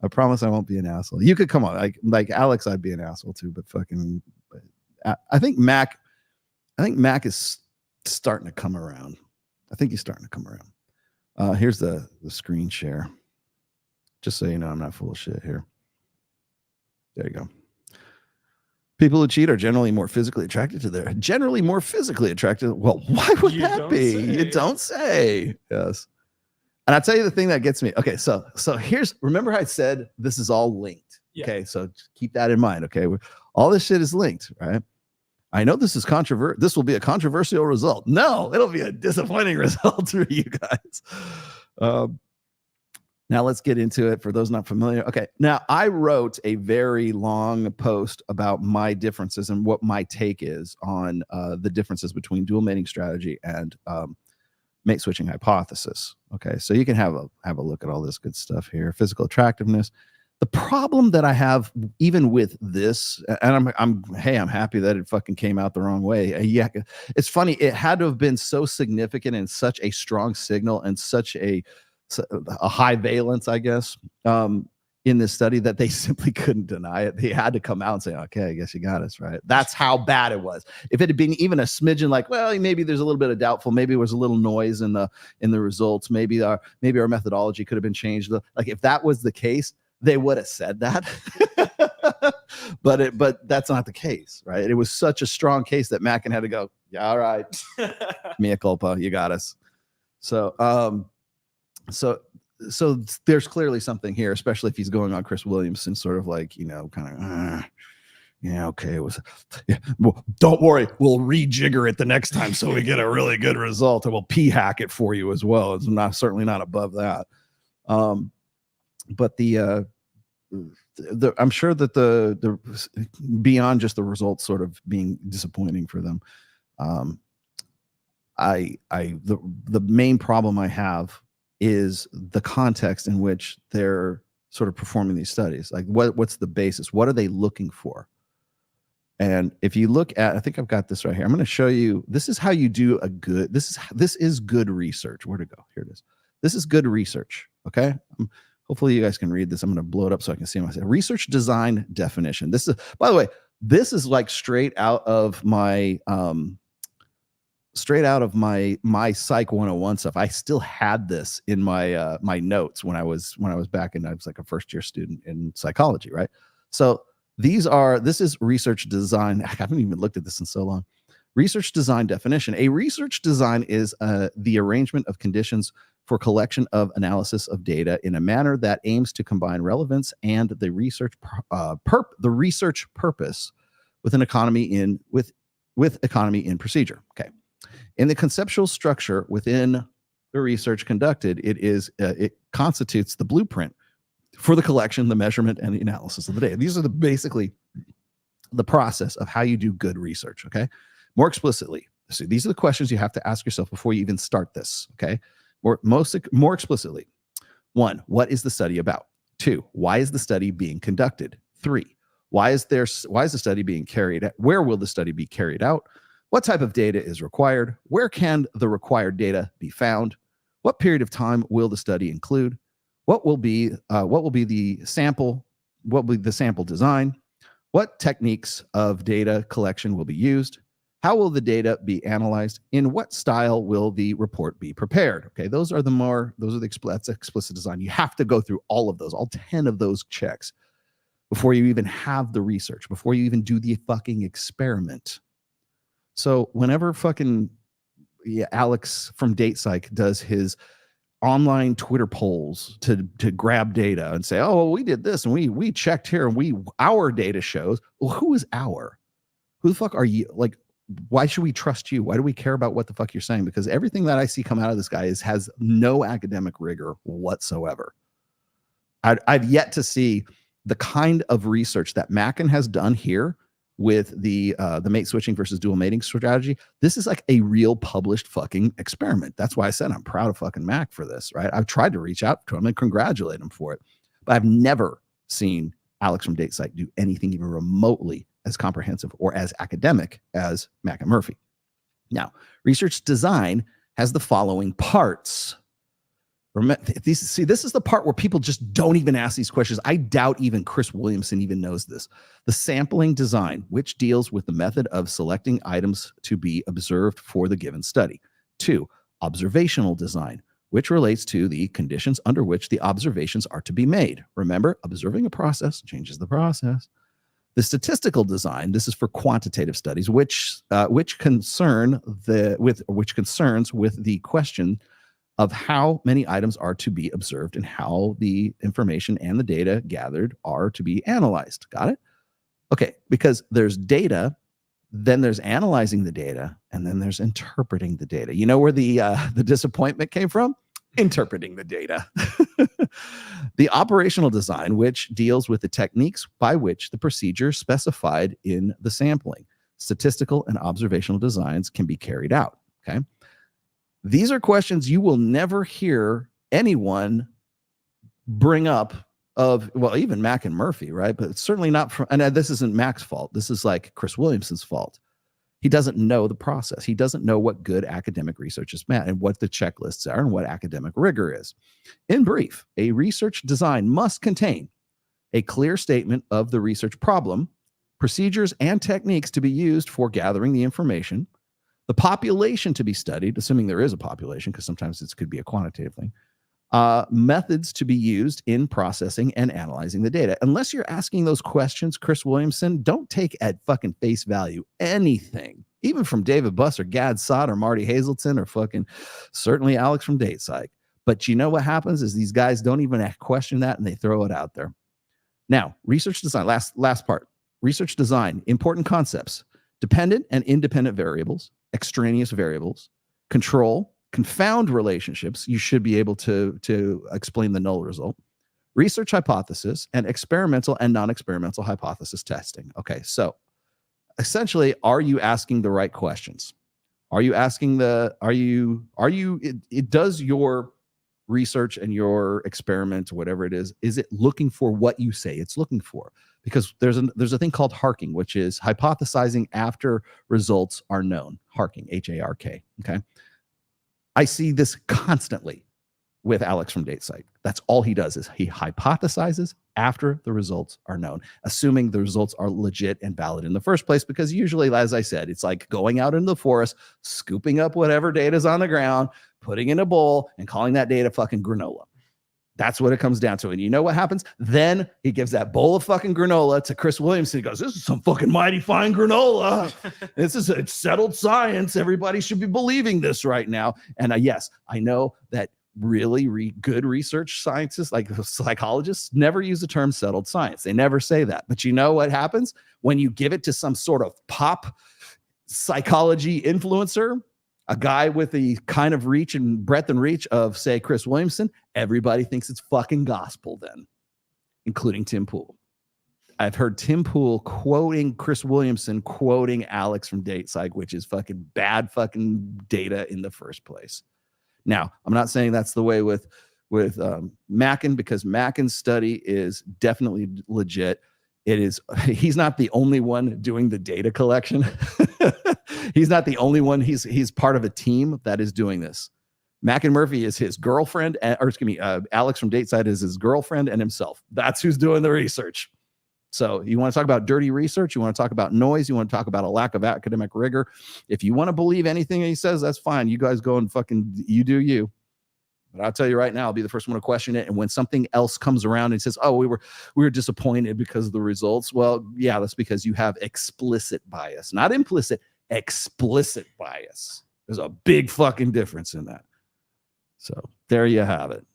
I promise I won't be an asshole. You could come on, like Alex, I'd be an asshole too. But fucking, I think Mac is starting to come around. I think he's starting to come around. Here's the screen share. Just so you know, I'm not full of shit here. There you go. People who cheat are generally more physically attracted to their Well, why would that be? You don't say. Yes. And I'll tell you the thing that gets me. Okay, so remember how I said this is all linked. Yeah. Okay, so just keep that in mind. Okay, all this shit is linked, right? I know this is controversial. This will be a controversial result. No, it'll be a disappointing result for you guys. Now let's get into it for those not familiar. Okay, now I wrote a very long post about my differences and what my take is on the differences between dual mating strategy and mate switching hypothesis. Okay, so you can have a look at all this good stuff here. Physical attractiveness. The problem that I have even with this, and I'm happy that it fucking came out the wrong way. Yeah, it's funny. It had to have been so significant and such a strong signal and such a high valence, I guess, in this study that they simply couldn't deny it. They had to come out and say, okay, I guess you got us, right? That's how bad it was. If it had been even a smidgen like, well, maybe there's a little bit of doubtful, maybe there was a little noise in the results, maybe our methodology could have been changed. Like if that was the case, they would have said that. but that's not the case, right? It was such a strong case that Macken had to go, yeah, all right. Mea culpa, you got us. So there's clearly something here, especially if he's going on Chris Williamson, sort of like, kind of, yeah, okay, it was, yeah, well, don't worry, we'll rejigger it the next time so we get a really good result, and we'll p-hack it for you as well. It's certainly not above that. But I'm sure that the beyond just the results sort of being disappointing for them, the main problem I have is the context in which they're sort of performing these studies. Like what's the basis? What are they looking for? And if you look at, I think I've got this right here. I'm going to show you, this is how you do this is good research. Where to go? Here it is. This is good research. Okay. Hopefully you guys can read this. I'm going to blow it up so I can see myself. Research design definition. This is, by the way, this is like straight out of my Psych 101 stuff. I still had this in my my notes when I was back in, I was like a first year student in psychology, right? So this is research design. I haven't even looked at this in so long. Research design definition. A research design is the arrangement of conditions for collection of analysis of data in a manner that aims to combine relevance and the research purpose with economy in procedure. Okay. In the conceptual structure within the research conducted, it constitutes the blueprint for the collection, the measurement, and the analysis of the data. These are basically the process of how you do good research. Okay. More explicitly, so these are the questions you have to ask yourself before you even start this. Okay. More explicitly. 1, what is the study about? 2, why is the study being conducted? 3, why is the study being carried out? Where will the study be carried out? What type of data is required? Where can the required data be found? What period of time will the study include? What will be the sample? What will be the sample design? What techniques of data collection will be used? How will the data be analyzed? In what style will the report be prepared? Okay, those are that's explicit design. You have to go through all of those, all 10 of those checks before you even have the research, before you even do the fucking experiment. So whenever fucking Alex from DatePsych does his online Twitter polls to grab data and say, oh, well, we did this and we checked here and our data shows. Well, who is our? Who the fuck are you? Like, why should we trust you? Why do we care about what the fuck you're saying? Because everything that I see come out of this guy has no academic rigor whatsoever. I've yet to see the kind of research that Macken has done here with the mate switching versus dual mating strategy. This is like a real published fucking experiment. That's why I said I'm proud of fucking Mac for this, right? I've tried to reach out to him and congratulate him for it, but I've never seen Alex from DatePsych do anything even remotely as comprehensive or as academic as Mac and Murphy. Now, research design has the following parts. This is the part where people just don't even ask these questions. I doubt even Chris Williamson even knows this. The sampling design, which deals with the method of selecting items to be observed for the given study. 2, observational design, which relates to the conditions under which the observations are to be made. Remember, observing a process changes the process. The statistical design, this is for quantitative studies, which concerns with the question of how many items are to be observed and how the information and the data gathered are to be analyzed. Got it? Okay, because there's data, then there's analyzing the data, and then there's interpreting the data. You know where the disappointment came from? Interpreting the data. The operational design, which deals with the techniques by which the procedure specified in the sampling. Statistical and observational designs can be carried out. Okay. These are questions you will never hear anyone bring up of, well, even Mac and Murphy, right? But it's certainly not from, and this isn't Mac's fault. This is like Chris Williamson's fault. He doesn't know the process. He doesn't know what good academic research is meant and what the checklists are and what academic rigor is. In brief, a research design must contain a clear statement of the research problem, procedures and techniques to be used for gathering the information, the population to be studied, assuming there is a population, because sometimes this could be a quantitative thing, methods to be used in processing and analyzing the data. Unless you're asking those questions, Chris Williamson, don't take at fucking face value anything, even from David Buss or Gad Sod or Marty Hazelton or fucking certainly Alex from DatePsych. But you know what happens is these guys don't even question that and they throw it out there. Now, research design, last part. Research design, important concepts, dependent and independent variables, extraneous variables, control, confound relationships. You should be able to explain the null result, research hypothesis, and experimental and non-experimental hypothesis testing. Okay, so essentially, are you asking the right questions? Are you asking does your research and your experiment, whatever it is it looking for what you say it's looking for? Because there's a thing called harking, which is hypothesizing after results are known. Harking, H-A-R-K, okay? I see this constantly with Alex from DatePsych. That's all he does is he hypothesizes after the results are known, assuming the results are legit and valid in the first place, because usually, as I said, it's like going out into the forest, scooping up whatever data is on the ground, putting in a bowl, and calling that data fucking granola. That's what it comes down to. And you know what happens? Then he gives that bowl of fucking granola to Chris Williamson. He goes, this is some fucking mighty fine granola. It's settled science. Everybody should be believing this right now. And yes, I know that really good research scientists, like psychologists, never use the term settled science. They never say that. But you know what happens when you give it to some sort of pop psychology influencer, a guy with the kind of reach and breadth and reach of, say, Chris Williamson? Everybody thinks it's fucking gospel then, including Tim Pool. I've heard Tim Pool quoting Chris Williamson, quoting Alex from DatePsych, which is fucking bad fucking data in the first place. Now, I'm not saying that's the way with Macken, because Macken's study is definitely legit. He's not the only one doing the data collection. He's not the only one. He's part of a team that is doing this. Macken Murphy is his girlfriend, or excuse me, Alex from Dateside is his girlfriend and himself. That's who's doing the research. So you want to talk about dirty research, you want to talk about noise, you want to talk about a lack of academic rigor. If you want to believe anything he says, that's fine. You guys go and fucking, you do you. But I'll tell you right now, I'll be the first one to question it. And when something else comes around and says, oh, we were disappointed because of the results. Well, yeah, that's because you have explicit bias, not implicit, explicit bias. There's a big fucking difference in that. So there you have it.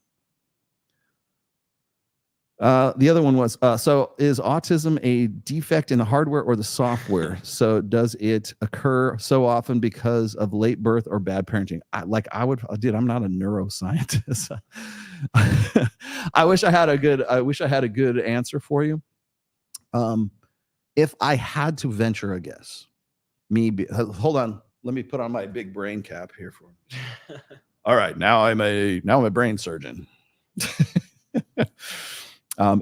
The other one was, so is autism a defect in the hardware or the software? So does it occur so often because of late birth or bad parenting? I'm not a neuroscientist. I wish I had a good answer for you. If I had to venture a guess, hold on, let me put on my big brain cap here for me. All right, now I'm a brain surgeon.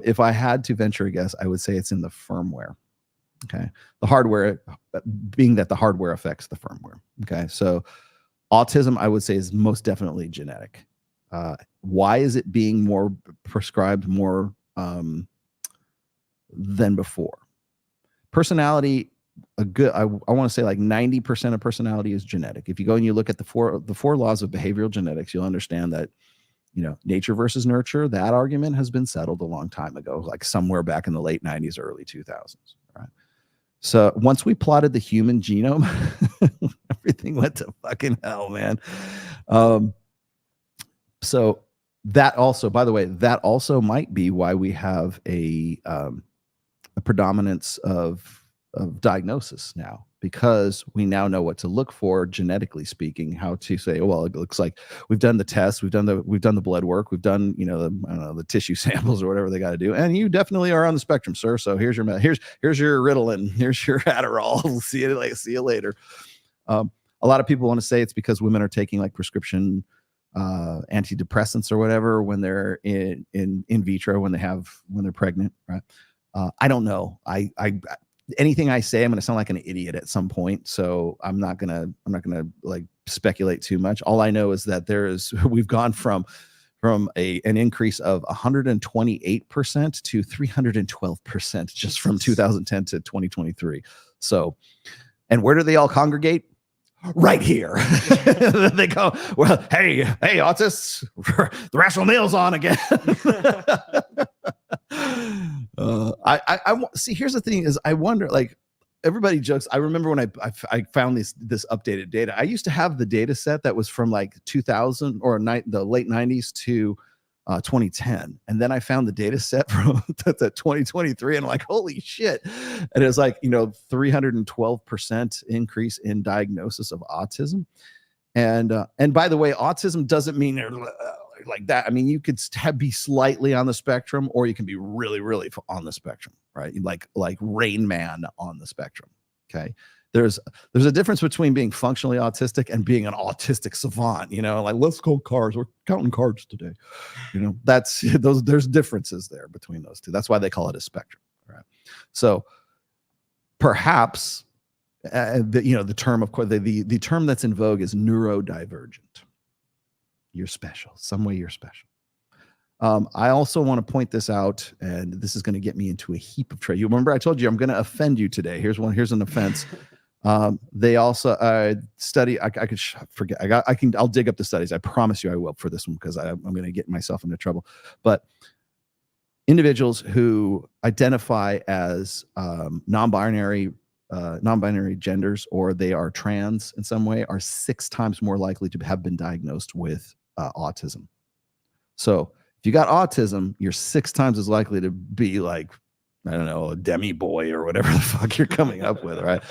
If I had to venture a guess, I would say it's in the firmware. Okay. The hardware, being that the hardware affects the firmware. Okay. So autism, I would say, is most definitely genetic. Why is it being more prescribed more than before? Personality, I want to say like 90% of personality is genetic. If you go and you look at the four laws of behavioral genetics, you'll understand that, nature versus nurture, that argument has been settled a long time ago, like somewhere back in the late 90s, early 2000s. Right. So once we plotted the human genome, everything went to fucking hell, man. So that also, by the way, that also might be why we have a predominance of diagnosis now, because we now know what to look for genetically speaking, how to say, oh, well, it looks like we've done the tests, we've done the blood work, we've done, the tissue samples or whatever they got to do. And you definitely are on the spectrum, sir. So here's your Ritalin, here's your Adderall. See you later. A lot of people want to say it's because women are taking like prescription antidepressants or whatever when they're in vitro, when they're pregnant. Right. I don't know. Anything I say, I'm going to sound like an idiot at some point. So I'm not going to like speculate too much. All I know is that we've gone from an increase of 128% to 312% just from 2010 to 2023. So, and where do they all congregate? Right here. They go, well, hey, autists, the rational male's on again. I see. Here's the thing: is I wonder. Like everybody jokes. I remember when I found this updated data. I used to have the data set that was from like 2000 or the late 90s to 2010, and then I found the data set from 2023, and I'm like, holy shit! And it was like 312% increase in diagnosis of autism. And by the way, autism doesn't mean like that. I mean, you could be slightly on the spectrum, or you can be really, really on the spectrum, right? Like Rain Man on the spectrum. Okay. There's a difference between being functionally autistic and being an autistic savant, like let's go cards. We're counting cards today. There's differences there between those two. That's why they call it a spectrum. Right. So perhaps the term that's in vogue is neurodivergent. You're special. Some way you're special. I also want to point this out, and this is going to get me into a heap of trouble. You remember I told you I'm going to offend you today. Here's an offense. They also study. I'll dig up the studies. I promise you I will for this one, because I'm going to get myself into trouble. But individuals who identify as non-binary genders, or they are trans in some way, are 6 times more likely to have been diagnosed with autism. So if you got autism, you're 6 times as likely to be like, I don't know, a demi boy or whatever the fuck you're coming up with, right?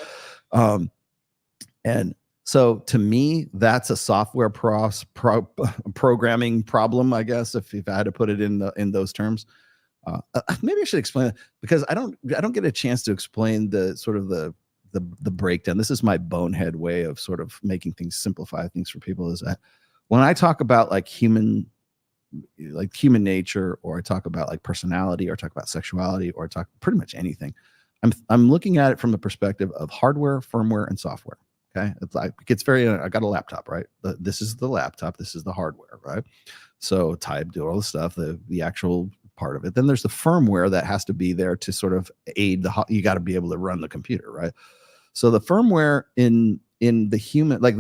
And so to me, that's a software programming problem, I guess, if I had to put it in those terms. Maybe I should explain it, because I don't get a chance to explain the sort of the breakdown. This is my bonehead way of sort of making things, simplify things for people, is that when I talk about like human nature, or I talk about like personality, or I talk about sexuality, or I talk pretty much anything, I'm looking at it from the perspective of hardware, firmware, and software. Okay, it's like it gets very. I got a laptop, right? This is the laptop. This is the hardware, right? So type, do all the stuff, the actual part of it. Then there's the firmware that has to be there to sort of aid the. You got to be able to run the computer, right? So the firmware in the human, like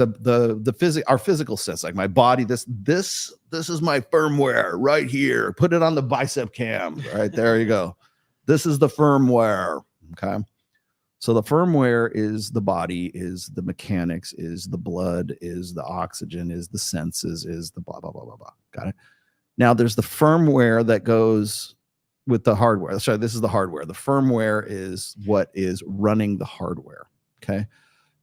our physical sense, like my body. This is my firmware right here. Put it on the bicep cam, right there. You go. This is the firmware. Okay. So the firmware is the body, is the mechanics, is the blood, is the oxygen, is the senses, is the blah, blah, blah, blah, blah. Got it? Now there's the firmware that goes with the hardware. Sorry, this is the hardware. The firmware is what is running the hardware. Okay.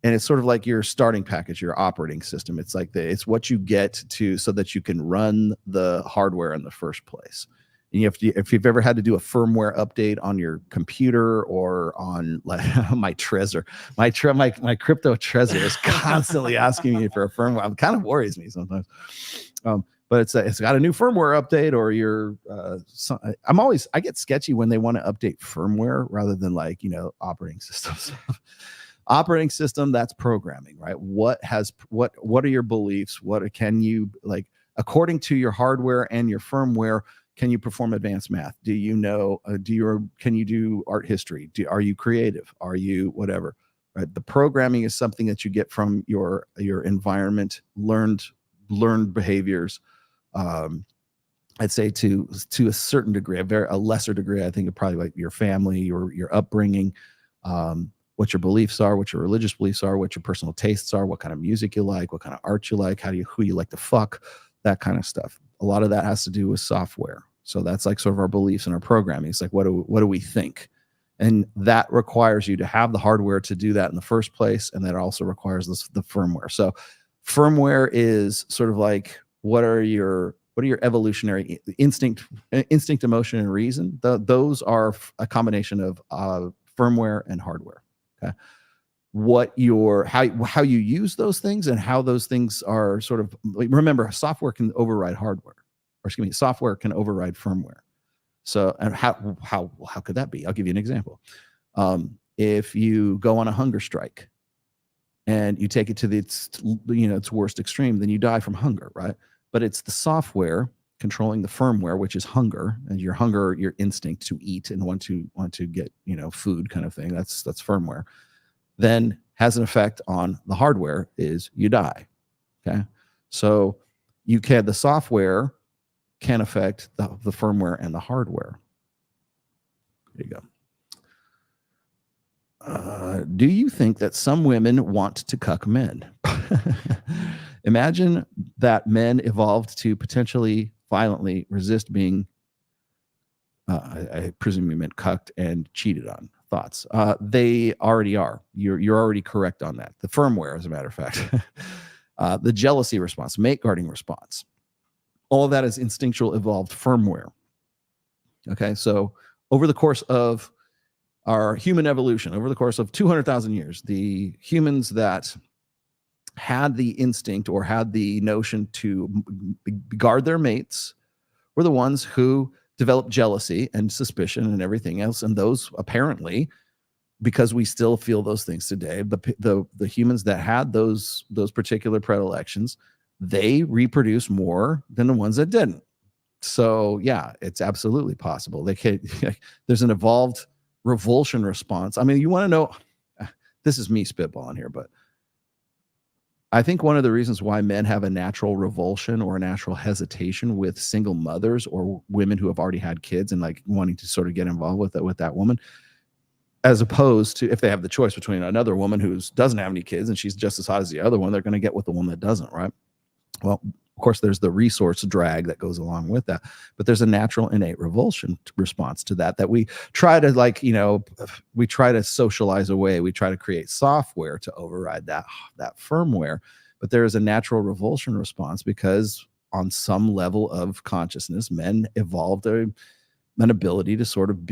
And it's sort of like your starting package, your operating system. It's like it's what you get to so that you can run the hardware in the first place. And if you've ever had to do a firmware update on your computer or on like my Trezor, my crypto Trezor is constantly asking me for a firmware. It kind of worries me sometimes. But it's got a new firmware update, or I get sketchy when they want to update firmware rather than like, operating systems. Operating system, that's programming, right? What are your beliefs? What can you, like, according to your hardware and your firmware, can you perform advanced math? Do you know, can you do art history? Are you creative? Are you whatever? Right? The programming is something that you get from your environment, learned behaviors. I'd say to a certain degree, a lesser degree, I think probably like your family, your upbringing, what your beliefs are, what your religious beliefs are, what your personal tastes are, what kind of music you like, what kind of art you like, who you like to fuck, that kind of stuff. A lot of that has to do with software. So that's like sort of our beliefs and our programming. It's like, what do we think? And that requires you to have the hardware to do that in the first place. And that also requires the firmware. So firmware is sort of like, what are your evolutionary instinct, emotion, and reason? Those are a combination of firmware and hardware. Okay. How you use those things and how those things are sort of, remember, software can override hardware, or excuse me, software can override firmware. So, and how could that be? I'll give you an example. If you go on a hunger strike and you take it to its worst extreme, then you die from hunger, right? But it's the software controlling the firmware, which is hunger, and your instinct to eat and want to get, food kind of thing. That's firmware. Then has an effect on the hardware, is you die. Okay. So the software can affect the firmware and the hardware. There you go. Do you think that some women want to cuck men? Imagine that men evolved to potentially violently resist being, I presume you meant cucked and cheated on. Thoughts? They already are. You're already correct on that. The firmware, as a matter of fact, the jealousy response, mate guarding response, all of that is instinctual evolved firmware. Okay, so over the course of our human evolution, over the course of 200,000 years, the humans that had the instinct or had the notion to guard their mates were the ones who developed jealousy and suspicion and everything else. And those, apparently, because we still feel those things today, the humans that had those particular predilections, they reproduce more than the ones that didn't. So yeah, it's absolutely possible. There's an evolved revulsion response. I mean, you want to know, this is me spitballing here, but I think one of the reasons why men have a natural revulsion or a natural hesitation with single mothers or women who have already had kids and like wanting to sort of get involved with that woman, as opposed to if they have the choice between another woman who doesn't have any kids and she's just as hot as the other one, they're going to get with the one that doesn't, right? Well, of course, there's the resource drag that goes along with that, but there's a natural innate revulsion response to that we try to we try to socialize away. We try to create software to override that firmware, but there is a natural revulsion response because on some level of consciousness, men evolved an ability to sort of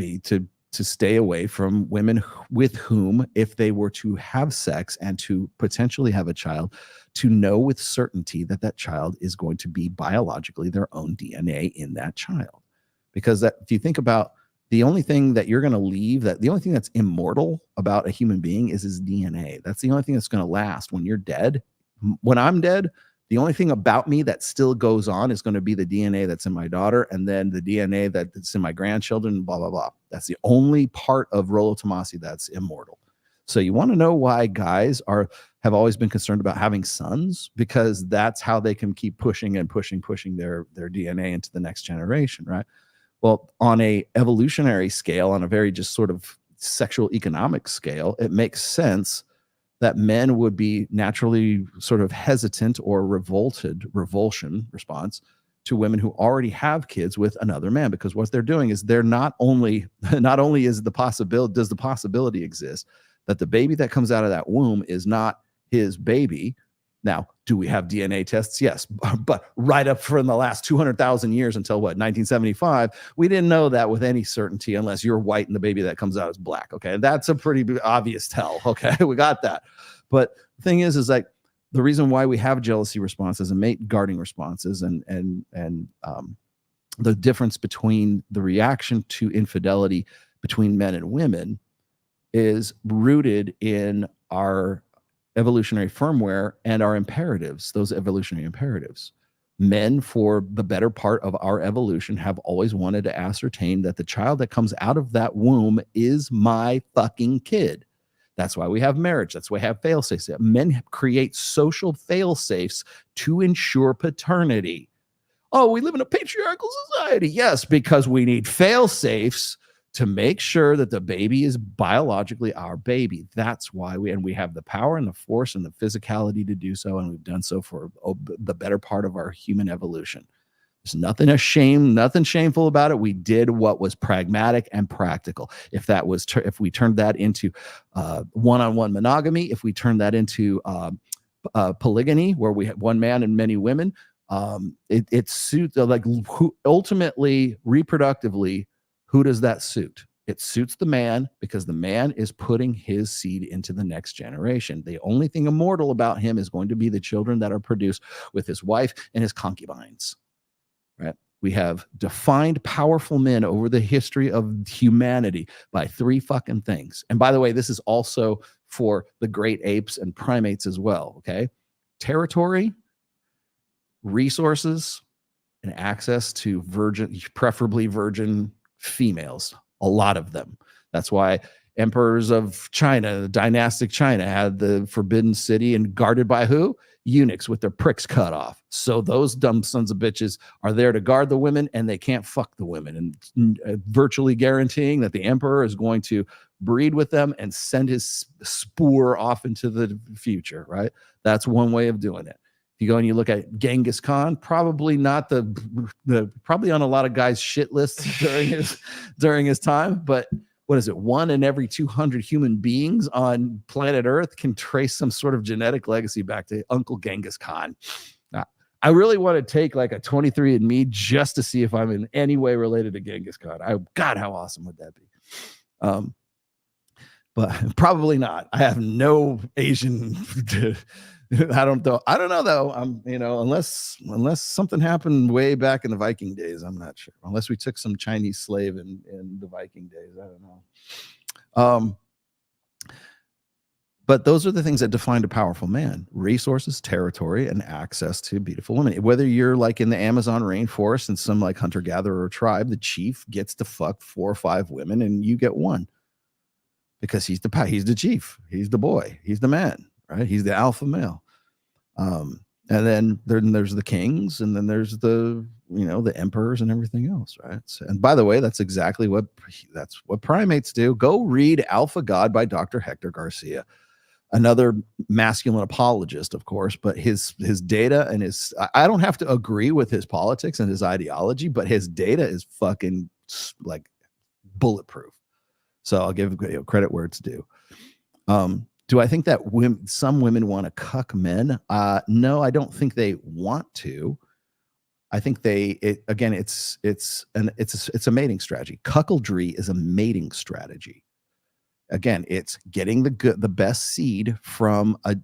to stay away from women with whom, if they were to have sex and to potentially have a child, to know with certainty that that child is going to be biologically their own DNA in that child. Because if you think about the only thing that you're going to leave, that the only thing that's immortal about a human being is his DNA. That's the only thing that's going to last when you're dead. When I'm dead, the only thing about me that still goes on is going to be the DNA that's in my daughter, and then the DNA that's in my grandchildren, blah, blah, blah. That's the only part of Rollo Tomasi that's immortal. So you want to know why guys have always been concerned about having sons? Because that's how they can keep pushing their DNA into the next generation, right? Well, on a evolutionary scale, on a very just sort of sexual economic scale, it makes sense that men would be naturally sort of hesitant or revulsion response to women who already have kids with another man, because what they're doing is they're not only is the possibility exist that the baby that comes out of that womb is not his baby. Now, do we have DNA tests? Yes. But right up from the last 200,000 years until what, 1975, we didn't know that with any certainty unless you're white and the baby that comes out is black. Okay. That's a pretty obvious tell. Okay. We got that. But the thing is like the reason why we have jealousy responses and mate guarding responses and the difference between the reaction to infidelity between men and women is rooted in our evolutionary firmware and our imperatives, those evolutionary imperatives. Men, for the better part of our evolution, have always wanted to ascertain that the child that comes out of that womb is my fucking kid. That's why we have marriage. That's why we have fail-safes. Men create social fail-safes to ensure paternity. Oh, we live in a patriarchal society. Yes, because we need fail-safes to make sure that the baby is biologically our baby. That's why we have the power and the force and the physicality to do so, and we've done so for the better part of our human evolution. There's nothing shameful about it. We did what was pragmatic and practical. If we turned that into one-on-one monogamy, if we turned that into polygamy, where we have one man and many women, it suits ultimately reproductively. Who does that suit? It suits the man, because the man is putting his seed into the next generation. The only thing immortal about him is going to be the children that are produced with his wife and his concubines, right? We have defined powerful men over the history of humanity by three fucking things. And by the way, this is also for the great apes and primates as well, okay? Territory, resources, and access to preferably virgin females, a lot of them. That's why emperors of China, dynastic China, had the forbidden city and guarded by who? Eunuchs with their pricks cut off. So those dumb sons of bitches are there to guard the women, and they can't fuck the women, and virtually guaranteeing that the emperor is going to breed with them and send his spore off into the future, right? That's one way of doing it. If you go and you look at Genghis Khan, probably not probably on a lot of guys' shit lists during his time, but what is it? 1 in every 200 human beings on planet Earth can trace some sort of genetic legacy back to Uncle Genghis Khan. I really want to take like a 23andMe just to see if I'm in any way related to Genghis Khan. God, how awesome would that be? But probably not. I have no Asian. I don't know though. Unless something happened way back in the Viking days, I'm not sure. Unless we took some Chinese slave in the Viking days, I don't know. But those are the things that defined a powerful man: resources, territory, and access to beautiful women. Whether you're like in the Amazon rainforest and some like hunter-gatherer tribe, the chief gets to fuck 4 or 5 women, and you get one because he's the chief, he's the boy, he's the man. Right, he's the alpha male, and then there's the kings, and then there's the emperors and everything else, right? So, and by the way, that's exactly what primates do. Go read Alpha God by Dr. Hector Garcia, another masculine apologist, of course, but his data and I don't have to agree with his politics and his ideology, but his data is fucking like bulletproof. So I'll give credit where it's due. Do I think that some women want to cuck men? No, I don't think they want to. I think it's a mating strategy. Cuckoldry is a mating strategy. Again, it's getting the best seed from a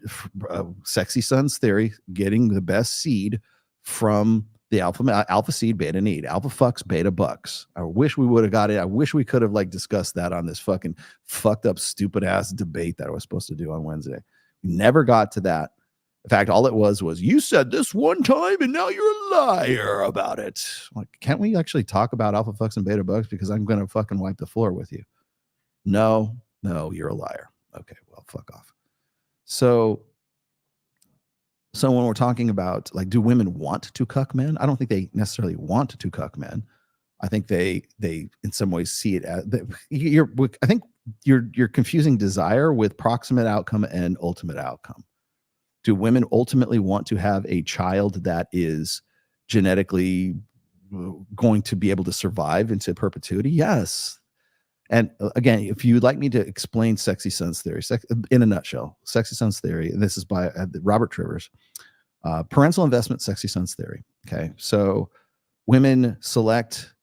Sexy Son's theory, getting the best seed from The alpha seed, beta need, alpha fucks, beta bucks. I wish we would have got it. I wish we could have like discussed that on this fucking fucked up, stupid ass debate that I was supposed to do on Wednesday. We never got to that. In fact, all it was you said this one time and now you're a liar about it. Like, can't we actually talk about alpha fucks and beta bucks? Because I'm going to fucking wipe the floor with you. No, you're a liar. Okay, well, fuck off. So when we're talking about like, do women want to cuck men? I don't think they necessarily want to cuck men. I think they in some ways see it as I think you're confusing desire with proximate outcome and ultimate outcome. Do women ultimately want to have a child that is genetically going to be able to survive into perpetuity? Yes. And again, if you'd like me to explain sexy sons theory in a nutshell, sexy sons theory, and this is by Robert Trivers, parental investment, sexy sons theory. Okay. So women select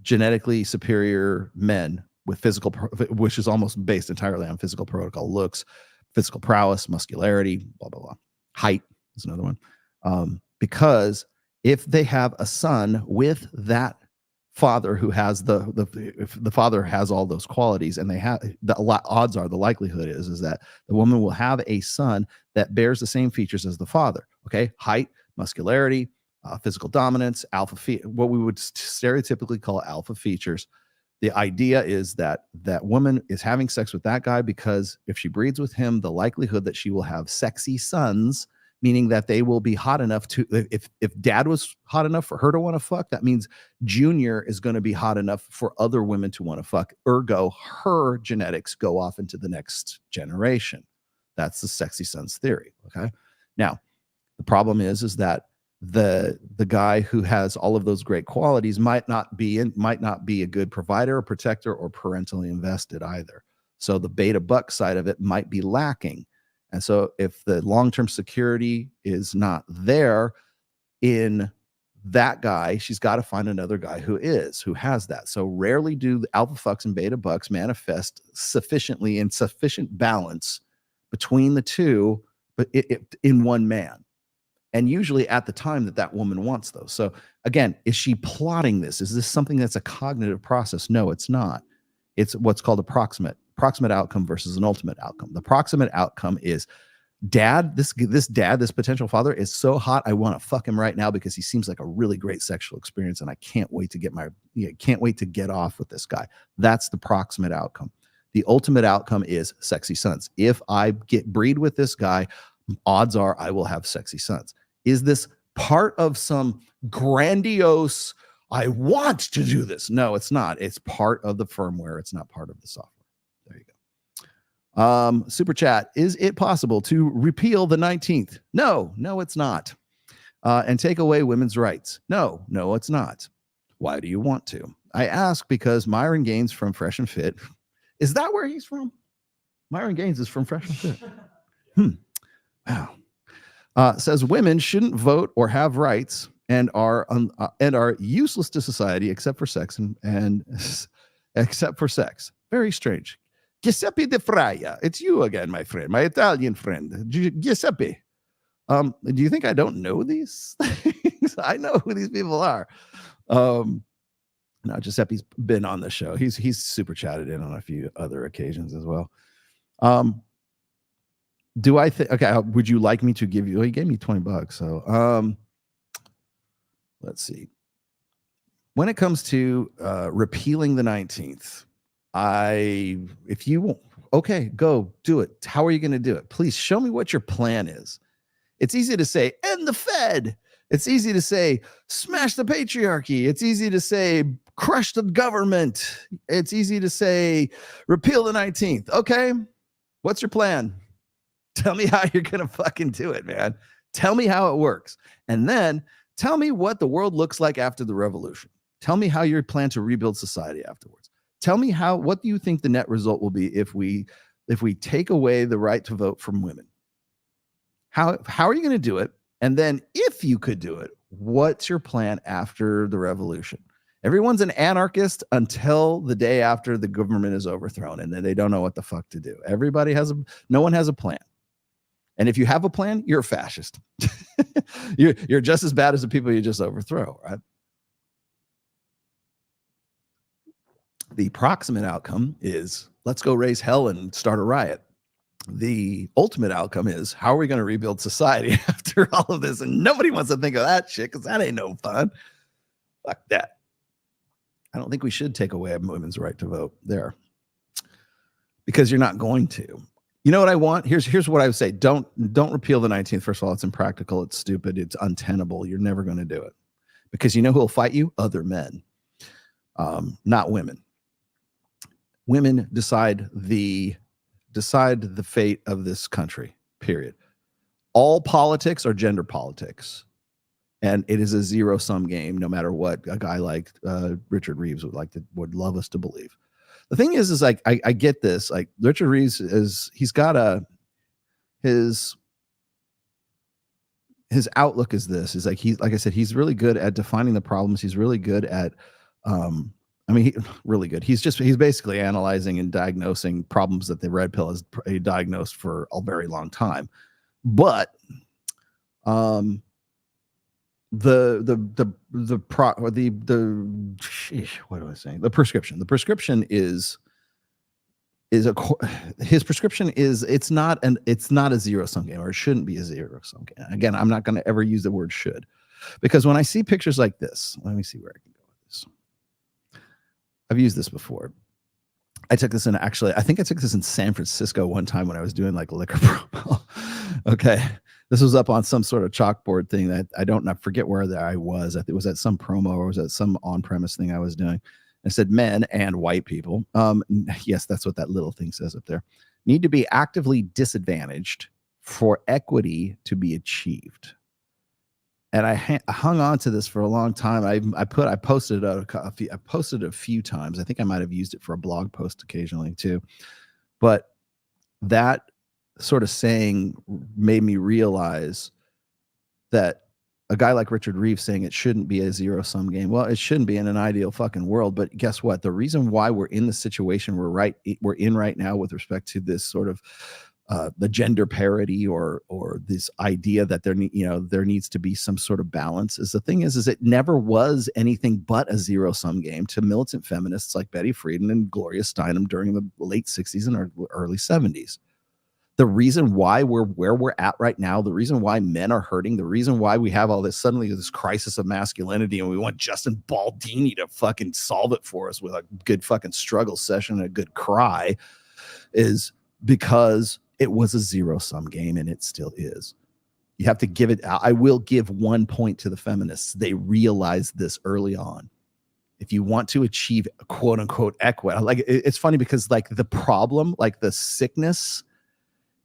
genetically superior men with physical, which is almost based entirely on physical protocol, looks, physical prowess, muscularity, blah, blah, blah. Height is another one. Because if they have a son with that father who has if the father has all those qualities, and they have odds are, the likelihood is that the woman will have a son that bears the same features as the father. Okay, height, muscularity, physical dominance, what we would stereotypically call alpha features. The idea is that that woman is having sex with that guy because if she breeds with him, the likelihood that she will have sexy sons, meaning that they will be hot enough to, if dad was hot enough for her to want to fuck, that means Junior is going to be hot enough for other women to want to fuck. Ergo, her genetics go off into the next generation. That's the sexy sons theory. Okay. Now, the problem is that the guy who has all of those great qualities might not be a good provider or protector or parentally invested either. So the beta buck side of it might be lacking. And so if the long-term security is not there in that guy, she's got to find another guy who has that. So rarely do the alpha fucks and beta bucks manifest sufficiently in sufficient balance between the two, but in one man. And usually at the time that woman wants those. So again, is she plotting this? Is this something that's a cognitive process? No, it's not. It's what's called a proximate outcome versus an ultimate outcome. The proximate outcome is this potential father is so hot, I want to fuck him right now because he seems like a really great sexual experience, and I can't wait to get off with this guy. That's the proximate outcome. The ultimate outcome is sexy sons. If I breed with this guy, odds are I will have sexy sons. Is this part of some grandiose, I want to do this? No, it's not. It's part of the firmware. It's not part of the software. There you go. Super chat. Is it possible to repeal the 19th? No, it's not. And take away women's rights? No, it's not. Why do you want to? I ask because Myron Gaines from Fresh and Fit. Is that where he's from? Myron Gaines is from Fresh and Fit. Wow. Says women shouldn't vote or have rights and are useless to society except for sex and except for sex. Very strange. Giuseppe De Fraia, it's you again, my friend, my Italian friend. Giuseppe, do you think I don't know these things? I know who these people are. No, Giuseppe's been on the show. He's super chatted in on a few other occasions as well. Do I think, okay, would you like me to give you, well, he gave me $20. So, let's see. When it comes to repealing the 19th, if you, okay, go do it. How are you going to do it? Please show me what your plan is. It's easy to say, end the Fed. It's easy to say, smash the patriarchy. It's easy to say, crush the government. It's easy to say, repeal the 19th. Okay, what's your plan? Tell me how you're going to fucking do it, man. Tell me how it works. And then tell me what the world looks like after the revolution. Tell me how you plan to rebuild society afterwards. Tell me what do you think the net result will be if we take away the right to vote from women? How are you going to do it? And then if you could do it, what's your plan after the revolution? Everyone's an anarchist until the day after the government is overthrown, and then they don't know what the fuck to do. No one has a plan. And if you have a plan, you're a fascist. You're just as bad as the people you just overthrow, right? The proximate outcome is let's go raise hell and start a riot. The ultimate outcome is how are we going to rebuild society after all of this? And nobody wants to think of that shit because that ain't no fun. Fuck that. I don't think we should take away women's right to vote there because you're not going to. You know what I want? Here's what I would say. Don't repeal the 19th. First of all, it's impractical. It's stupid. It's untenable. You're never going to do it because you know who will fight you? Other men, not women. Women decide the fate of this country, period. All politics are gender politics. And it is a zero-sum game, no matter what a guy like Richard Reeves would love us to believe. The thing is like I get this. Like Richard Reeves he's got his outlook is this. Is like like I said, he's really good at defining the problems. He's really good at really good. He's basically analyzing and diagnosing problems that the red pill has diagnosed for a very long time. But the prescription is his prescription is it's not a zero-sum game, or it shouldn't be a zero-sum game. Again, I'm not going to ever use the word should, because when I see pictures like this, let me see where I can go with this. I've used this before. I took this in I think I took this in San Francisco one time when I was doing like liquor promo. Okay. This was up on some sort of chalkboard thing that I forget where I was. It was at some promo or was at some on-premise thing I was doing. I said men and white people. Yes, that's what that little thing says up there. Need to be actively disadvantaged for equity to be achieved. And I hung on to this for a long time. I posted it a few times. I think I might have used it for a blog post occasionally too. But that sort of saying made me realize that a guy like Richard Reeves saying it shouldn't be a zero-sum game. Well, it shouldn't be in an ideal fucking world. But guess what? The reason why we're in the situation we're in right now with respect to this sort of the gender parity or this idea that there needs to be some sort of balance is the thing is it never was anything but a zero-sum game to militant feminists like Betty Friedan and Gloria Steinem during the late 60s and early 70s. The reason why we're where we're at right now, the reason why men are hurting, the reason why we have all this suddenly this crisis of masculinity and we want Justin Baldini to fucking solve it for us with a good fucking struggle session and a good cry is because it was a zero-sum game, and it still is. You have to give it. I will give 1 point to the feminists. They realized this early on. If you want to achieve quote unquote equity, like it's funny because like the problem, like the sickness,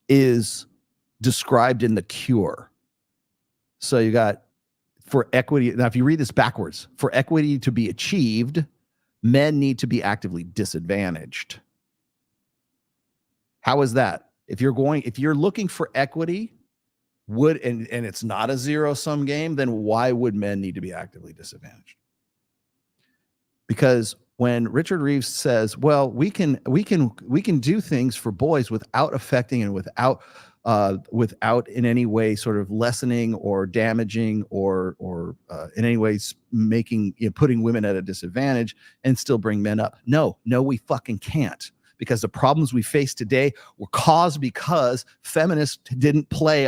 is described in the cure. So you got for equity. Now, if you read this backwards, for equity to be achieved, men need to be actively disadvantaged. How is that? If you're looking for equity, and it's not a zero-sum game, then why would men need to be actively disadvantaged? Because when Richard Reeves says, well, we can do things for boys without affecting and without in any way sort of lessening or damaging or in any ways making, putting women at a disadvantage and still bring men up. No, we fucking can't. Because the problems we face today were caused because feminists didn't play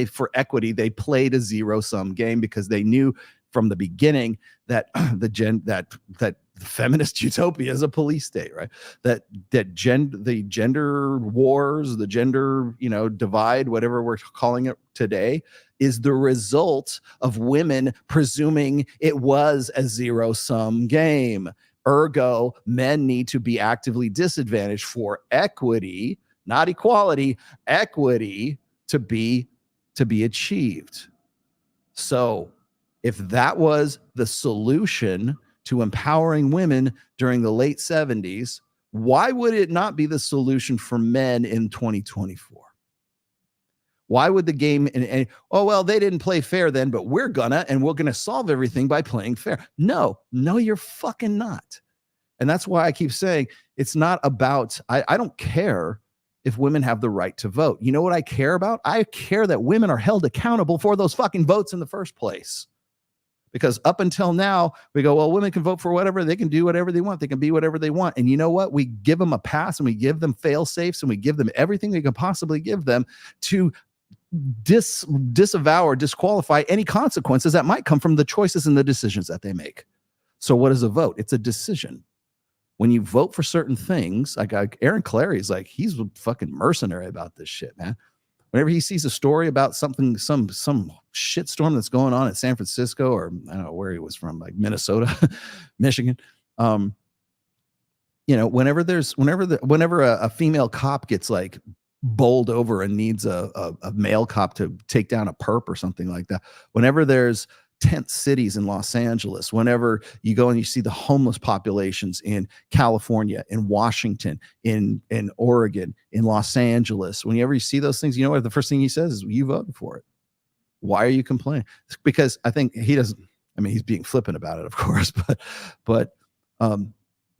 for equity. They played a zero-sum game because they knew from the beginning that the feminist utopia is a police state, right? The gender wars, the gender divide, whatever we're calling it today, is the result of women presuming it was a zero-sum game. Ergo, men need to be actively disadvantaged for equity, not equality, equity to be achieved. So if that was the solution to empowering women during the late 70s, why would it not be the solution for men in 2024? Why would the game they didn't play fair then, but we're gonna solve everything by playing fair. No, you're fucking not. And that's why I keep saying it's not about, I don't care if women have the right to vote. You know what I care about? I care that women are held accountable for those fucking votes in the first place. Because up until now, we go, well, women can vote for whatever, they can do whatever they want, they can be whatever they want. And you know what? We give them a pass and we give them fail safes and we give them everything we can possibly give them to disavow or disqualify any consequences that might come from the choices and the decisions that they make. So what is a vote? It's a decision. When you vote for certain things, like Aaron Clary's like, he's a fucking mercenary about this shit, man. Whenever he sees a story about something, some shitstorm that's going on at San Francisco, or I don't know where he was from, like Minnesota, Michigan, you know, whenever a female cop gets like bowled over and needs a male cop to take down a perp or something like that, whenever there's tent cities in Los Angeles, whenever you go and you see the homeless populations in California, in Washington, in Oregon, in Los Angeles, whenever you see those things, you know what the first thing he says is, you voted for it. Why are you complaining? It's because I think he doesn't, I mean, he's being flippant about it, of course, but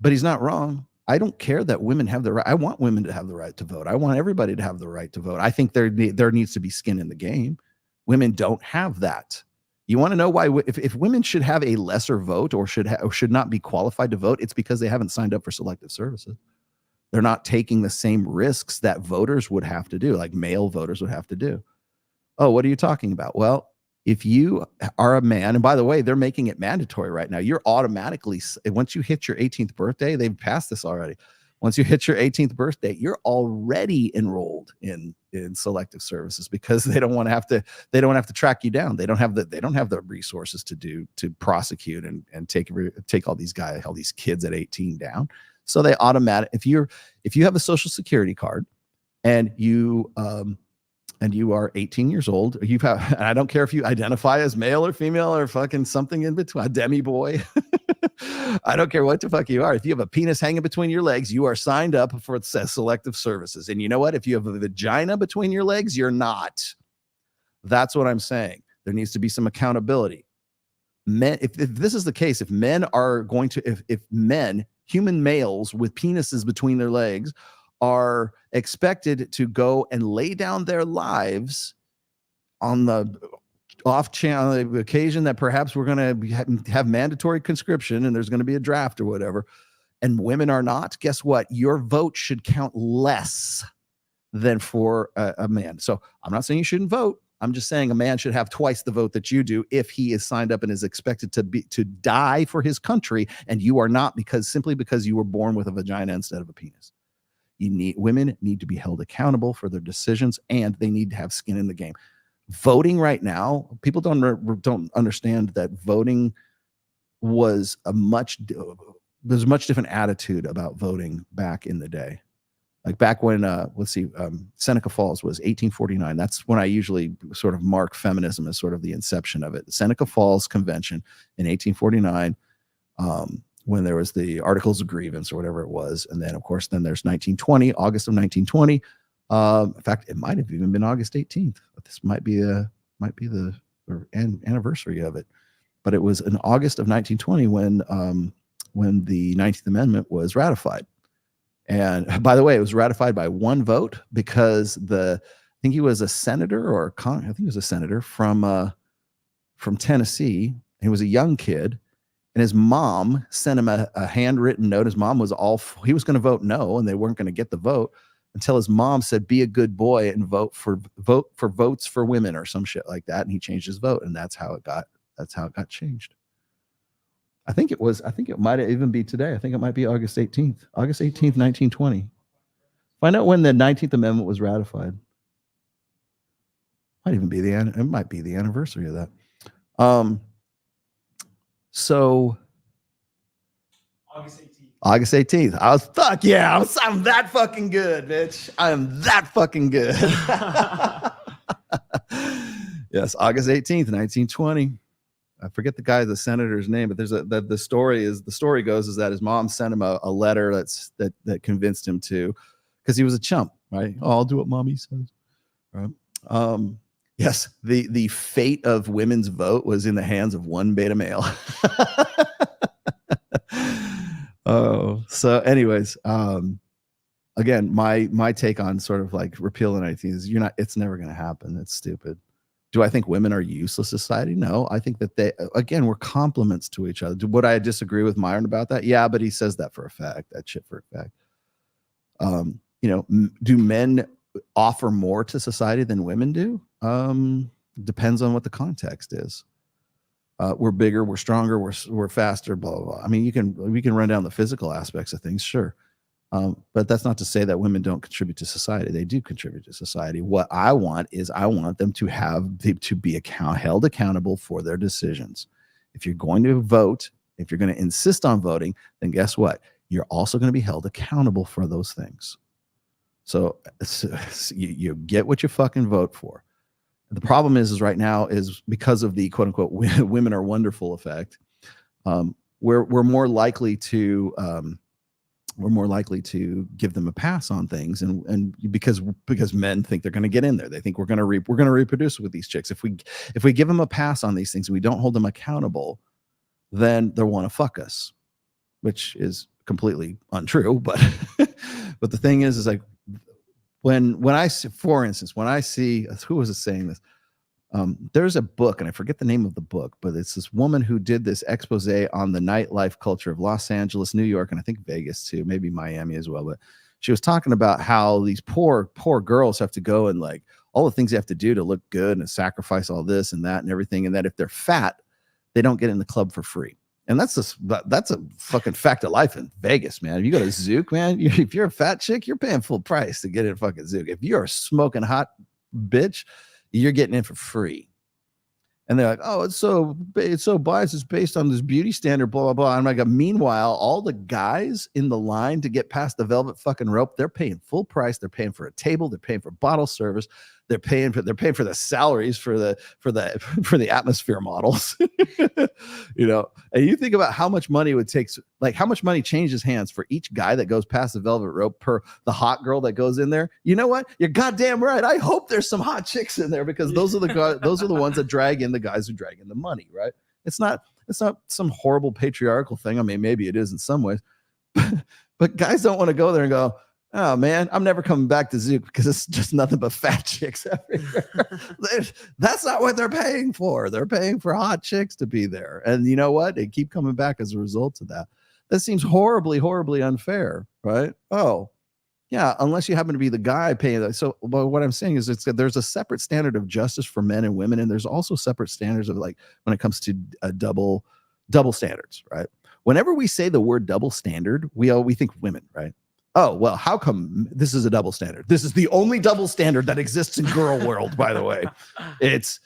he's not wrong. I don't care that women have the right. I want women to have the right to vote. I want everybody to have the right to vote. I think there needs to be skin in the game. Women don't have that. You want to know why? If women should have a lesser vote or should not be qualified to vote, it's because they haven't signed up for selective services. They're not taking the same risks that voters would have to do, like male voters would have to do. Oh, what are you talking about? Well, if you are a man, and by the way, they're making it mandatory right now. You're automatically, once you hit your 18th birthday, they've passed this already. Once you hit your 18th birthday, you're already enrolled in selective services, because they don't want to track you down. They don't have the resources to prosecute and take all these kids at 18 down. So they if you have a social security card and you are 18 years old, and I don't care if you identify as male or female or fucking something in between, a demi boy. I don't care what the fuck you are. If you have a penis hanging between your legs, you are signed up for selective services. And you know what? If you have a vagina between your legs, you're not. That's what I'm saying. There needs to be some accountability. Men, if this is the case, if men are going to, if men, human males with penises between their legs, are expected to go and lay down their lives on the the occasion that perhaps we're going to have mandatory conscription and there's going to be a draft or whatever, and women are not, guess what? Your vote should count less than for a man. So I'm not saying you shouldn't vote. I'm just saying a man should have twice the vote that you do if he is signed up and is expected to die for his country, and you are not, simply because you were born with a vagina instead of a penis. Women need to be held accountable for their decisions, and they need to have skin in the game. Voting right now, people don't understand that voting was there's a much different attitude about voting back in the day. Like back when, Seneca Falls was 1849. That's when I usually sort of mark feminism as sort of the inception of it. The Seneca Falls Convention in 1849, when there was the Articles of Grievance or whatever it was. And then, of course, there's 1920, August of 1920. In fact, it might have even been August 18th. But this might be the anniversary of it. But it was in August of 1920 when the 19th Amendment was ratified. And by the way, it was ratified by one vote, because I think he was a senator from Tennessee. He was a young kid, and his mom sent him a handwritten note. His mom he was going to vote no, and they weren't going to get the vote until his mom said, "Be a good boy and vote for votes for women," or some shit like that. And he changed his vote, and that's how it got changed. I think it might even be today. I think it might be August 18th, 1920. Find out when the 19th Amendment was ratified. It might be the anniversary of that. So August 18th. I'm that fucking good, bitch. I am that fucking good. Yes, August 18th, 1920. I forget the senator's name, but there's the story goes that his mom sent him a letter that convinced him to, because he was a chump, right? Oh, I'll do what mommy says. Right. Yes, the fate of women's vote was in the hands of one beta male. Oh, so anyways, again, my take on sort of like repeal and anything is it's never going to happen. It's stupid. Do I think women are useless in society? No, I think that we're complements to each other. Would I disagree with Myron about that? Yeah, but he says that for a fact, that shit for a fact. Do men offer more to society than women do? Depends on what the context is. We're bigger, we're stronger, we're faster, blah, blah, blah. I mean, we can run down the physical aspects of things, sure. But that's not to say that women don't contribute to society. They do contribute to society. What I want them to be held accountable for their decisions. If you're going to vote, if you're going to insist on voting, then guess what? You're also going to be held accountable for those things. So you get what you fucking vote for. The problem is right now is because of the quote unquote women are wonderful effect. We're more likely to give them a pass on things, and because men think they're going to get in there, they think we're going to reproduce with these chicks. If we give them a pass on these things and we don't hold them accountable, then they'll want to fuck us, which is completely untrue. But but the thing is like when I see, for instance, when I see, who was it saying this? There's a book, and I forget the name of the book, but it's this woman who did this expose on the nightlife culture of Los Angeles, New York, and I think Vegas too, maybe Miami as well. But she was talking about how these poor girls have to go and like all the things they have to do to look good and sacrifice all this and that and everything, and that if they're fat, they don't get in the club for free. And that's a fucking fact of life in Vegas, man. If you go to Zook, man, if you're a fat chick, you're paying full price to get in fucking Zook. If you're a smoking hot bitch, you're getting in for free. And they're like, oh, it's so biased. It's based on this beauty standard, blah, blah, blah. And I'm like, meanwhile, all the guys in the line to get past the velvet fucking rope, they're paying full price. They're paying for a table. They're paying for bottle service. They're paying for the salaries for the atmosphere models. And you think about how much money it would take, like how much money changes hands for each guy that goes past the velvet rope per the hot girl that goes in there. You know what? You're goddamn right. I hope there's some hot chicks in there, because those are the ones that drag in the guys who drag in the money, right? It's not some horrible patriarchal thing. I mean, maybe it is in some ways, but guys don't want to go there and go, oh man, I'm never coming back to Zook because it's just nothing but fat chicks everywhere. That's not what they're paying for. They're paying for hot chicks to be there. And you know what? They keep coming back as a result of that. That seems horribly, horribly unfair, right? Oh, yeah, unless you happen to be the guy paying that. So but what I'm saying is there's a separate standard of justice for men and women, and there's also separate standards of like when it comes to double standards, right? Whenever we say the word double standard, we think women, right? Oh, well, how come this is a double standard? This is the only double standard that exists in girl world, by the way. It's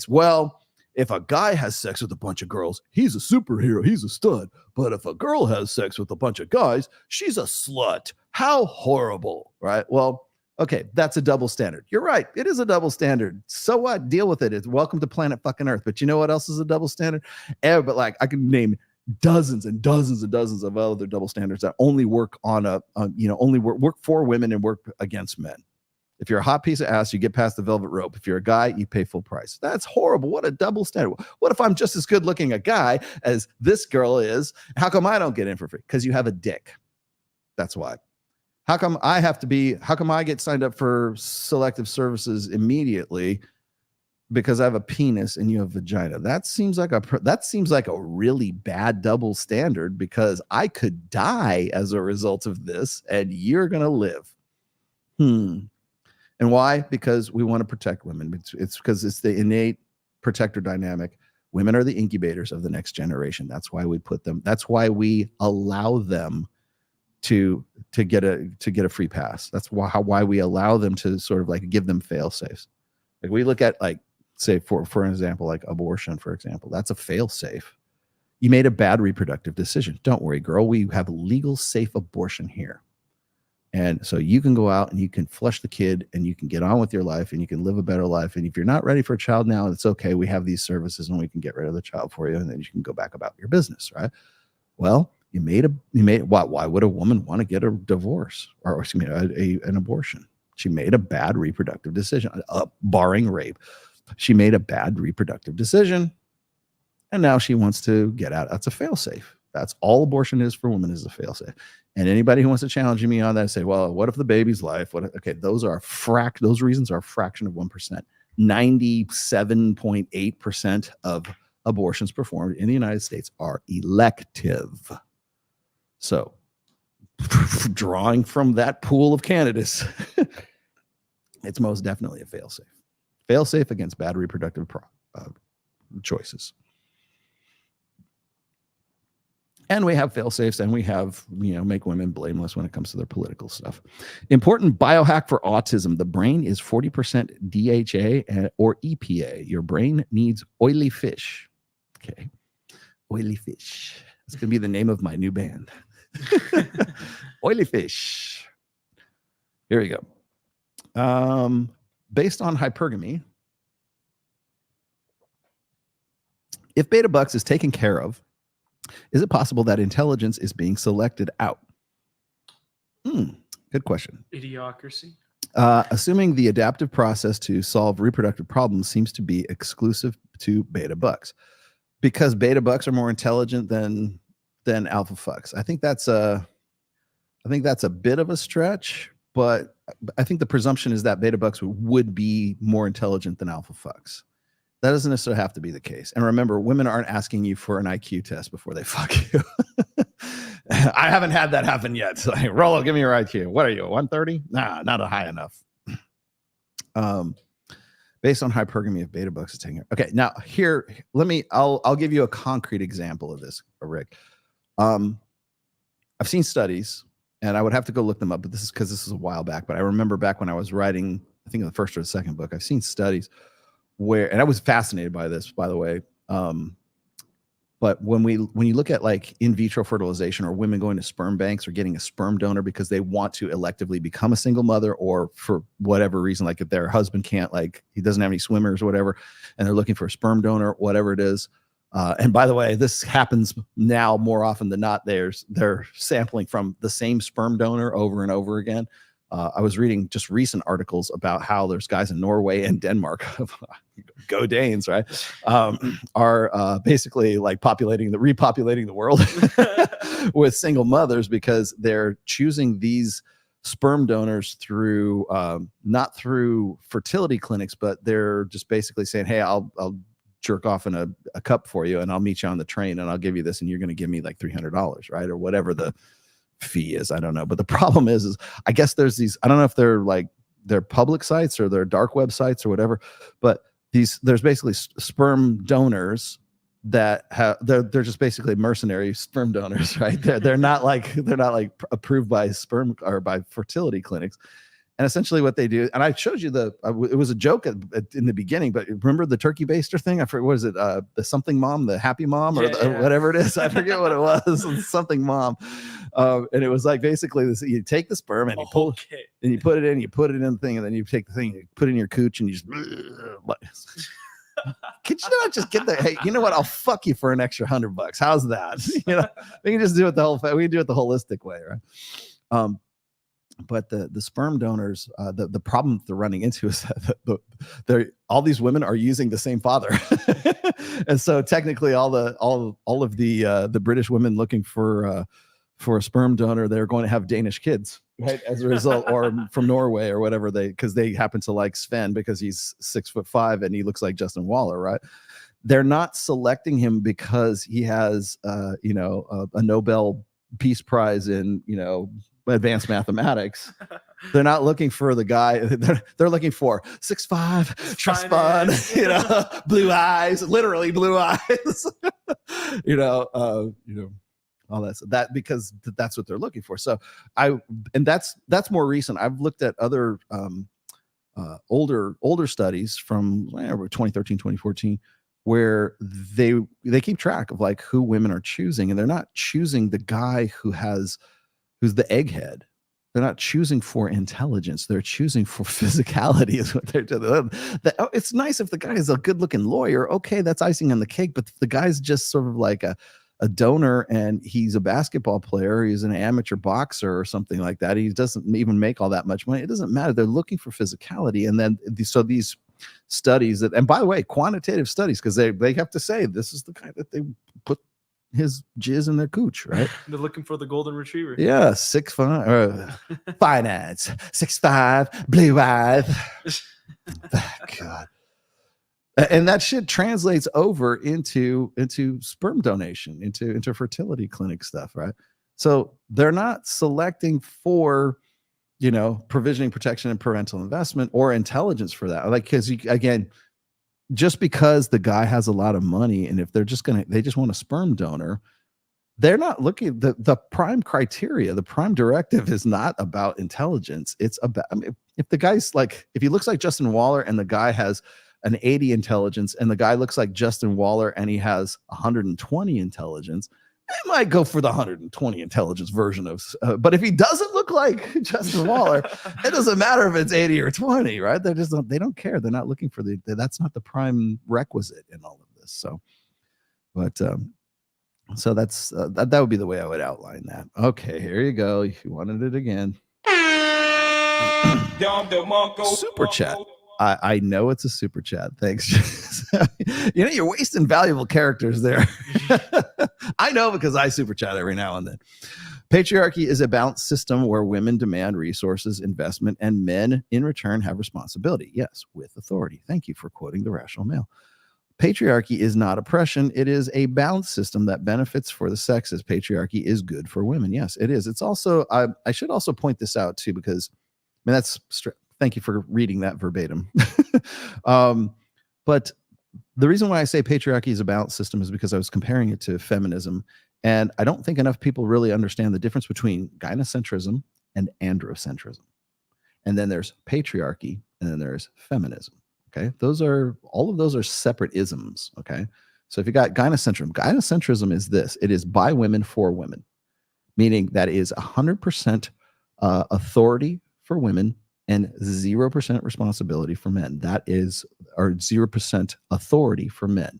well, if a guy has sex with a bunch of girls, he's a superhero, he's a stud. But if a girl has sex with a bunch of guys, she's a slut. How horrible, right? Well, okay, that's a double standard. You're right. It is a double standard. So what? Deal with it. It's welcome to planet fucking Earth. But you know what else is a double standard? But like I can name dozens and dozens and dozens of other double standards that only work only work for women and work against men. If you're a hot piece of ass, you get past the velvet rope. If you're a guy, you pay full price. That's horrible. What a double standard. What if I'm just as good looking a guy as this girl is? How come I don't get in for free? Because you have a dick. That's why. How come I get signed up for selective services immediately? Because I have a penis and you have a vagina. That seems like a really bad double standard, because I could die as a result of this and you're going to live. And why? Because we want to protect women. It's because it's the innate protector dynamic. Women are the incubators of the next generation. That's why we put them. That's why we allow them to get a free pass. That's why we allow them to sort of like give them fail safes. Like we look at like, say for example, like abortion, for example, that's a fail safe. You made a bad reproductive decision. Don't worry, girl. We have legal safe abortion here. And so you can go out and you can flush the kid and you can get on with your life and you can live a better life. And if you're not ready for a child now, it's okay. We have these services and we can get rid of the child for you. And then you can go back about your business, right? Well, why would a woman want to get a divorce or an abortion? She made a bad reproductive decision, barring rape. She made a bad reproductive decision. And now she wants to get out. That's a fail-safe. That's all abortion is for women, is a failsafe. And anybody who wants to challenge me on that, say, well, what if the baby's life? Okay, those reasons are a fraction of 1%. 97.8% of abortions performed in the United States are elective. So, drawing from that pool of candidates, it's most definitely a failsafe. Failsafe against bad reproductive choices. And we have fail-safes, and we have, make women blameless when it comes to their political stuff. Important biohack for autism. The brain is 40% DHA or EPA. Your brain needs oily fish. Okay. Oily fish. That's going to be the name of my new band. Oily fish. Here we go. Based on hypergamy, if beta bucks is taken care of, is it possible that intelligence is being selected out? Good question. Idiocracy. Assuming the adaptive process to solve reproductive problems seems to be exclusive to beta bucks, because beta bucks are more intelligent than alpha fucks. I think that's a bit of a stretch, but I think the presumption is that beta bucks would be more intelligent than alpha fucks. That doesn't necessarily have to be the case. And remember, women aren't asking you for an IQ test before they fuck you. I haven't had that happen yet. So, hey, Rollo, give me your IQ. What are you, 130? Nah, not a high enough. Based on hypergamy of beta bucks is taking it. Okay, now here, I'll give you a concrete example of this, Rick. I've seen studies, and I would have to go look them up, but this is because this is a while back. But I remember back when I was writing, I think in the first or the second book, I've seen studies where, and I was fascinated by this, by the way. But when you look at like in vitro fertilization, or women going to sperm banks or getting a sperm donor because they want to electively become a single mother, or for whatever reason, like if their husband can't, like he doesn't have any swimmers or whatever, and they're looking for a sperm donor, whatever it is. And by the way, this happens now more often than not. They're sampling from the same sperm donor over and over again. I was reading just recent articles about how there's guys in Norway and Denmark, go Danes, right? Are basically like repopulating the world with single mothers, because they're choosing these sperm donors through not through fertility clinics, but they're just basically saying, hey, I'll jerk off in a cup for you, and I'll meet you on the train, and I'll give you this, and you're going to give me like $300, right? Or whatever the fee is, I don't know. But the problem is I guess there's these, I don't know if they're public sites or they're dark websites or whatever, but there's basically sperm donors that they're just basically mercenary sperm donors, right? They're not like approved by sperm or by fertility clinics. And essentially what they do, and I showed you it was a joke in the beginning, but remember the turkey baster thing? I forget, what is it? The something mom, the happy mom, or whatever it is. I forget what it was. Something mom. And it was like basically this: you take the sperm and you pull it, and you put it in the thing, and then you take the thing, you put it in your cooch, and you just. Could you not just get the? Hey, you know what? I'll fuck you for an extra $100. How's that? We can just do it we can do it the holistic way, right? But the sperm donors, the problem they're running into is that all these women are using the same father, and so technically all of the British women looking for a sperm donor, they're going to have Danish kids, right? As a result, or from Norway or whatever, because they happen to like Sven because he's 6'5" and he looks like Justin Waller, right? They're not selecting him because he has a Nobel Peace Prize in advanced mathematics. They're not looking for the guy. They're looking for 6'5", trust fund, blue eyes, literally blue eyes, all that because that's what they're looking for. So that's more recent. I've looked at other older studies from 2013, 2014, where they keep track of like who women are choosing, and they're not choosing the guy who's the egghead. They're not choosing for intelligence. They're choosing for physicality is what they're doing. It's nice if the guy is a good looking lawyer. Okay, that's icing on the cake. But if the guy's just sort of like a donor and he's a basketball player, he's an amateur boxer or something like that, he doesn't even make all that much money, it doesn't matter. They're looking for physicality. And then so these studies and by the way, quantitative studies, because they have to say this is the guy that they put his jizz in their cooch, right? They're looking for the golden retriever. Yeah, 6'5", finance, 6'5", blue eyes. God. And that shit translates over into sperm donation, into fertility clinic stuff, right? So they're not selecting for, provisioning, protection, and parental investment or intelligence for that. Like, because again, just because the guy has a lot of money, and if they just want a sperm donor, they're not looking. The prime criteria, the prime directive is not about intelligence. It's about, if the guy's like, if he looks like Justin Waller and the guy has an 80 intelligence, and the guy looks like Justin Waller and he has 120 intelligence, they might go for the 120 intelligence version of. But if he doesn't look like Justin Waller, it doesn't matter if it's 80 or 20, right? They don't care. They're not looking for that's not the prime requisite in all of this. So, but so that's that would be the way I would outline that. Okay, here you go. If you wanted it again, super chat. I know it's a super chat. Thanks. You're wasting valuable characters there. I know, because I super chat every now and then. Patriarchy is a balanced system where women demand resources, investment, and men in return have responsibility. Yes, with authority. Thank you for quoting the Rational Male. Patriarchy is not oppression. It is a balanced system that benefits for the sexes. Patriarchy is good for women. Yes, it is. It's also, I should also point this out too, because that's thank you for reading that verbatim. But the reason why I say patriarchy is a balanced system is because I was comparing it to feminism. And I don't think enough people really understand the difference between gynocentrism and androcentrism. And then there's patriarchy, and then there's feminism. Okay. All of those are separate isms. Okay. So if you got gynocentrism is this: it is by women for women, meaning that is 100% authority for women and 0% responsibility for men. That is, or 0% authority for men.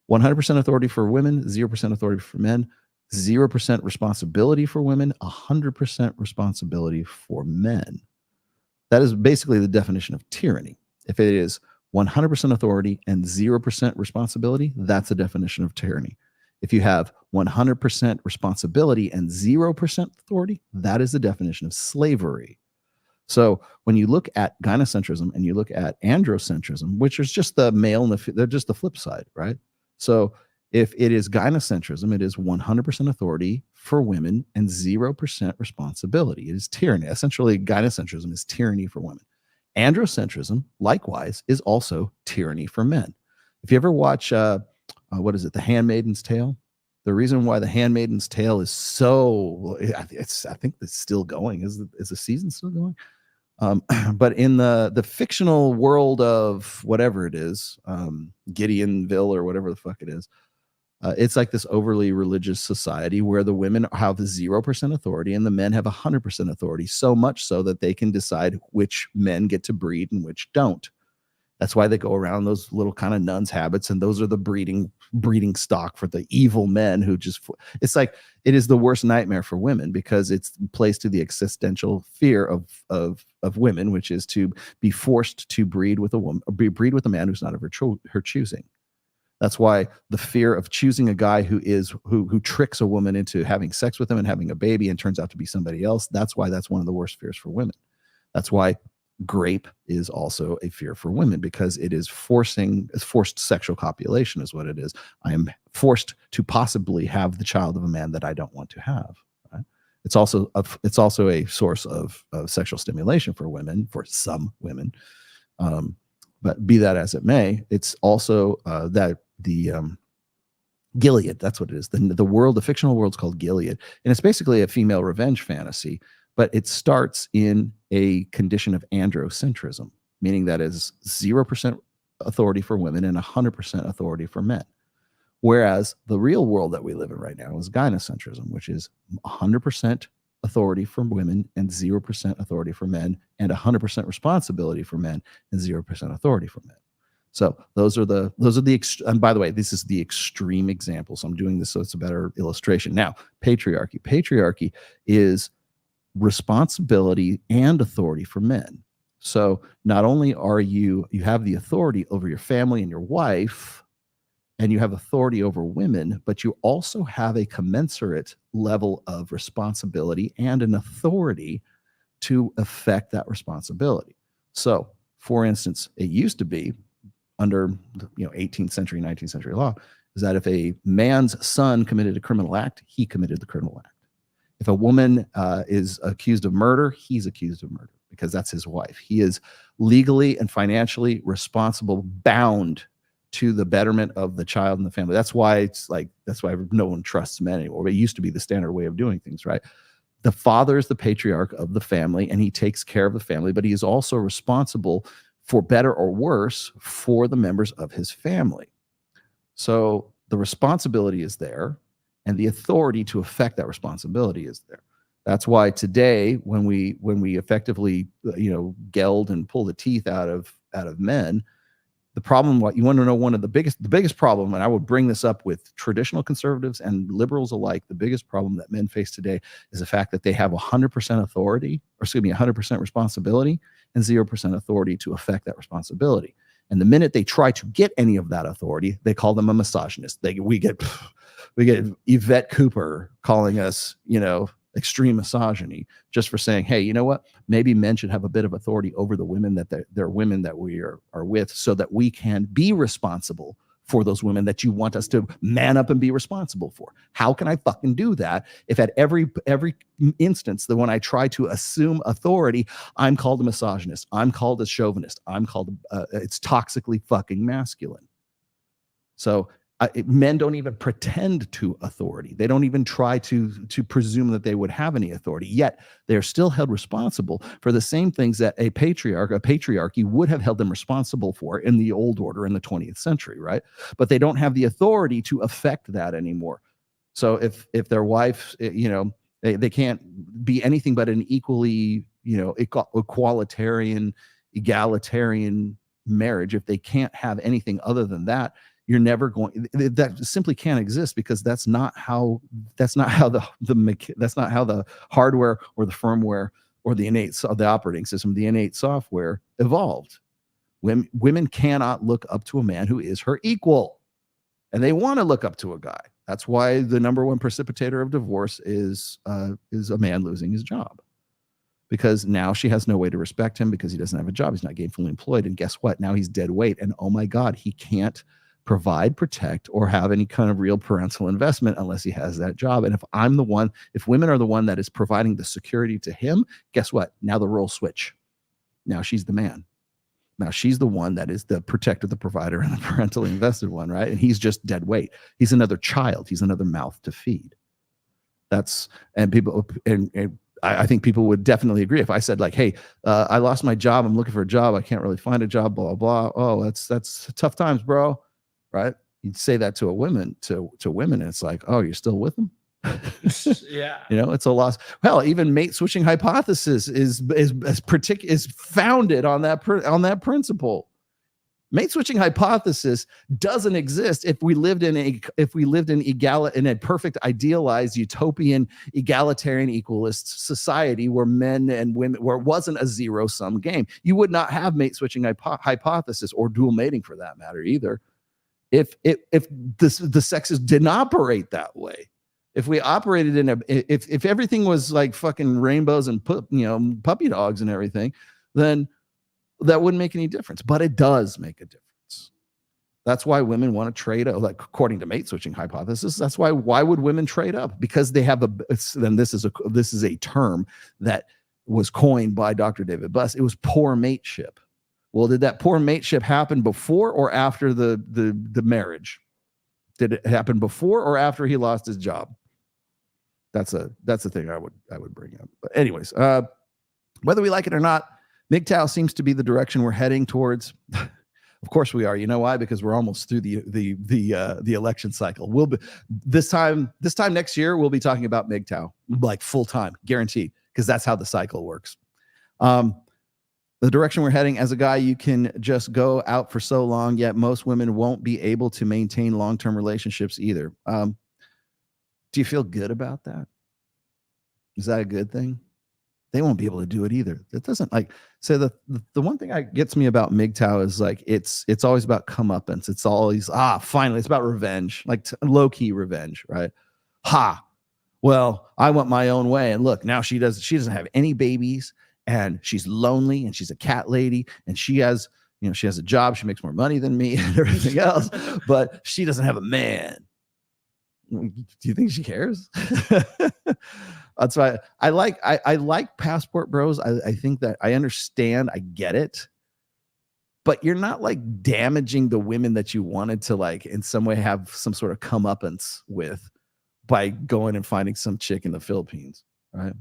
100% authority for women, 0% authority for men, 0% responsibility for women, 100% responsibility for men. That is basically the definition of tyranny. If it is 100% authority and 0% responsibility, that's a definition of tyranny. If you have 100% responsibility and 0% authority, that is the definition of slavery. So when you look at gynocentrism and you look at androcentrism, which is just the male and they're just the flip side, right? So if it is gynocentrism, it is 100% authority for women and 0% responsibility. It is tyranny. Essentially, gynocentrism is tyranny for women. Androcentrism, likewise, is also tyranny for men. If you ever watch, what is it, The Handmaid's Tale? The reason why The Handmaid's Tale is so, I think it's still going. Is the season still going? But in the fictional world of whatever it is, Gideonville or whatever the fuck it is, it's like this overly religious society where the women have 0% authority and the men have 100% authority, so much so that they can decide which men get to breed and which don't. That's why they go around those little kind of nuns habits, and those are the breeding stock for the evil men who just, it's like, it is the worst nightmare for women because it's plays to the existential fear of women, which is to be forced to breed with a woman, or breed with a man who's not of her choosing. That's why the fear of choosing a guy who tricks a woman into having sex with him and having a baby and turns out to be somebody else. That's why that's one of the worst fears for women. That's why grape is also a fear for women, because it is forced sexual copulation is what it is. I am forced to possibly have the child of a man that I don't want to have. Right? It's also a source of sexual stimulation for women, for some women. But be that as it may, it's also that the Gilead, that's what it is. The fictional world's called Gilead, and it's basically a female revenge fantasy. But it starts in a condition of androcentrism, meaning that is 0% authority for women and 100% authority for men. Whereas the real world that we live in right now is gynocentrism, which is 100% authority for women and 0% authority for men, and 100% responsibility for men and 0% authority for men. So those are the and by the way, this is the extreme example. So I'm doing this so it's a better illustration. Now, patriarchy. Patriarchy is responsibility and authority for men. So not only are you have the authority over your family and your wife and you have authority over women, but you also have a commensurate level of responsibility and an authority to affect that responsibility. So, for instance, it used to be under 18th century, 19th century law, is that if a man's son committed a criminal act, he committed the criminal act. If a woman is accused of murder, he's accused of murder because that's his wife. He is legally and financially responsible, bound to the betterment of the child and the family. That's why that's why no one trusts men anymore. It used to be the standard way of doing things, right? The father is the patriarch of the family, and he takes care of the family, but he is also responsible for better or worse for the members of his family. So the responsibility is there, and the authority to affect that responsibility is there. That's why today, when we effectively geld and pull the teeth out of men, the problem, what you want to know, one of the biggest problem, and I would bring this up with traditional conservatives and liberals alike, the biggest problem that men face today is the fact that they have 100% authority, or 100% responsibility and 0% authority to affect that responsibility. And the minute they try to get any of that authority, they call them a misogynist. We get Yvette Cooper calling us, extreme misogyny, just for saying, hey, you know what? Maybe men should have a bit of authority over the women that they're women that we are with, so that we can be responsible for those women that you want us to man up and be responsible for. How can I fucking do that if at every instance that when I try to assume authority, I'm called a misogynist, I'm called a chauvinist, I'm called it's toxically fucking masculine. So men don't even pretend to authority. They don't even try to presume that they would have any authority. Yet they're still held responsible for the same things that a patriarchy would have held them responsible for in the old order in the 20th century, right? But they don't have the authority to affect that anymore. So if their wife, they can't be anything but an equally, egalitarian marriage. If they can't have anything other than that, you're never going. That simply can't exist, because that's not how the hardware or the firmware or the operating system, the innate software evolved. Women cannot look up to a man who is her equal, and they want to look up to a guy. That's why the number one precipitator of divorce is a man losing his job, because now she has no way to respect him because he doesn't have a job. He's not gainfully employed, and guess what? Now he's dead weight, and oh my God, he can't provide, protect, or have any kind of real parental investment unless he has that job. And if women are the one that is providing the security to him, guess what? Now the role switch. Now she's the man. Now she's the one that is the protector, the provider, and the parentally invested one, right? And he's just dead weight. He's another child. He's another mouth to feed. I think people would definitely agree if I said, like, hey, I lost my job, I'm looking for a job, I can't really find a job, blah, blah, blah. Oh, that's tough times, bro. Right? You'd say that to women, and it's like, oh, you're still with them? Yeah. It's a loss. Hell, even mate switching hypothesis is founded on that principle. Mate switching hypothesis doesn't exist if we lived in a perfect, idealized, utopian, egalitarian, equalist society where men and women, where it wasn't a zero-sum game. You would not have mate switching hypothesis, or dual mating for that matter either, if the sexes didn't operate that way. If we operated if everything was like fucking rainbows and puppy dogs and everything, then that wouldn't make any difference. But it does make a difference. That's why women want to trade up, like according to mate switching hypothesis. That's why would women trade up? Because they have this is a term that was coined by Dr. David Buss. It was poor mateship. Well, did that poor mateship happen before or after the marriage? Did it happen before or after he lost his job? That's the thing I would bring up. But anyways, whether we like it or not, MGTOW seems to be the direction we're heading towards. Of course we are. You know why? Because we're almost through the election cycle. We'll be this time next year we'll be talking about MGTOW like full time, guaranteed, because that's how the cycle works. The direction we're heading, as a guy, you can just go out for so long, yet most women won't be able to maintain long-term relationships either. Do you feel good about that? Is that a good thing? they won't be able to do it either. That doesn't like, so the one thing that gets me about MGTOW is like, it's always about comeuppance. It's always, finally, it's about revenge, like low-key revenge, right? Ha, well, I went my own way. And look, now she doesn't have any babies, and she's lonely, and she's a cat lady, and she has a job. She makes more money than me and everything else, but she doesn't have a man. Do you think she cares? That's why I like Passport Bros. I think that I understand, I get it, but you're not like damaging the women that you wanted to like in some way have some sort of comeuppance with by going and finding some chick in the Philippines, right?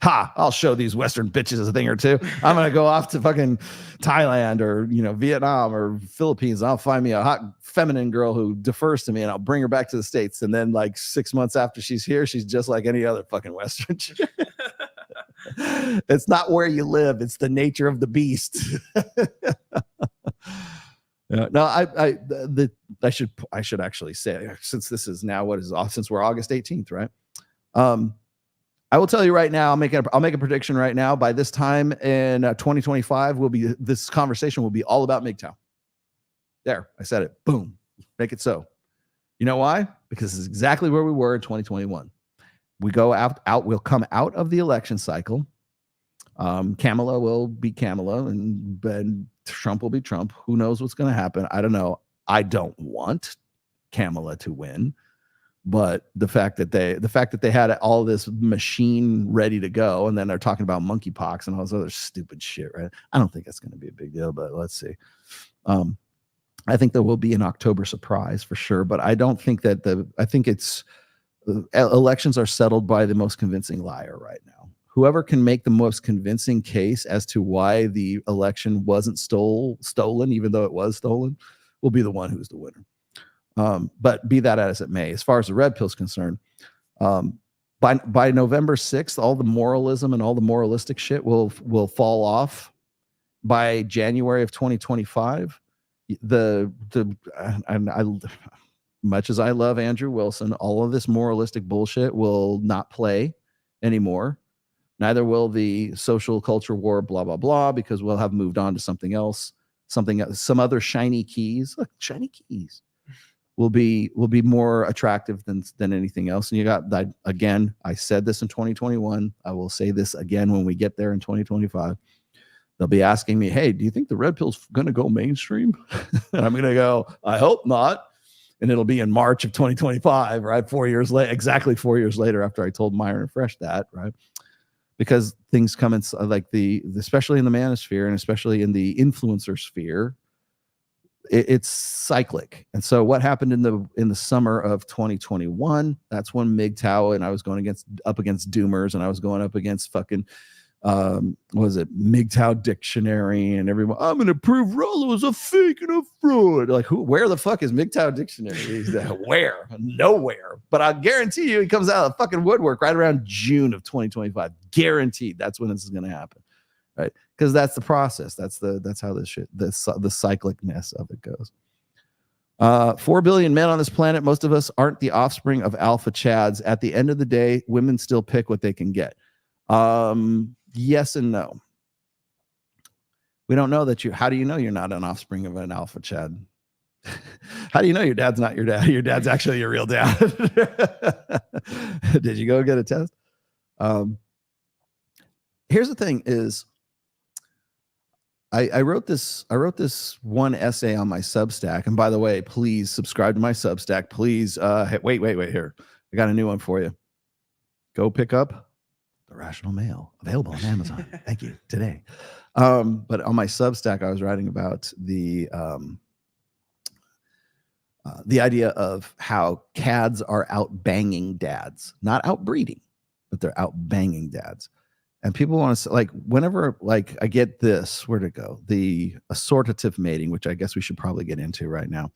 Ha, I'll show these Western bitches a thing or two. I'm going to go off to fucking Thailand or, Vietnam or Philippines. I'll find me a hot feminine girl who defers to me, and I'll bring her back to the States. And then like 6 months after she's here, she's just like any other fucking Western chick. It's not where you live. It's the nature of the beast. No, I should actually say, since this is now since we're August 18th, right? I will tell you right now, I'll make a prediction right now. By this time in 2025, this conversation will be all about MGTOW. There, I said it. Boom. Make it so. You know why? Because it's exactly where we were in 2021. We go out. We'll come out of the election cycle. Kamala will be Kamala, and Trump will be Trump. Who knows what's going to happen? I don't know. I don't want Kamala to win. But the fact that they had all this machine ready to go, and then they're talking about monkeypox and all this other stupid shit, right? I don't think that's going to be a big deal, but let's see. I think there will be an October surprise for sure, but I don't think that I think it's elections are settled by the most convincing liar right now. Whoever can make the most convincing case as to why the election wasn't stolen, even though it was stolen, will be the one who's the winner. But be that as it may, as far as the red pill is concerned, by November 6th, all the moralism and all the moralistic shit will fall off. By January of 2025, much as I love Andrew Wilson, all of this moralistic bullshit will not play anymore. Neither will the social culture war, blah, blah, blah, because we'll have moved on to something else, some other shiny keys. Look, shiny keys will be more attractive than anything else. And you got that again. I said this in 2021. I will say this again when we get there in 2025. They'll be asking me, "Hey, do you think the red pill's going to go mainstream?" And I'm going to go, "I hope not." And it'll be in March of 2025, right? 4 years later, exactly 4 years later, after I told Myron Fresh that, right? Because things come in like especially in the manosphere and especially in the influencer sphere, it's cyclic. And so what happened in the summer of 2021, that's when MGTOW, and I was going up against doomers, and I was going up against fucking what was it, MGTOW Dictionary, and everyone, I'm gonna prove Rollo is a fake and a fraud. Like, where the fuck is MGTOW Dictionary? Where? Nowhere. But I guarantee you he comes out of the fucking woodwork right around June of 2025. Guaranteed that's when this is gonna happen. Right? Because that's the process. That's how this shit, the cyclicness of it goes. 4 billion men on this planet. Most of us aren't the offspring of alpha chads. At the end of the day, women still pick what they can get. Yes and no. We don't know that how do you know you're not an offspring of an alpha chad? How do you know your dad's not your dad? Your dad's actually your real dad. Did you go get a test? Here's the thing is, I wrote this one essay on my Substack. And by the way, please subscribe to my Substack. Please, wait here. I got a new one for you. Go pick up The Rational Male, available on Amazon. Thank you, today. But on my Substack, I was writing about the idea of how cads are out banging dads, not out breeding, but they're out banging dads. And people want to say, like, whenever, like, I get this, where'd it go? The assortative mating, which I guess we should probably get into right now.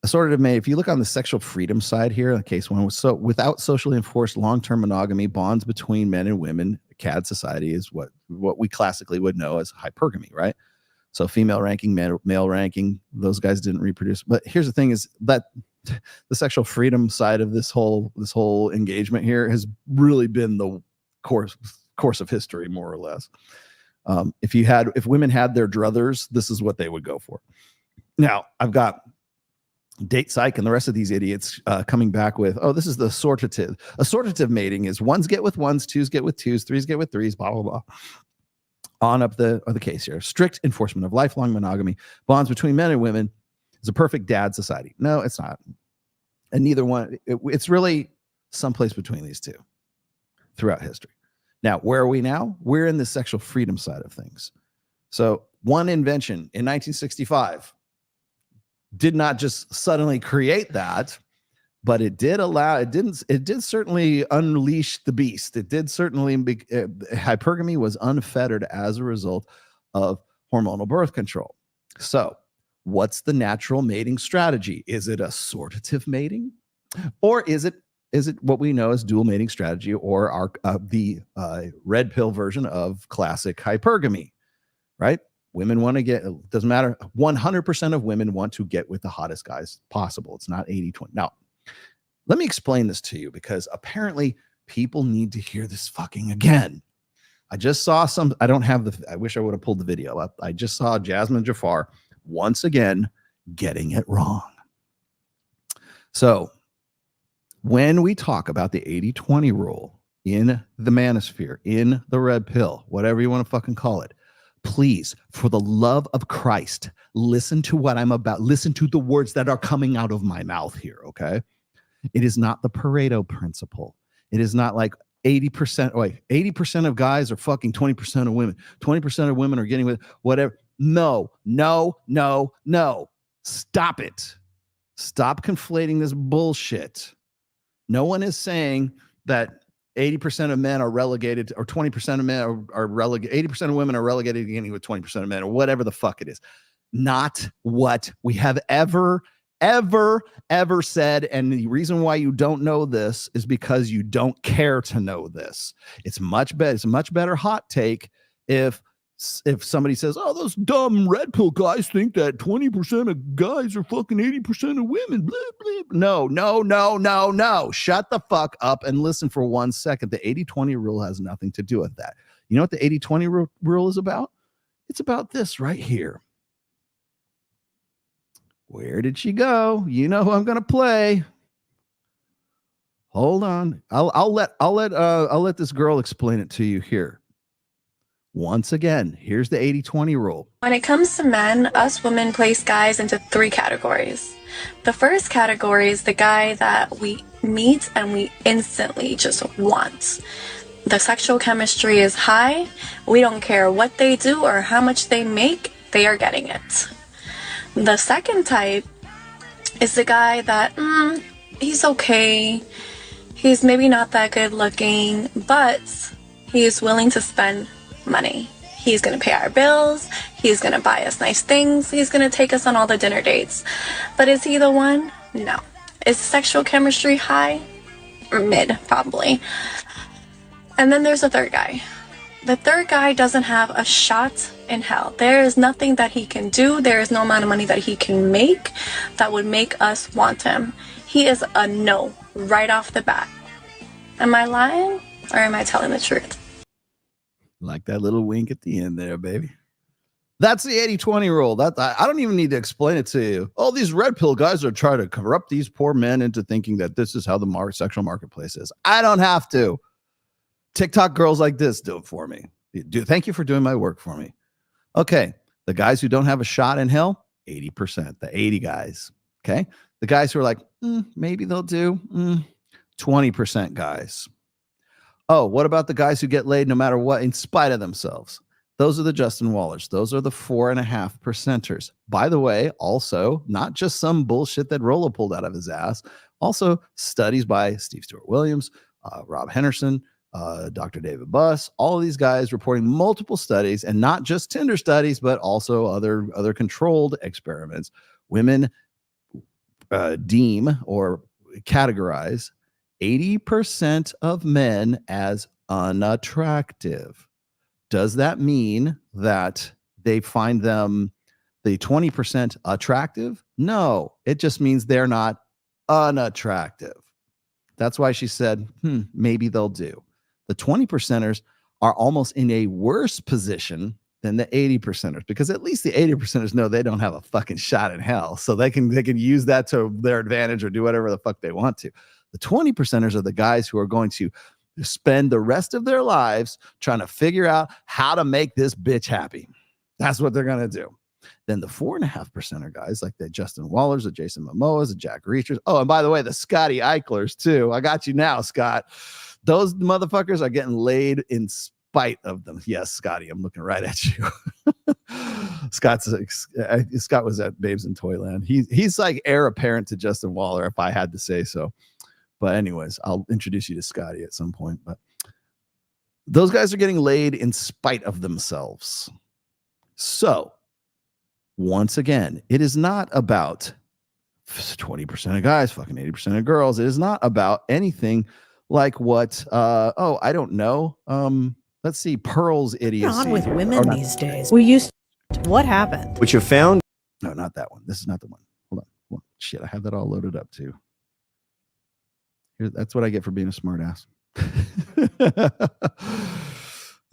Assortative mating, if you look on the sexual freedom side here, in case one was so, without socially enforced long-term monogamy, bonds between men and women, CAD society is what we classically would know as hypergamy, right? So female ranking, male ranking, those guys didn't reproduce. But here's the thing is that the sexual freedom side of this whole engagement here has really been the course of history, more or less. If women had their druthers, this is what they would go for. Now, I've got Date Psych and the rest of these idiots coming back with, oh, this is the assortative. Assortative mating is ones get with ones, twos get with twos, threes get with threes, blah, blah, blah. On up the case here. Strict enforcement of lifelong monogamy, bonds between men and women is a perfect dad society. No, it's not. And neither one, it's really someplace between these two throughout history. Now, where are we now? We're in the sexual freedom side of things. So one invention in 1965 did not just suddenly create that, but it did certainly unleash the beast. It did certainly, hypergamy was unfettered as a result of hormonal birth control. So what's the natural mating strategy? Is it assortative mating? Or is it what we know as dual mating strategy, or the red pill version of classic hypergamy, right? Women want to get, it doesn't matter, 100% of women want to get with the hottest guys possible. It's not 80-20. Now, let me explain this to you, because apparently people need to hear this fucking again. I just saw I wish I would have pulled the video up. I just saw Jasmine Jafar once again getting it wrong. So when we talk about the 80-20 rule in the manosphere, in the red pill, whatever you want to fucking call it, please, for the love of Christ, listen to what I'm about. Listen to the words that are coming out of my mouth here, okay? It is not the Pareto principle. It is not like 80% of guys are fucking 20% of women. 20% of women are getting with whatever. No. Stop it. Stop conflating this bullshit. No one is saying that 80% of men are relegated, or 20% of men are relegated, 80% of women are relegated to getting with 20% of men, or whatever the fuck it is. Not what we have ever said. And the reason why you don't know this is because you don't care to know this. It's much better. It's a much better hot take if somebody says, oh, those dumb red pill guys think that 20% of guys are fucking 80% of women. Blah, blah. No. Shut the fuck up and listen for 1 second. The 80-20 rule has nothing to do with that. You know what the 80-20 rule is about? It's about this right here. Where did she go? You know who I'm going to play. Hold on. I'll let this girl explain it to you here. Once again, here's the 80-20 rule. When it comes to men, us women place guys into 3 categories. The first category is the guy that we meet and we instantly just want. The sexual chemistry is high. We don't care what they do or how much they make, they are getting it. The second type is the guy that, he's okay. He's maybe not that good looking, but he's willing to spend money. He's going to pay our bills. He's going to buy us nice things. He's going to take us on all the dinner dates. But is he the one? No. Is sexual chemistry high? Or mid, probably. And then there's the third guy. The third guy doesn't have a shot in hell. There is nothing that he can do. There is no amount of money that he can make that would make us want him. He is a no right off the bat. Am I lying or am I telling the truth? Like that little wink at the end there, baby. That's the 80-20 rule. I don't even need to explain it to you. Oh, these red pill guys are trying to corrupt these poor men into thinking that this is how the sexual marketplace is. I don't have to. TikTok girls like this do it for me. Thank you for doing my work for me. Okay, the guys who don't have a shot in hell, 80%. The 80 guys. Okay, the guys who are like, maybe they'll do, 20% guys. Oh, what about the guys who get laid no matter what, in spite of themselves? Those are the Justin Wallers. Those are the 4.5%ers. By the way, also, not just some bullshit that Rollo pulled out of his ass. Also, studies by Steve Stewart Williams, Rob Henderson, Dr. David Buss, all of these guys reporting multiple studies, and not just Tinder studies, but also other controlled experiments. Women deem or categorize 80% of men as unattractive. Does that mean that they find them, the 20%, attractive? No, it just means they're not unattractive. That's why she said, maybe they'll do. The 20%ers are almost in a worse position than the 80%ers, because at least the 80%ers know they don't have a fucking shot in hell. So they can use that to their advantage or do whatever the fuck they want to. The 20%ers are the guys who are going to spend the rest of their lives trying to figure out how to make this bitch happy. That's what they're going to do. Then the 4.5% guys like the Justin Wallers, the Jason Momoas, the Jack Reachers. Oh, and by the way, the Scotty Eichlers too. I got you now, Scott. Those motherfuckers are getting laid in spite of them. Yes, Scotty, I'm looking right at you. Scott was at Babes in Toyland. He's like heir apparent to Justin Waller, if I had to say so. But anyways, I'll introduce you to Scotty at some point. But those guys are getting laid in spite of themselves. So once again, it is not about 20% of guys, fucking 80% of girls. It is not about anything like what, I don't know. Let's see, Pearl's idiocy. What's on with women these days? We used to, what happened? Which you found? No, not that one. This is not the one. Hold on. Shit, I have that all loaded up too. Here, that's what I get for being a smart ass.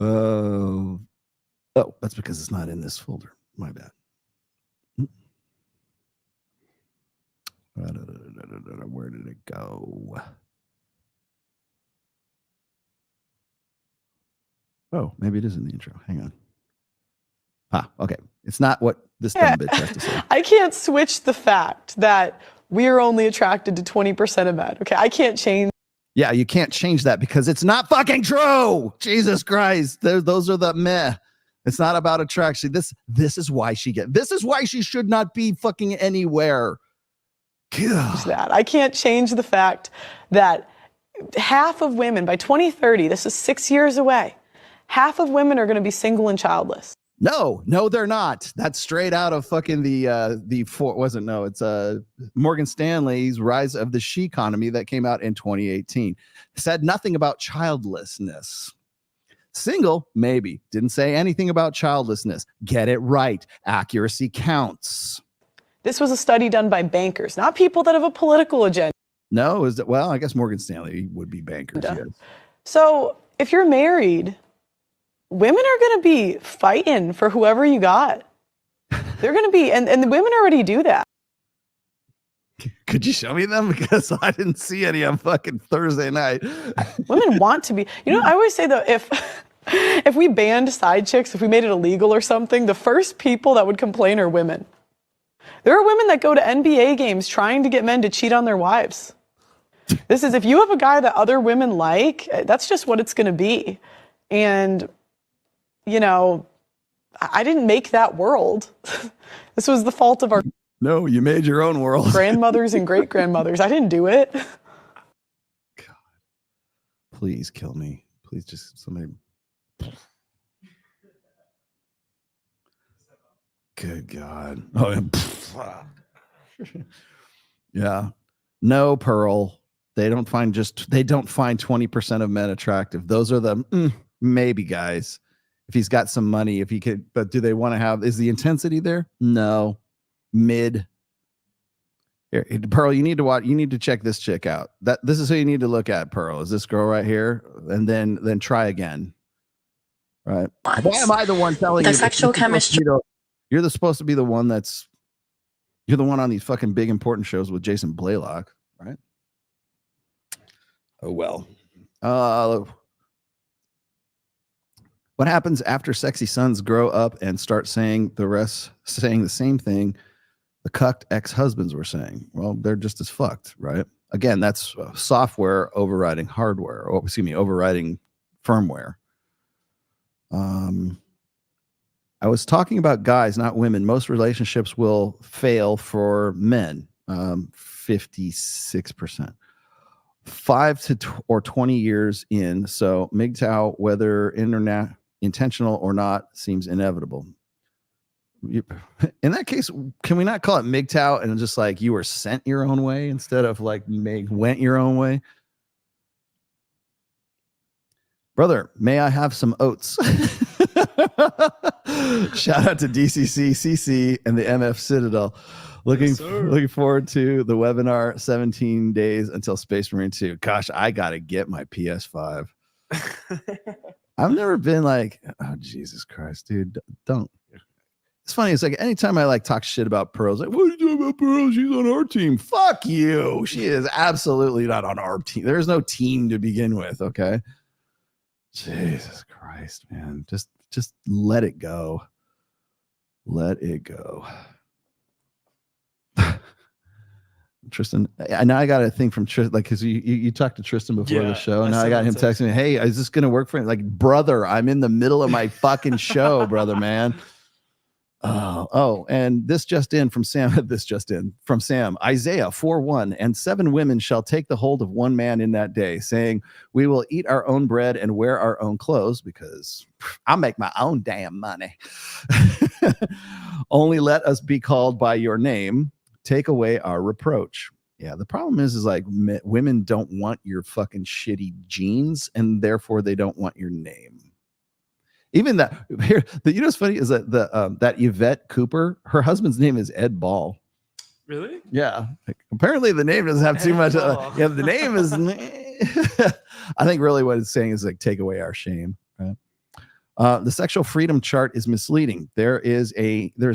Oh, that's because it's not in this folder. My bad. Where did it go? Oh, maybe it is in the intro. Hang on. Okay. It's not what this dumb bitch has to say. I can't switch the fact that we're only attracted to 20% of men. Okay, I can't change. Yeah, you can't change that because it's not fucking true. Jesus Christ. Those are the meh. It's not about attraction. This is why this is why she should not be fucking anywhere. That I can't change the fact that half of women by 2030, this is 6 years away, half of women are going to be single and childless. No, they're not. That's straight out of fucking it's Morgan Stanley's Rise of the She Economy that came out in 2018. Said nothing about childlessness. Single, maybe. Didn't say anything about childlessness. Get it right. Accuracy counts. This was a study done by bankers, not people that have a political agenda. No, I guess Morgan Stanley would be bankers. Yes. So if you're married, women are going to be fighting for whoever you got. They're going to be, and the women already do that. Could you show me them? Because I didn't see any on fucking Thursday night. Women want to be, I always say though, if we banned side chicks, if we made it illegal or something, the first people that would complain are women. There are women that go to NBA games trying to get men to cheat on their wives. This is, if you have a guy that other women like, that's just what it's going to be. And, I didn't make that world. This was the fault of our... No, you made your own world. Grandmothers and great-grandmothers. I didn't do it. God. Please kill me. Please just somebody... Good God. Oh, yeah. No, Pearl. They don't find 20% of men attractive. Those are the maybe guys. If he's got some money, if he could, but do they want to have, is the intensity there? No. Mid. Here, Pearl, you need to check this chick out. This is who you need to look at, Pearl. Is this girl right here? And then try again. Right. Why am I the one telling you? The sexual chemistry. You're supposed to be the one you're the one on these fucking big important shows with Jason Blaylock, right? Oh, well. What happens after sexy sons grow up and start saying the same thing the cucked ex-husbands were saying? Well, they're just as fucked, right? Again, that's software overriding hardware, or overriding firmware. I was talking about guys, not women. Most relationships will fail for men, 56%. 5 or 20 years in. So MGTOW, whether intentional or not, seems inevitable. In that case, can we not call it MGTOW and just like you were sent your own way instead of like went your own way? Brother, may I have some oats? Shout out to DCC, CC, and the MF Citadel. Looking forward to the webinar, 17 days until Space Marine 2. Gosh, I got to get my PS5. I've never been like, oh Jesus Christ, dude, don't. It's funny. It's like anytime I like talk shit about Pearls, like, what are you talking about Pearl? She's on our team. Fuck you. She is absolutely not on our team. There's no team to begin with. Okay. Jesus Christ, man. Just let it go. Let it go. Tristan, now I got a thing from Tristan, like, because you talked to Tristan before the show, and now I got him texting me, hey, is this gonna work for him? Like, brother, I'm in the middle of my fucking show, brother, man. And this just in from Sam. Isaiah 4:1, and 7 women shall take the hold of one man in that day, saying, we will eat our own bread and wear our own clothes, because I make my own damn money. Only let us be called by your name. Take away our reproach. Yeah, the problem is like women don't want your fucking shitty genes, and therefore they don't want your name. Even that here, you know what's funny is that that Yvette Cooper, her husband's name is Ed Ball. Really? Yeah. Like, apparently the name doesn't have too much. Yeah, the name is. I think really what it's saying is like take away our shame. Right. The sexual freedom chart is misleading. There's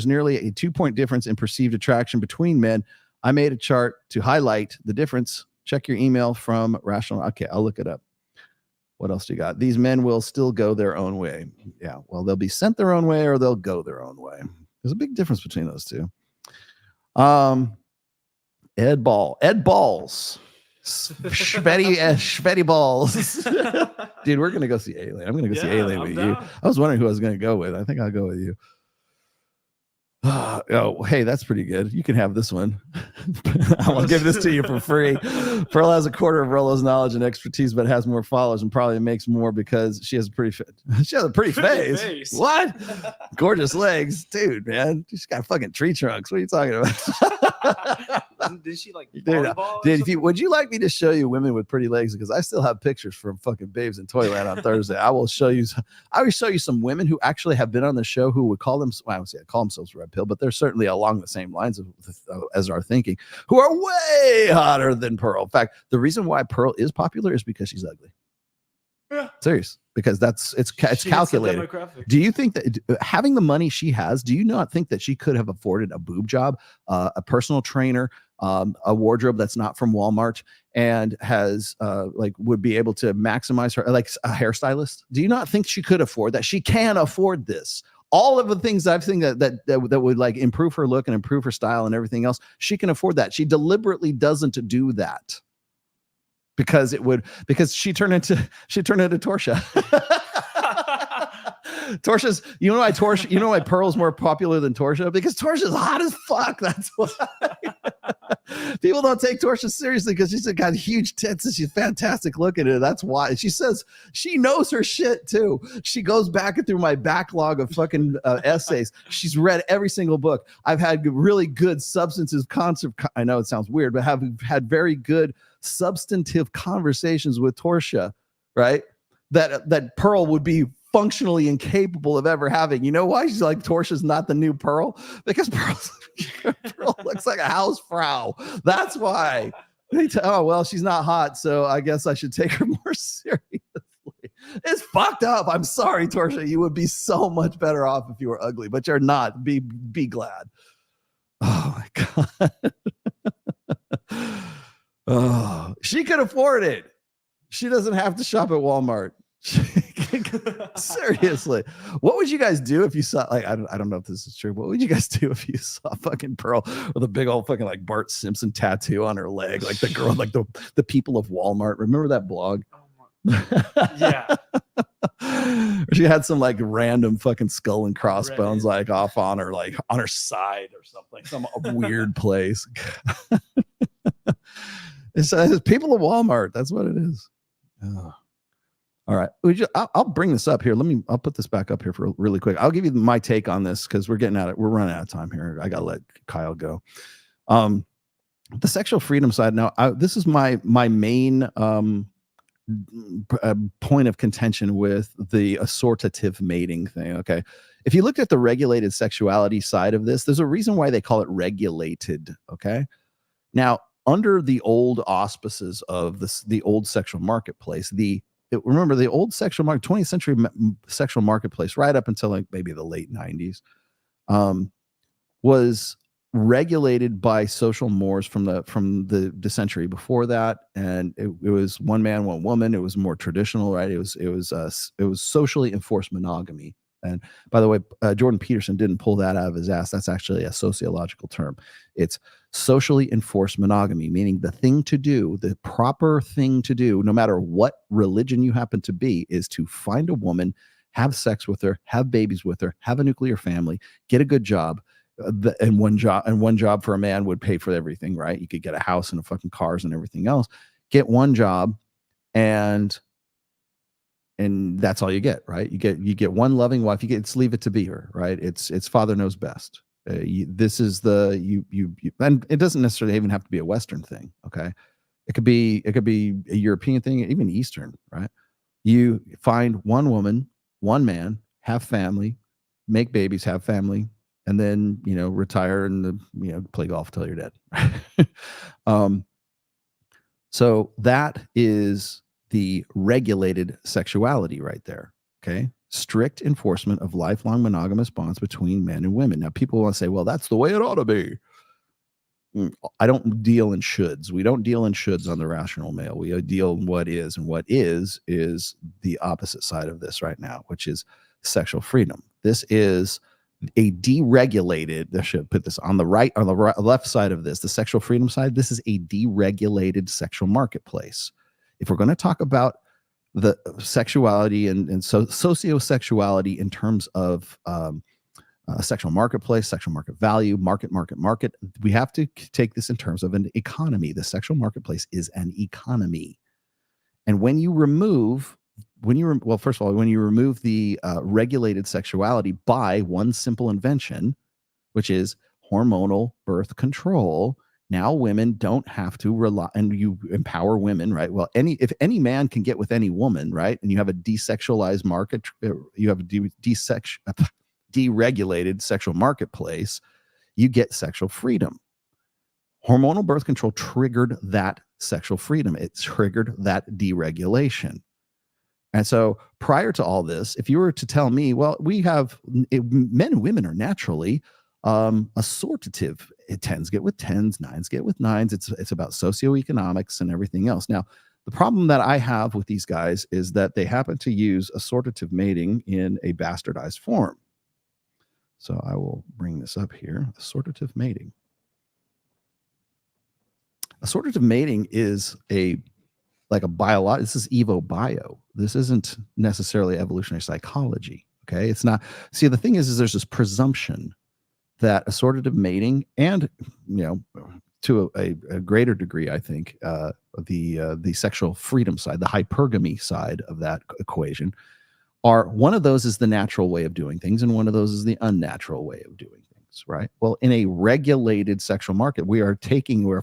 nearly a 2-point difference in perceived attraction between men. I made a chart to highlight the difference. Check your email from Rational. Okay, I'll look it up. What else do you got? These men will still go their own way. Yeah, well, they'll be sent their own way or they'll go their own way. There's a big difference between those two. Ed Balls. Schvetty balls. Dude, we're gonna go see Alien. I'm gonna go see Alien with you. I was wondering who I was gonna go with. I think I'll go with you. Oh, hey, that's pretty good. You can have this one. I'll give this to you for free. Pearl has a quarter of Rollo's knowledge and expertise, but has more followers and probably makes more because she has a pretty face. What? Gorgeous legs, dude, man. She's got fucking tree trunks. What are you talking about? Did she like dude, would you like me to show you women with pretty legs? Because I still have pictures from fucking Babes in Toyland on Thursday. I will show you some women who actually have been on the show who would call themselves Repeal, but they're certainly along the same lines as our thinking, who are way hotter than Pearl. In fact, the reason why Pearl is popular is because she's ugly. Yeah. Serious, because it's calculated. Do you think that having the money she has, do you not think that she could have afforded a boob job, a personal trainer, a wardrobe that's not from Walmart, and has would be able to maximize her, like a hairstylist? Do you not think she could afford that? She can afford this. All of the things I've seen that would like improve her look and improve her style and everything else, she can afford that. She deliberately doesn't do that. Because she turned into Torsha. Torsha's, you know why Pearl's more popular than Torsha? Because Torsha's hot as fuck. That's why. People don't take Torsha seriously because she's got huge tits and she's fantastic looking at it. That's why. She says she knows her shit too. She goes back through my backlog of fucking essays. She's read every single book. I've had really good substantive concept. I know it sounds weird, but have had very good substantive conversations with Torsha, right? That Pearl would be functionally incapable of ever having. You know why she's like Torsha's not the new Pearl? Because Pearl looks like a housefrau. That's why. Oh, well, she's not hot, so I guess I should take her more seriously. It's fucked up. I'm sorry, Torsha. You would be so much better off if you were ugly, but you're not. Be glad. Oh my God. Oh, she could afford it. She doesn't have to shop at Walmart. Seriously, what would you guys do if you saw, like, I don't know if this is true, what would you guys do if you saw fucking Pearl with a big old fucking like Bart Simpson tattoo on her leg, like the girl, like the people of Walmart? Remember that blog? Yeah. She had some like random fucking skull and crossbones like off on her, like on her side or something, some weird place. It's people of Walmart. That's what it is. Oh. All right. I'll bring this up here. I'll put this back up here for really quick. I'll give you my take on this because we're running out of time here. I got to let Kyle go. The sexual freedom side. Now, this is my main point of contention with the assortative mating thing. Okay. If you looked at the regulated sexuality side of this, there's a reason why they call it regulated. Okay. Now, under the old auspices of the old sexual marketplace, the remember the old sexual market, 20th century sexual marketplace, right up until like maybe the late 90s, was regulated by social mores from the century before that, and it was one man, one woman. It was more traditional, right? It was socially enforced monogamy. And by the way, Jordan Peterson didn't pull that out of his ass. That's actually a sociological term. It's socially enforced monogamy, meaning the thing to do, the proper thing to do, no matter what religion you happen to be, is to find a woman, have sex with her, have babies with her, have a nuclear family, get a good job. And one job for a man would pay for everything, right? You could get a house and a fucking cars and everything else. Get one job, and that's all you get, right? You get one loving wife. It's leave it to be her, right? It's father knows best. This is the and it doesn't necessarily even have to be a Western thing. Okay, it could be a European thing, even Eastern, right? You find one woman, one man, have family, make babies, have family, and then retire and play golf till you're dead. So that is the regulated sexuality right there. Okay, strict enforcement of lifelong monogamous bonds between men and women. Now people want to say, well, that's the way it ought to be. I don't deal in shoulds. We don't deal in shoulds on the Rational Male. We deal in what is, and what is the opposite side of this right now, which is sexual freedom. This is a deregulated, I should put this on the left side of this, the sexual freedom side. This is a deregulated sexual marketplace. If we're going to talk about the sexuality and sociosexuality in terms of sexual marketplace, sexual market value, market, we have to take this in terms of an economy. The sexual marketplace is an economy. And when you remove the regulated sexuality by one simple invention, which is hormonal birth control, now women don't have to rely, and you empower women, right? Well, if any man can get with any woman, right? And you have a desexualized market, you have a deregulated sexual marketplace, you get sexual freedom. Hormonal birth control triggered that sexual freedom. It triggered that deregulation. And so prior to all this, if you were to tell me, well, men and women are naturally assortative. Tens get with tens, nines get with nines. It's about socioeconomics and everything else. Now, the problem that I have with these guys is that they happen to use assortative mating in a bastardized form. So I will bring this up here. Assortative mating. Assortative mating is like a biological. This is Evo Bio. This isn't necessarily evolutionary psychology. Okay, it's not. See, the thing is there's this presumption that assortative mating and to a greater degree, I think, the sexual freedom side, the hypergamy side of that equation, are one of those is the natural way of doing things, and one of those is the unnatural way of doing things, right? Well, in a regulated sexual market, we're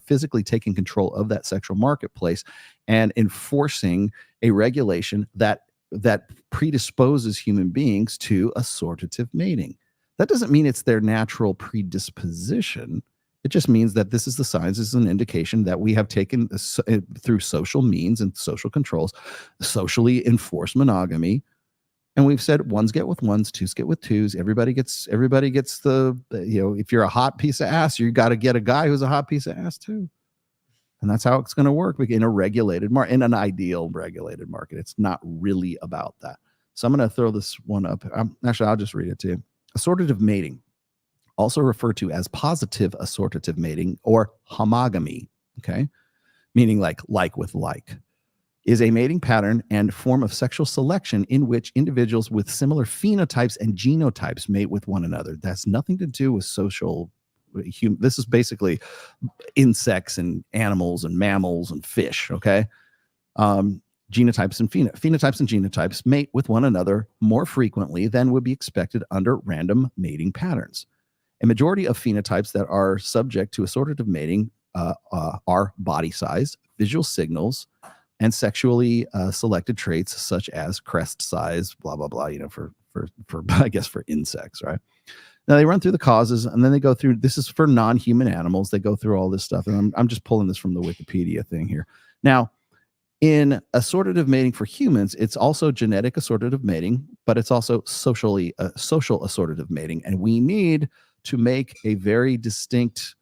physically taking control of that sexual marketplace and enforcing a regulation that predisposes human beings to assortative mating. That doesn't mean it's their natural predisposition. It just means that this is the signs, this is an indication that we have taken through social means and social controls, socially enforced monogamy. And we've said ones get with ones, twos get with twos. Everybody gets the, if you're a hot piece of ass, you got to get a guy who's a hot piece of ass too. And that's how it's going to work in a regulated market, in an ideal regulated market. It's not really about that. So I'm going to throw this one up. Actually, I'll just read it to you. Assortative mating, also referred to as positive assortative mating or homogamy, okay, meaning like with like, is a mating pattern and form of sexual selection in which individuals with similar phenotypes and genotypes mate with one another. That's nothing to do with social. This is basically insects and animals and mammals and fish, okay? Genotypes and phenotypes and genotypes mate with one another more frequently than would be expected under random mating patterns. A majority of phenotypes that are subject to assortative mating are body size, visual signals, and sexually selected traits such as crest size, blah, blah, blah, for I guess for insects, right? Now they run through the causes, and then they go through, this is for non-human animals. They go through all this stuff, and I'm just pulling this from the Wikipedia thing here. Now, In assortative mating for humans, it's also genetic assortative mating, but it's also social assortative mating. And we need to make a very distinct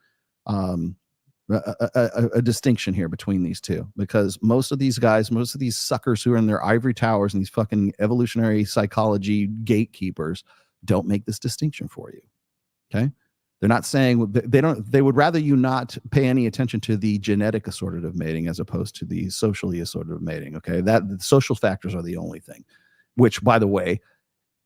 a distinction here between these two, because most of these guys, most of these suckers who are in their ivory towers and these fucking evolutionary psychology gatekeepers don't make this distinction for you. Okay. They're not saying they would rather you not pay any attention to the genetic assortative mating as opposed to the socially assortative mating. Okay. That the social factors are the only thing, which, by the way,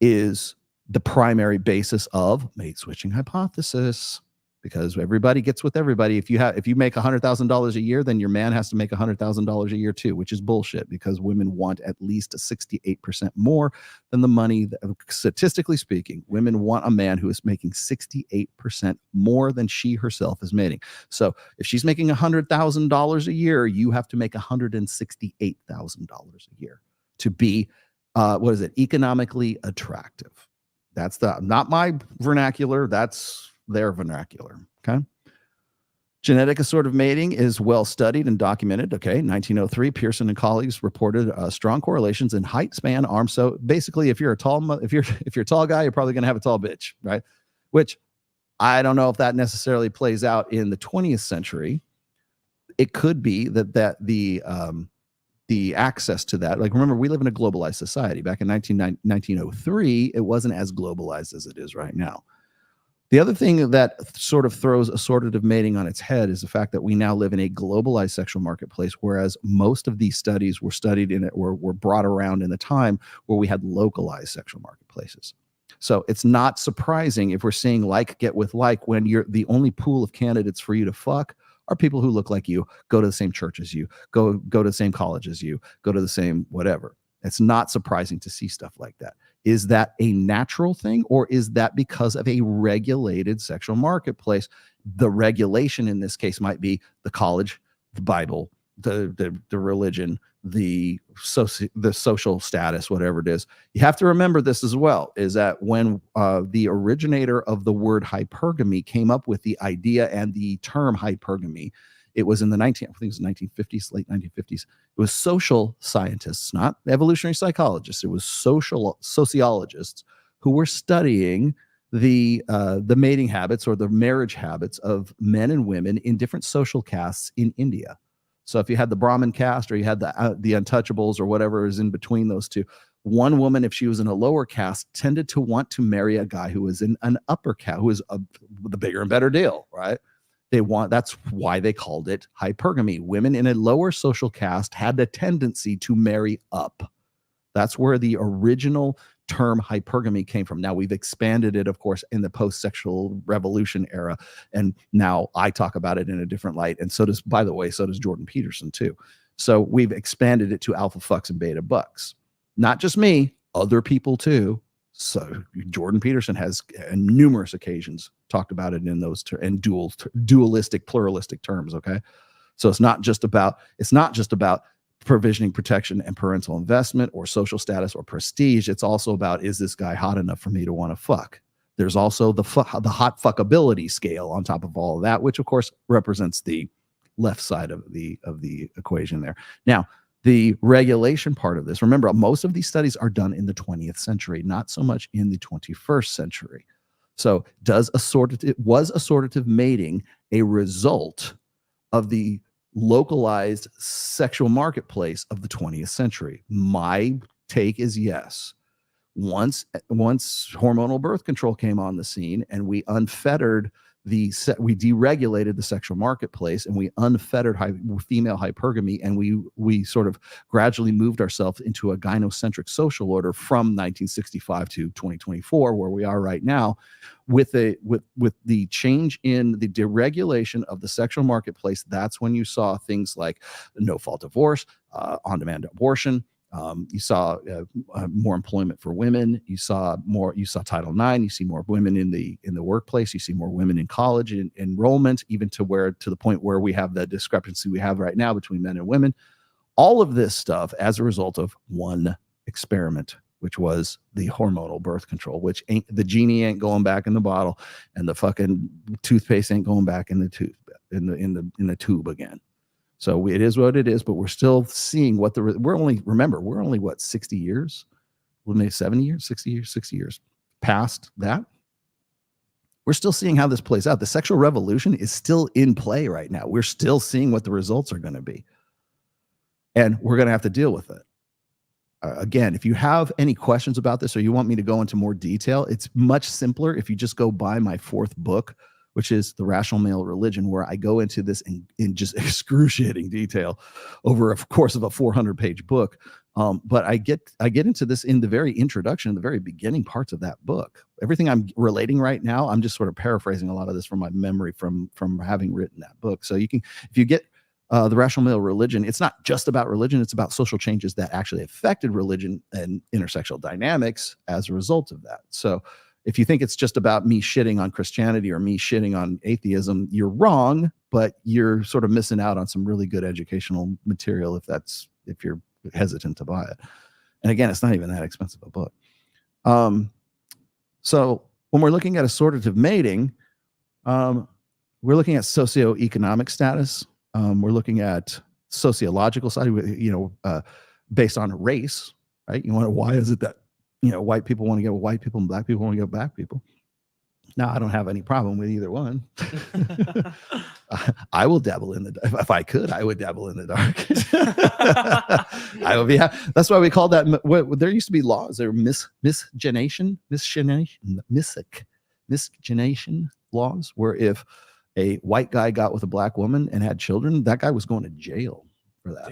is the primary basis of mate switching hypothesis, because everybody gets with everybody. If you make $100,000 a year, then your man has to make $100,000 a year too, which is bullshit, because women want at least 68% more than the money. Statistically speaking, women want a man who is making 68% more than she herself is making. So if she's making $100,000 a year, you have to make $168,000 a year to be, economically attractive. That's not my vernacular. That's their vernacular. Okay. Genetic assortative mating is well studied and documented. Okay. 1903, Pearson and colleagues reported strong correlations in height, span, arm. So basically, if you're a tall guy, you're probably going to have a tall bitch, right? Which I don't know if that necessarily plays out in the 20th century. It could be that the access to that, like, remember, we live in a globalized society. Back in 1903, it wasn't as globalized as it is right now. The other thing that sort of throws assortative mating on its head is the fact that we now live in a globalized sexual marketplace, whereas most of these studies were studied in it or were brought around in the time where we had localized sexual marketplaces. So it's not surprising if we're seeing like get with like when you're the only pool of candidates for you to fuck are people who look like you, go to the same church as you, go to the same college as you, go to the same whatever. It's not surprising to see stuff like that. Is that a natural thing, or is that because of a regulated sexual marketplace? The regulation in this case might be the college, the Bible, the religion, the social status, whatever it is. You have to remember this as well, is that when the originator of the word hypergamy came up with the idea and the term hypergamy, it was in the 1950s, late 1950s. It was social scientists, not evolutionary psychologists. It was sociologists who were studying the mating habits or the marriage habits of men and women in different social castes in India. So if you had the Brahmin caste or you had the untouchables or whatever is in between those two, one woman, if she was in a lower caste, tended to want to marry a guy who was in an upper caste, who was the bigger and better deal, right? That's why they called it hypergamy. Women in a lower social caste had the tendency to marry up. That's where the original term hypergamy came from. Now we've expanded it, of course, in the post-sexual revolution era. And now I talk about it in a different light. And so does, by the way, so does Jordan Peterson too. So we've expanded it to alpha fucks and beta bucks. Not just me, other people too. So Jordan Peterson has on numerous occasions talked about it in those dualistic, pluralistic terms. Okay. So it's not just about provisioning protection and parental investment or social status or prestige. It's also about, is this guy hot enough for me to want to fuck? There's also the hot fuckability scale on top of all of that, which of course represents the left side of the equation there. Now, the regulation part of this, remember, most of these studies are done in the 20th century, not so much in the 21st century. So was assortative mating a result of the localized sexual marketplace of the 20th century? My take is yes. Once hormonal birth control came on the scene and we we deregulated the sexual marketplace and we unfettered female hypergamy, and we sort of gradually moved ourselves into a gynocentric social order from 1965 to 2024, where we are right now, with the change in the deregulation of the sexual marketplace. That's when you saw things like no-fault divorce, on-demand abortion. You saw more employment for women. You saw Title IX. You see more women in the workplace. You see more women in college enrollment, even to the point where we have the discrepancy we have right now between men and women. All of this stuff as a result of one experiment, which was the hormonal birth control, which the genie ain't going back in the bottle, and the fucking toothpaste ain't going back in the tube in the tube again. So it is what it is, but we're still seeing what we're only what, 60 years, maybe 70 years, 60 years past that. We're still seeing how this plays out. The sexual revolution is still in play right now. We're still seeing what the results are going to be. And we're going to have to deal with it. Again, if you have any questions about this or you want me to go into more detail, it's much simpler if you just go buy my 4th book, which is The Rational Male Religion, where I go into this in just excruciating detail over a course of a 400-page book. But I get into this in the very introduction, in the very beginning parts of that book. Everything I'm relating right now, I'm just sort of paraphrasing a lot of this from my memory from having written that book. So you can, if you get The Rational Male Religion, it's not just about religion, it's about social changes that actually affected religion and intersexual dynamics as a result of that. So if you think it's just about me shitting on Christianity or me shitting on atheism, you're wrong, but you're sort of missing out on some really good educational material if you're hesitant to buy it. And again, it's not even that expensive a book. So when we're looking at assortative mating, we're looking at socioeconomic status. We're looking at sociological side, based on race, right? Why is it that, white people want to get with white people and black people want to get with black people? Now, I don't have any problem with either one. I will dabble in the dark. If I could, I would dabble in the dark. I would be happy. That's why we call that. There used to be laws. There were miscegenation laws, where if a white guy got with a black woman and had children, that guy was going to jail for that.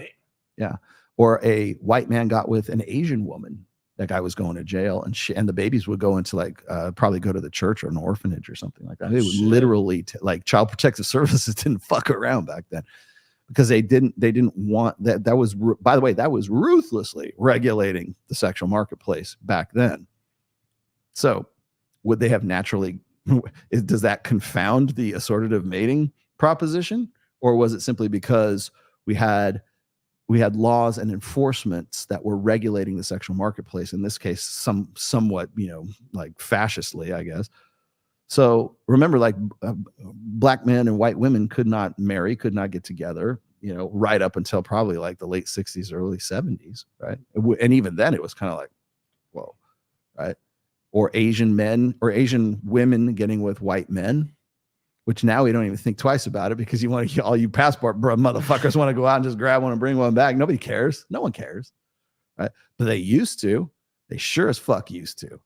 Yeah. Or a white man got with an Asian woman, that guy was going to jail, and the babies would go into probably go to the church or an orphanage or something like that. They would literally Child Protective Services didn't fuck around back then, because they didn't want that. That was, by the way, that was ruthlessly regulating the sexual marketplace back then. So would they have naturally, does that confound the assortative mating proposition, or was it simply because we had laws and enforcements that were regulating the sexual marketplace, in this case, somewhat, like fascistly, I guess. So remember, black men and white women could not marry, could not get together, right up until probably like the late 60s, early 70s, right? And even then it was kind of like, whoa, right? Or Asian men or Asian women getting with white men, which now we don't even think twice about it, because all you passport motherfuckers want to go out and just grab one and bring one back. Nobody cares. No one cares. Right. But they used to. They sure as fuck used to.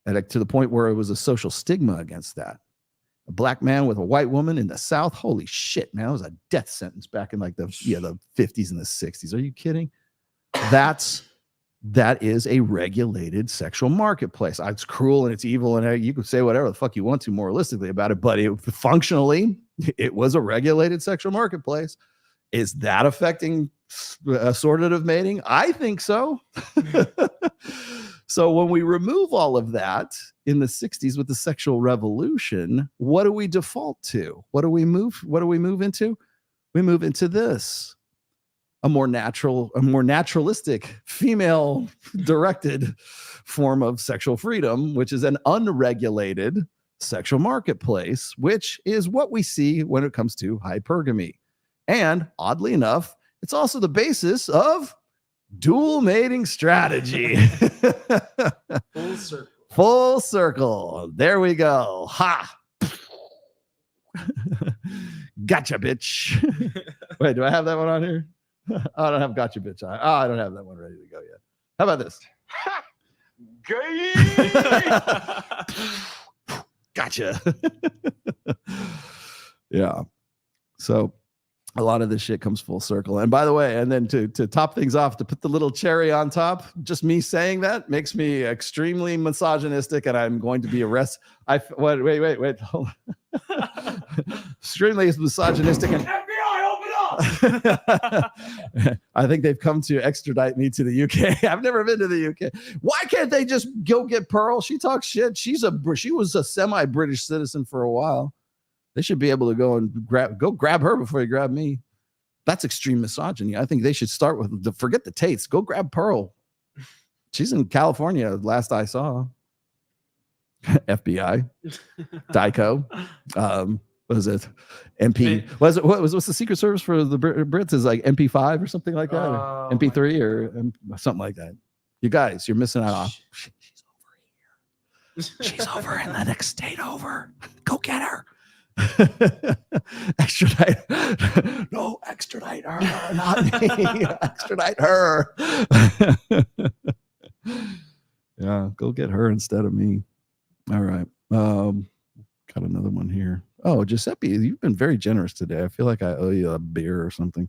And to the point where it was a social stigma against that. A black man with a white woman in the South. Holy shit, man. It was a death sentence back in the 50s and the 60s. Are you kidding? That is a regulated sexual marketplace. It's cruel and it's evil, and you can say whatever the fuck you want to moralistically about it, but functionally, it was a regulated sexual marketplace. Is that affecting assortative mating? I think so. So when we remove all of that in the 60s with the sexual revolution, what do we default to? What do we move into? We move into this. A more naturalistic, female-directed form of sexual freedom, which is an unregulated sexual marketplace, which is what we see when it comes to hypergamy. And oddly enough, it's also the basis of dual mating strategy. Full circle. Full circle. There we go. Ha! Gotcha, bitch. Wait, do I have that one on here? Oh, I don't have gotcha, bitch. I don't have that one ready to go yet. How about this? Gotcha. Yeah. So a lot of this shit comes full circle. And by the way, and then to top things off, to put the little cherry on top, just me saying that makes me extremely misogynistic, and I'm going to be arrested. Wait. Hold on. Extremely misogynistic. And I think they've come to extradite me to the UK. I've never been to the UK. Why can't they just go get Pearl? She talks shit. She was a semi-British citizen for a while. They should be able to go grab her before you grab me. That's extreme misogyny. I think they should start with forget the Tates. Go grab Pearl. She's in California, last I saw. FBI, Dyco. Was it MP? What's the Secret Service for the Brits is like MP5 or something like that, or MP3 or something like that. You guys, you're missing out. She's over here. She's over in the next state over. Go get her. Extradite. No, extradite her, not me. Extradite her. Yeah, go get her instead of me. All right. Got another one here. Oh, Giuseppe, you've been very generous today. I feel like I owe you a beer or something.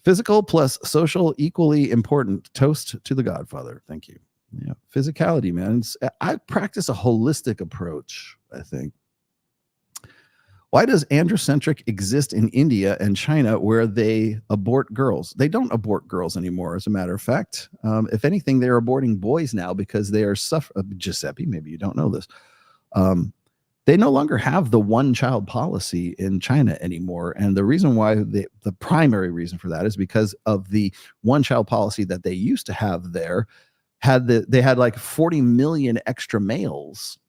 Physical plus social equally important. Toast to the Godfather. Thank you. Yeah, physicality, man. I practice a holistic approach, I think. Why does androcentric exist in India and China where they abort girls? They don't abort girls anymore, as a matter of fact. If anything, they're aborting boys now because they are suffering. Giuseppe, maybe you don't know this. They no longer have the one-child policy in China anymore. And the reason why, the primary reason for that is because of the one-child policy that they used to have there. They had like 40 million extra males.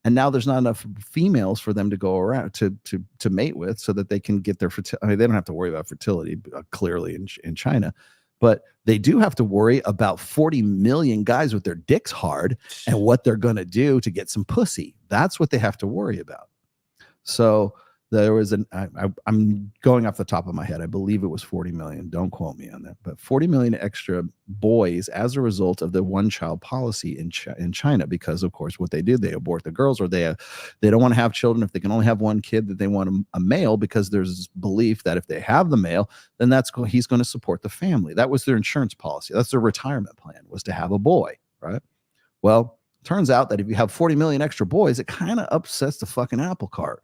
And now there's not enough females for them to go around to mate with so that they can get their fertility. I mean, they don't have to worry about fertility clearly in China, but they do have to worry about 40 million guys with their dicks hard and what they're going to do to get some pussy. That's what they have to worry about. So there was I'm going off the top of my head. I believe it was 40 million. Don't quote me on that, but 40 million extra boys as a result of the one-child policy in China, because of course what they do, they abort the girls, or they don't want to have children. If they can only have one kid, that they want a male, because there's this belief that if they have the male, then he's going to support the family. That was their insurance policy. That's their retirement plan, was to have a boy, right? Well, turns out that if you have 40 million extra boys, it kind of upsets the fucking apple cart.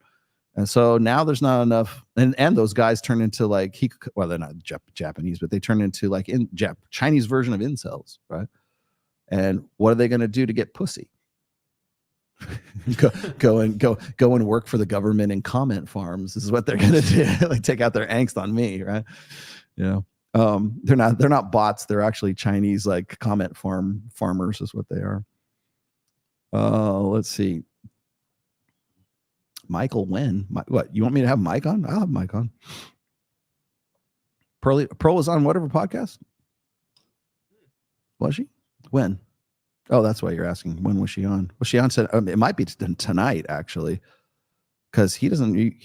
And so now there's not enough, and those guys turn into like, well, they're not Japanese, but they turn into like Chinese version of incels, right? And what are they going to do to get pussy? go and work for the government and comment farms. This is what they're going to do. Like, take out their angst on me, right? You know, they're not bots. They're actually Chinese, like comment farmers is what they are. Let's see. Michael, when? What? You want me to have Mike on? I'll have Mike on. Pearl was on whatever podcast? Was she? When? Oh, that's why you're asking. When was she on? Was she on? It might be tonight, actually, because he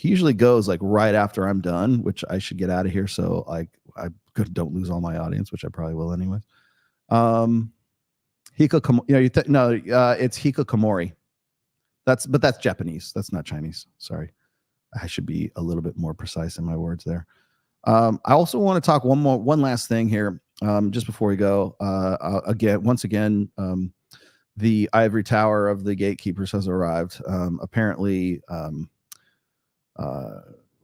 usually goes like right after I'm done, which I should get out of here. So I don't lose all my audience, which I probably will anyways. It's hikikomori. But that's Japanese. That's not Chinese. Sorry. I should be a little bit more precise in my words there. I also want to talk one last thing here, just before we go. Once again, the ivory tower of the gatekeepers has arrived. Apparently,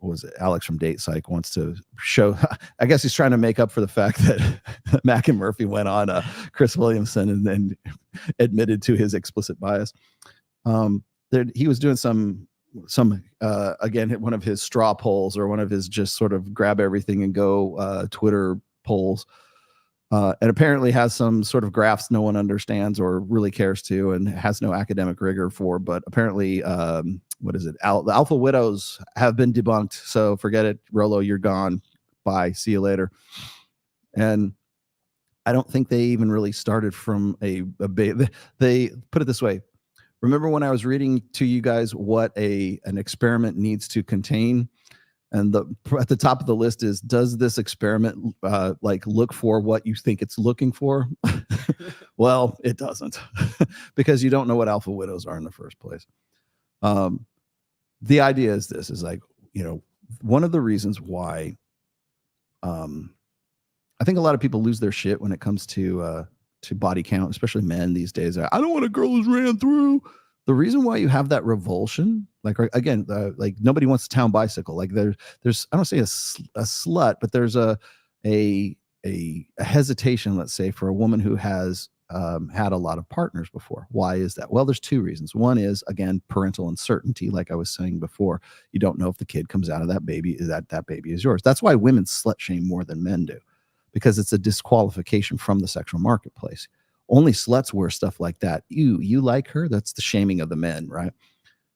was it Alex from Date Psych wants to show, I guess he's trying to make up for the fact that Macken Murphy went on Chris Williamson and then admitted to his explicit bias. He was doing some again, one of his straw polls, or one of his just sort of grab everything and go Twitter polls, and apparently has some sort of graphs no one understands or really cares to, and has no academic rigor for. But apparently, what is it? The alpha widows have been debunked. So forget it, Rollo. You're gone. Bye. See you later. And I don't think they even really started from they put it this way. Remember when I was reading to you guys what an experiment needs to contain? And at the top of the list is, does this experiment like look for what you think it's looking for? Well, it doesn't, because you don't know what alpha widows are in the first place. The idea is this, is like, you know, one of the reasons why I think a lot of people lose their shit when it comes to body count, especially men these days. I don't want a girl who's ran through. The reason why you have that revulsion, like, again, like nobody wants a town bicycle. Like there's I don't say a slut, but there's a hesitation, let's say, for a woman who has had a lot of partners before. Why is that? Well, there's two reasons. One is, again, parental uncertainty. Like I was saying before, you don't know if the kid comes out of that baby, that baby is yours. That's why women slut shame more than men do, because it's a disqualification from the sexual marketplace. Only sluts wear stuff like that. You like her? That's the shaming of the men, right?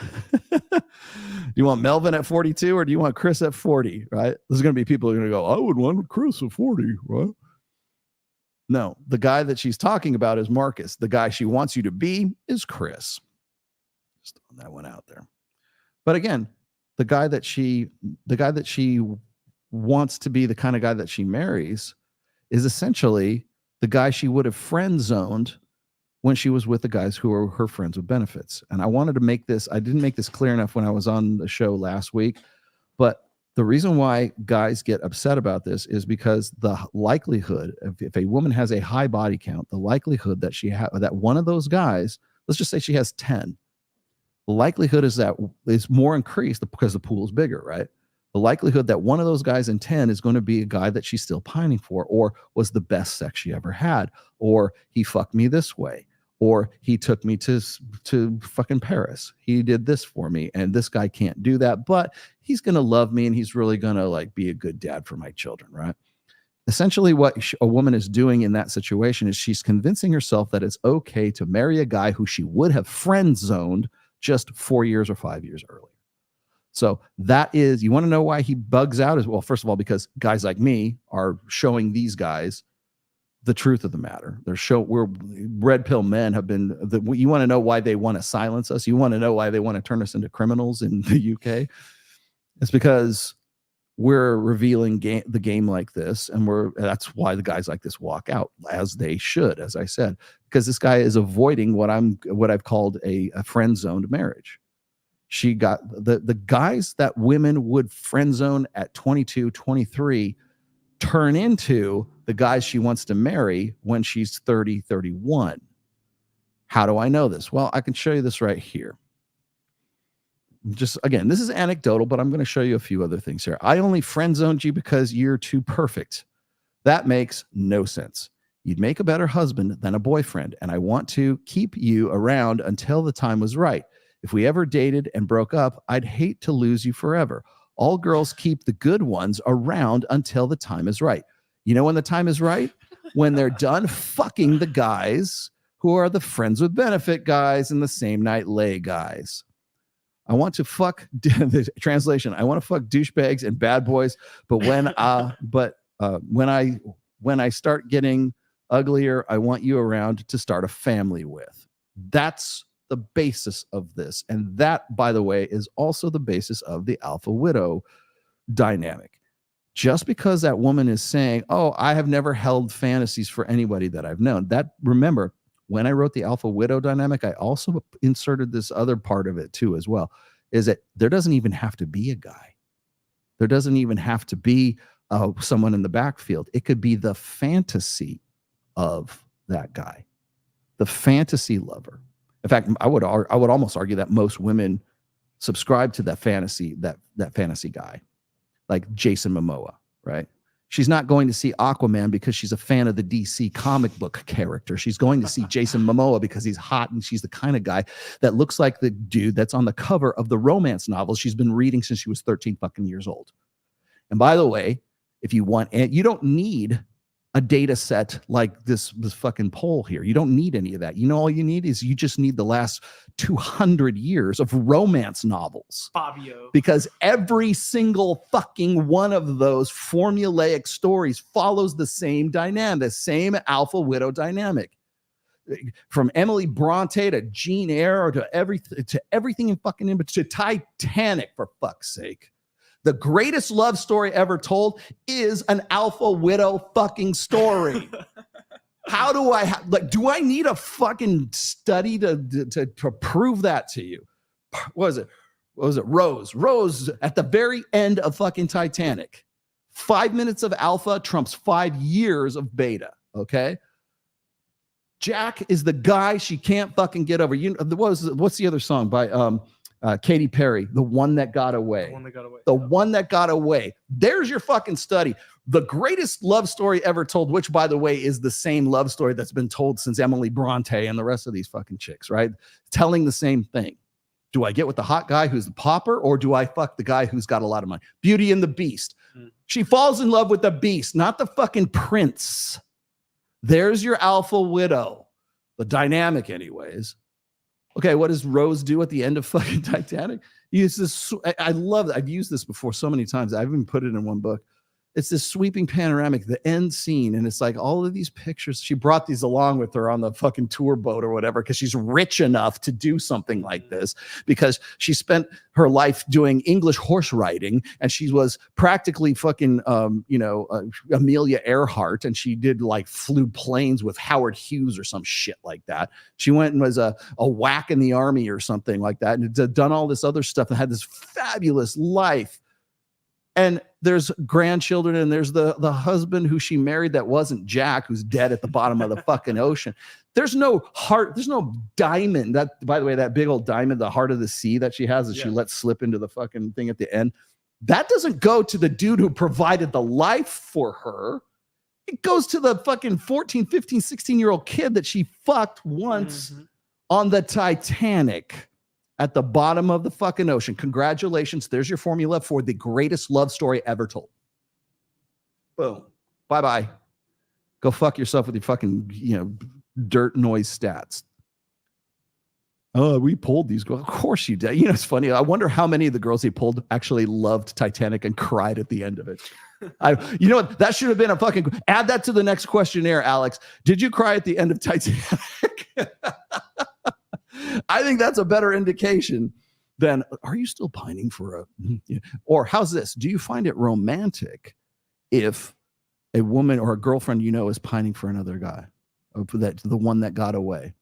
Do you want Melvin at 42 or do you want Chris at 40? Right? There's going to be people who are going to go, I would want Chris at 40, right? No, the guy that she's talking about is Marcus. The guy she wants you to be is Chris. Just throwing that one out there. But again, the guy that she wants to be the kind of guy that she marries is essentially the guy she would have friend zoned when she was with the guys who are her friends with benefits. And I wanted to make this, I didn't make this clear enough when I was on the show last week, but the reason why guys get upset about this is because the likelihood, if a woman has a high body count, the likelihood that that one of those guys, let's just say she has 10, the likelihood is that it's more increased because the pool is bigger, right? The likelihood that one of those guys in 10 is going to be a guy that she's still pining for, or was the best sex she ever had, or he fucked me this way, or he took me to fucking Paris. He did this for me, and this guy can't do that, but he's going to love me, and he's really going to like be a good dad for my children, right? Essentially what a woman is doing in that situation is she's convincing herself that it's okay to marry a guy who she would have friend zoned just 4 years or 5 years earlier. So that is, you want to know why he bugs out as well? First of all, because guys like me are showing these guys the truth of the matter. We're red pill men have been, you want to know why they want to silence us? You want to know why they want to turn us into criminals in the UK? It's because we're revealing the game like this, and that's why the guys like this walk out, as they should, as I said, because this guy is avoiding what I've called a friend zoned marriage. She got the guys that women would friend zone at 22, 23 turn into the guys she wants to marry when she's 30, 31. How do I know this? Well, I can show you this right here. Just again, this is anecdotal, but I'm going to show you a few other things here. I only friend zoned you because you're too perfect. That makes no sense. You'd make a better husband than a boyfriend, and I want to keep you around until the time was right. If we ever dated and broke up, I'd hate to lose you forever. All girls keep the good ones around until the time is right. You know when the time is right? When they're done fucking the guys who are the friends with benefit guys and the same night lay guys. I want to fuck the translation. I want to fuck douchebags and bad boys, but when I start getting uglier, I want you around to start a family with. That's the basis of this. And that, by the way, is also the basis of the alpha widow dynamic. Just because that woman is saying, oh, I have never held fantasies for anybody that I've known. Remember, when I wrote the alpha widow dynamic, I also inserted this other part of it too as well, is that there doesn't even have to be a guy. There doesn't even have to be someone in the backfield. It could be the fantasy of that guy, the fantasy lover. In fact, I would almost argue that most women subscribe to that fantasy guy, like Jason Momoa, right? She's not going to see Aquaman because she's a fan of the DC comic book character. She's going to see Jason Momoa because he's hot and she's the kind of guy that looks like the dude that's on the cover of the romance novel she's been reading since she was 13 fucking years old. And by the way, if you want, and you don't need a data set like this fucking poll here. You don't need any of that. You know, all you need is you just need the last 200 years of romance novels. Fabio. Because every single fucking one of those formulaic stories follows the same dynamic, the same alpha widow dynamic. From Emily Bronte to Jane Eyre to everything in fucking in between, to Titanic, for fuck's sake. The greatest love story ever told is an alpha widow fucking story. How do do I need a fucking study to prove that to you? What was it? Rose at the very end of fucking Titanic. 5 minutes of alpha trumps 5 years of beta. Okay. Jack is the guy she can't fucking get over. You know, what's the other song by Katy Perry, The One That Got Away. The One That Got Away. There's your fucking study. The greatest love story ever told, which, by the way, is the same love story that's been told since Emily Bronte and the rest of these fucking chicks, right? Telling the same thing. Do I get with the hot guy who's the pauper, or do I fuck the guy who's got a lot of money? Beauty and the Beast. She falls in love with the beast, not the fucking prince. There's your alpha widow. The dynamic, anyways. Okay, what does Rose do at the end of fucking Titanic? Use this. I love that. I've used this before so many times. I've even put it in one book. It's this sweeping panoramic, the end scene, and it's like all of these pictures. She brought these along with her on the fucking tour boat or whatever because she's rich enough to do something like this, because she spent her life doing English horse riding, and she was practically fucking Amelia Earhart, and she did like flew planes with Howard Hughes or some shit like that. She went and was a whack in the army or something like that, and had done all this other stuff and had this fabulous life. And there's grandchildren, and there's the husband who she married that wasn't Jack, who's dead at the bottom of the fucking ocean. There's no heart, there's no diamond. That, by the way, that big old diamond, the heart of the sea that she has, that she lets slip into the fucking thing at the end, that doesn't go to the dude who provided the life for her. It goes to the fucking 14, 15, 16-year-old kid that she fucked once on the Titanic. At the bottom of the fucking ocean. Congratulations. There's your formula for the greatest love story ever told. Boom. Bye-bye. Go fuck yourself with your fucking, dirt noise stats. Oh, we pulled these girls. Of course you did. It's funny. I wonder how many of the girls he pulled actually loved Titanic and cried at the end of it. You know what? That should have been a fucking... Add that to the next questionnaire, Alex. Did you cry at the end of Titanic? I think that's a better indication than, are you still pining for a, or how's this? Do you find it romantic if a woman or a girlfriend is pining for another guy, or for the one that got away?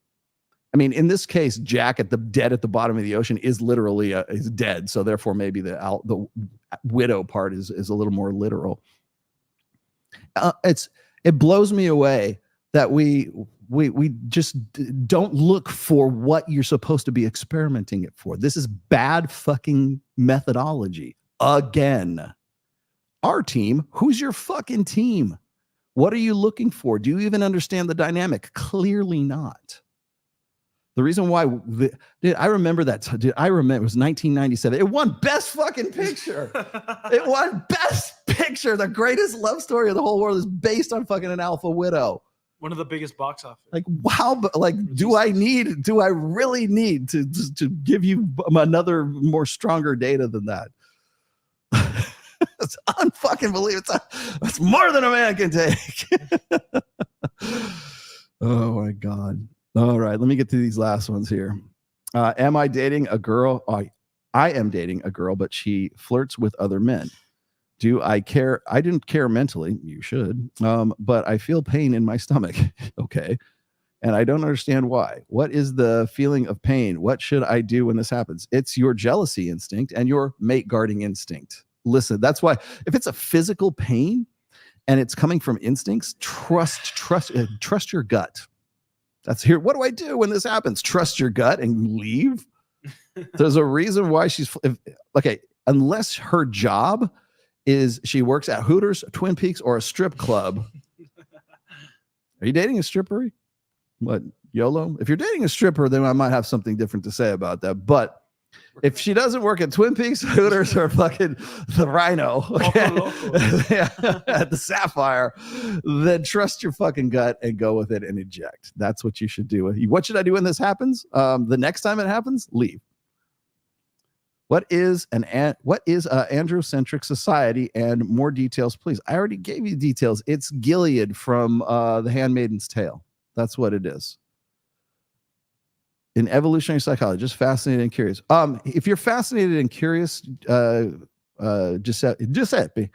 I mean, in this case, Jack dead at the bottom of the ocean is literally is dead. So therefore, maybe the widow part is a little more literal. It blows me away that we just don't look for what you're supposed to be experimenting it for. This is bad fucking methodology. Again, our team, who's your fucking team? What are you looking for? Do you even understand the dynamic? Clearly not. The reason why, I remember that. I remember it was 1997. It won Best Fucking Picture. It won Best Picture. The greatest love story of the whole world is based on fucking an alpha widow. One of the biggest box office. Like, wow, but like, do I really need to give you another more stronger data than that? It's unfucking believable. It's more than a man can take. Oh my God. All right, let me get to these last ones here. Am I dating a girl? I am dating a girl, but she flirts with other men. Do I care? I didn't care mentally. You should. But I feel pain in my stomach. Okay. And I don't understand why. What is the feeling of pain? What should I do when this happens? It's your jealousy instinct and your mate guarding instinct. Listen, that's why if it's a physical pain and it's coming from instincts, trust your gut. That's here. What do I do when this happens? Trust your gut and leave. There's a reason why unless her job is she works at Hooters, Twin Peaks, or a strip club. Are you dating a stripper? What, YOLO? If you're dating a stripper, then I might have something different to say about that. But if she doesn't work at Twin Peaks, Hooters, or fucking the Rhino, at the Sapphire, then trust your fucking gut and go with it and eject. That's what you should do. What should I do when this happens? The next time it happens, leave. What is a androcentric society? And more details, please. I already gave you details. It's Gilead from The Handmaid's Tale. That's what it is. In evolutionary psychology, just fascinated and curious. If you're fascinated and curious, Giuseppe,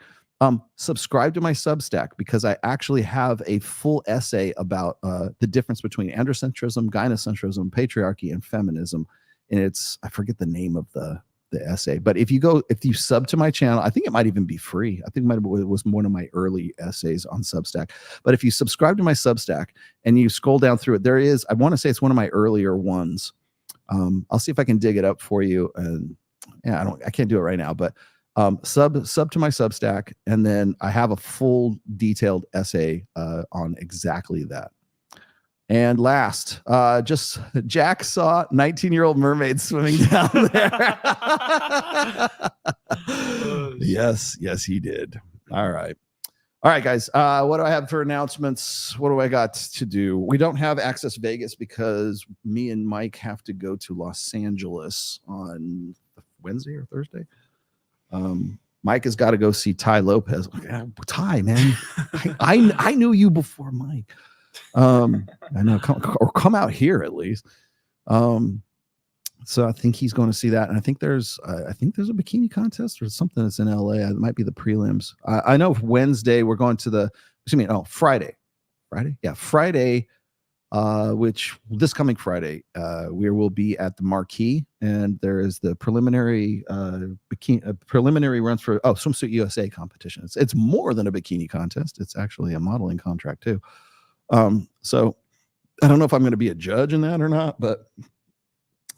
subscribe to my Substack, because I actually have a full essay about the difference between androcentrism, gynocentrism, patriarchy, and feminism. And I forget the name of the essay, but if you sub to my channel, I think it might even be free. I think it was one of my early essays on Substack. But if you subscribe to my Substack and you scroll down through it, I want to say it's one of my earlier ones. I'll see if I can dig it up for you. And I can't do it right now, but sub to my Substack, and then I have a full detailed essay on exactly that. And last, just Jack saw 19-year-old mermaids swimming down there. Yes, he did. All right. All right, guys. What do I have for announcements? What do I got to do? We don't have Access Vegas because me and Mike have to go to Los Angeles on Wednesday or Thursday. Mike has got to go see Ty Lopez. Ty, man, I knew you before Mike. I know, come out here at least. So I think he's going to see that, and I think there's a bikini contest or something that's in LA. It might be the prelims. I know Wednesday we're going to Friday. Yeah, Friday. Which this coming Friday, we will be at the Marquee, and there is the preliminary preliminary runs for Swimsuit USA competition. It's more than a bikini contest. It's actually a modeling contract too. So I don't know if I'm going to be a judge in that or not, but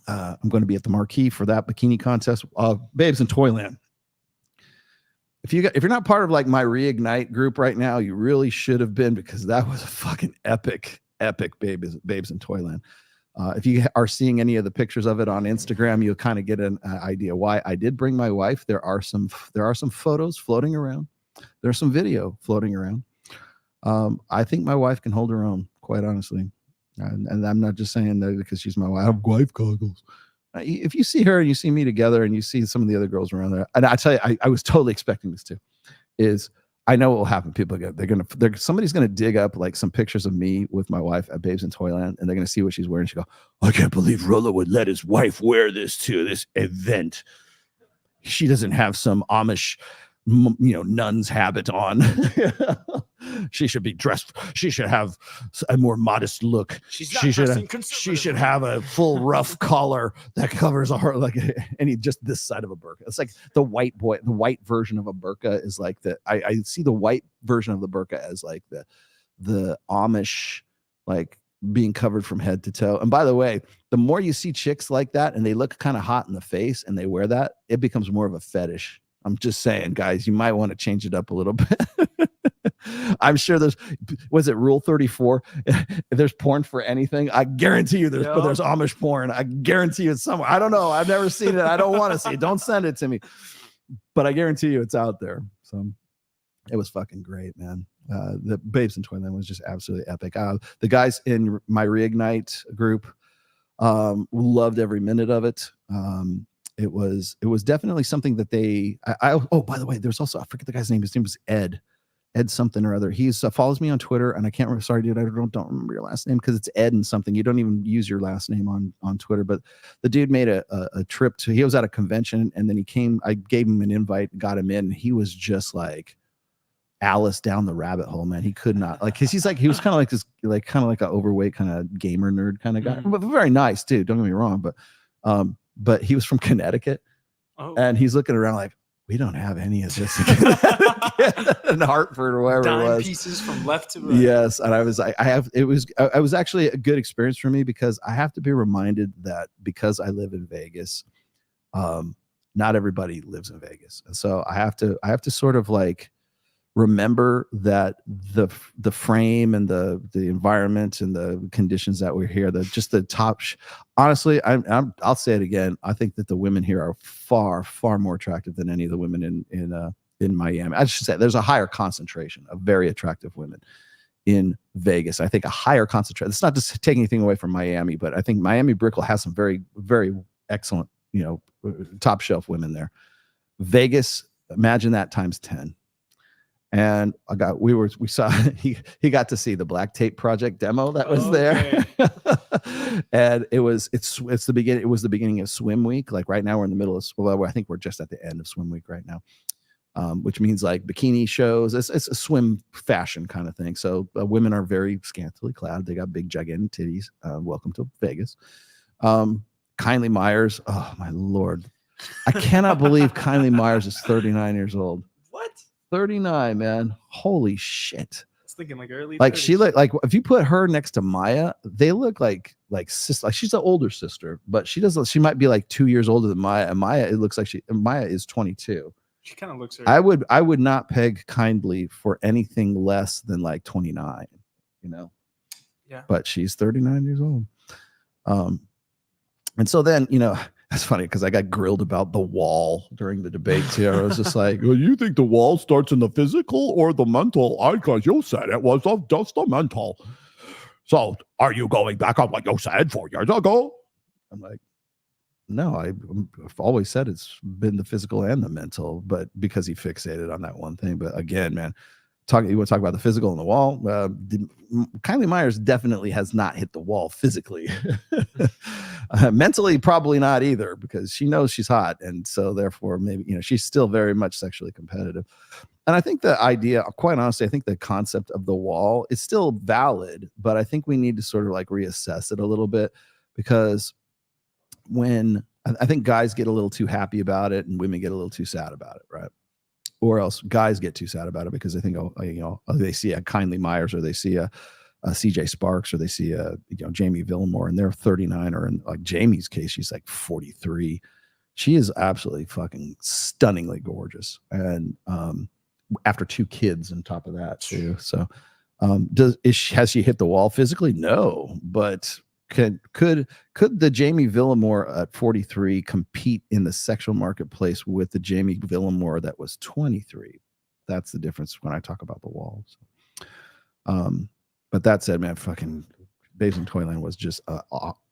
I'm going to be at the Marquee for that bikini contest. Babes in Toyland. If you're not part of like my Reignite group right now, you really should have been, because that was a fucking epic babes in Toyland. If you are seeing any of the pictures of it on Instagram, you'll kind of get an idea why. I did bring my wife. There are some photos floating around. There's some video floating around. I think my wife can hold her own, quite honestly. And I'm not just saying that because she's my wife. I have wife goggles. If you see her and you see me together and you see some of the other girls around there, and I tell you, I was totally expecting this too, is I know what will happen. Somebody's going to dig up like some pictures of me with my wife at Babes in Toyland, and they're going to see what she's wearing. She go, I can't believe Rollo would let his wife wear this to this event. She doesn't have some Amish, nun's habit on. She should be dressed. She should have a more modest look. She should have a full rough collar that covers her, like just this side of a burqa. It's like the white version of a burqa is like I see the white version of the burqa as like the Amish, like being covered from head to toe. And by the way, the more you see chicks like that and they look kind of hot in the face and they wear that, it becomes more of a fetish. I'm just saying, guys, you might want to change it up a little bit. I'm sure was it Rule 34? If there's porn for anything, I guarantee you there's Amish porn. I guarantee you it's somewhere. I don't know. I've never seen it. I don't want to see it. Don't send it to me. But I guarantee you it's out there. So it was fucking great, man. The Babes in Toyland was just absolutely epic. The guys in my Reignite group loved every minute of it. It was definitely something that they. By the way, there's also, I forget the guy's name. His name was Ed something or other. He's follows me on Twitter, and I can't remember. Sorry, dude, I don't remember your last name because it's Ed and something. You don't even use your last name on Twitter. But the dude made a trip to. He was at a convention, and then he came. I gave him an invite, got him in. And he was just like Alice down the rabbit hole, man. He could not because he was kind of like this, like kind of like an overweight kind of gamer nerd kind of guy, but very nice dude. Don't get me wrong, but he was from Connecticut, and he's looking around like, we don't have any of this in Hartford or wherever it was. Pieces from left to right. Yes, and I was like, it was actually a good experience for me because I have to be reminded that because I live in Vegas, not everybody lives in Vegas, and so I have to sort of like remember that the frame and the environment and the conditions that we're here, the top. Honestly, I'll say it again. I think that the women here are far more attractive than any of the women in Miami. I should say there's a higher concentration of very attractive women in Vegas. I think a higher concentration. It's not just taking anything away from Miami, but I think Miami Brickell has some very, very excellent, top shelf women there. Vegas, imagine that times 10. And we saw he got to see the Black Tape Project demo that was there. And it's the beginning. It was the beginning of Swim Week. Like right now we're in the middle of, I think we're just at the end of Swim Week right now. Which means like bikini shows. It's a swim fashion kind of thing. So women are very scantily clad. They got big gigantic titties. Welcome to Vegas. Kindly Myers. Oh my Lord. I cannot believe Kindly Myers is 39 years old. 39, man. Holy shit. I was thinking like early. Like 30s. she look like if you put her next to Maya, they look like sister. Like she's an older sister, but she might be like 2 years older than Maya. And Maya, it looks like Maya is 22. She kind of looks her. I would not peg Kindly for anything less than like 29, Yeah. But she's 39 years old. And so then, That's funny because I got grilled about the wall during the debates here. I was just like, well, you think the wall starts in the physical or the mental? Because you said it was just the mental. So are you going back on what you said 4 years ago? I'm like, no, I've always said it's been the physical and the mental, but because he fixated on that one thing. But again, man, you want to talk about the physical and the wall? Kylie Myers definitely has not hit the wall physically. Mentally, probably not either, because she knows she's hot. And so therefore, maybe, she's still very much sexually competitive. And I think the idea, quite honestly, I think the concept of the wall is still valid, but I think we need to sort of like reassess it a little bit, because when I think guys get a little too happy about it and women get a little too sad about it, right? Or else guys get too sad about it because they think, they see a Kindly Myers, or they see a CJ Sparks, or they see a Jamie Villamore, and they're 39, or in like Jamie's case, she's like 43. She is absolutely fucking stunningly gorgeous, and after 2 kids on top of that too. So, has she hit the wall physically? No, but could the Jamie Villamore at 43 compete in the sexual marketplace with the Jamie Villamore that was 23? That's the difference when I talk about the walls. But that said, man, fucking Babes in Toyland was just an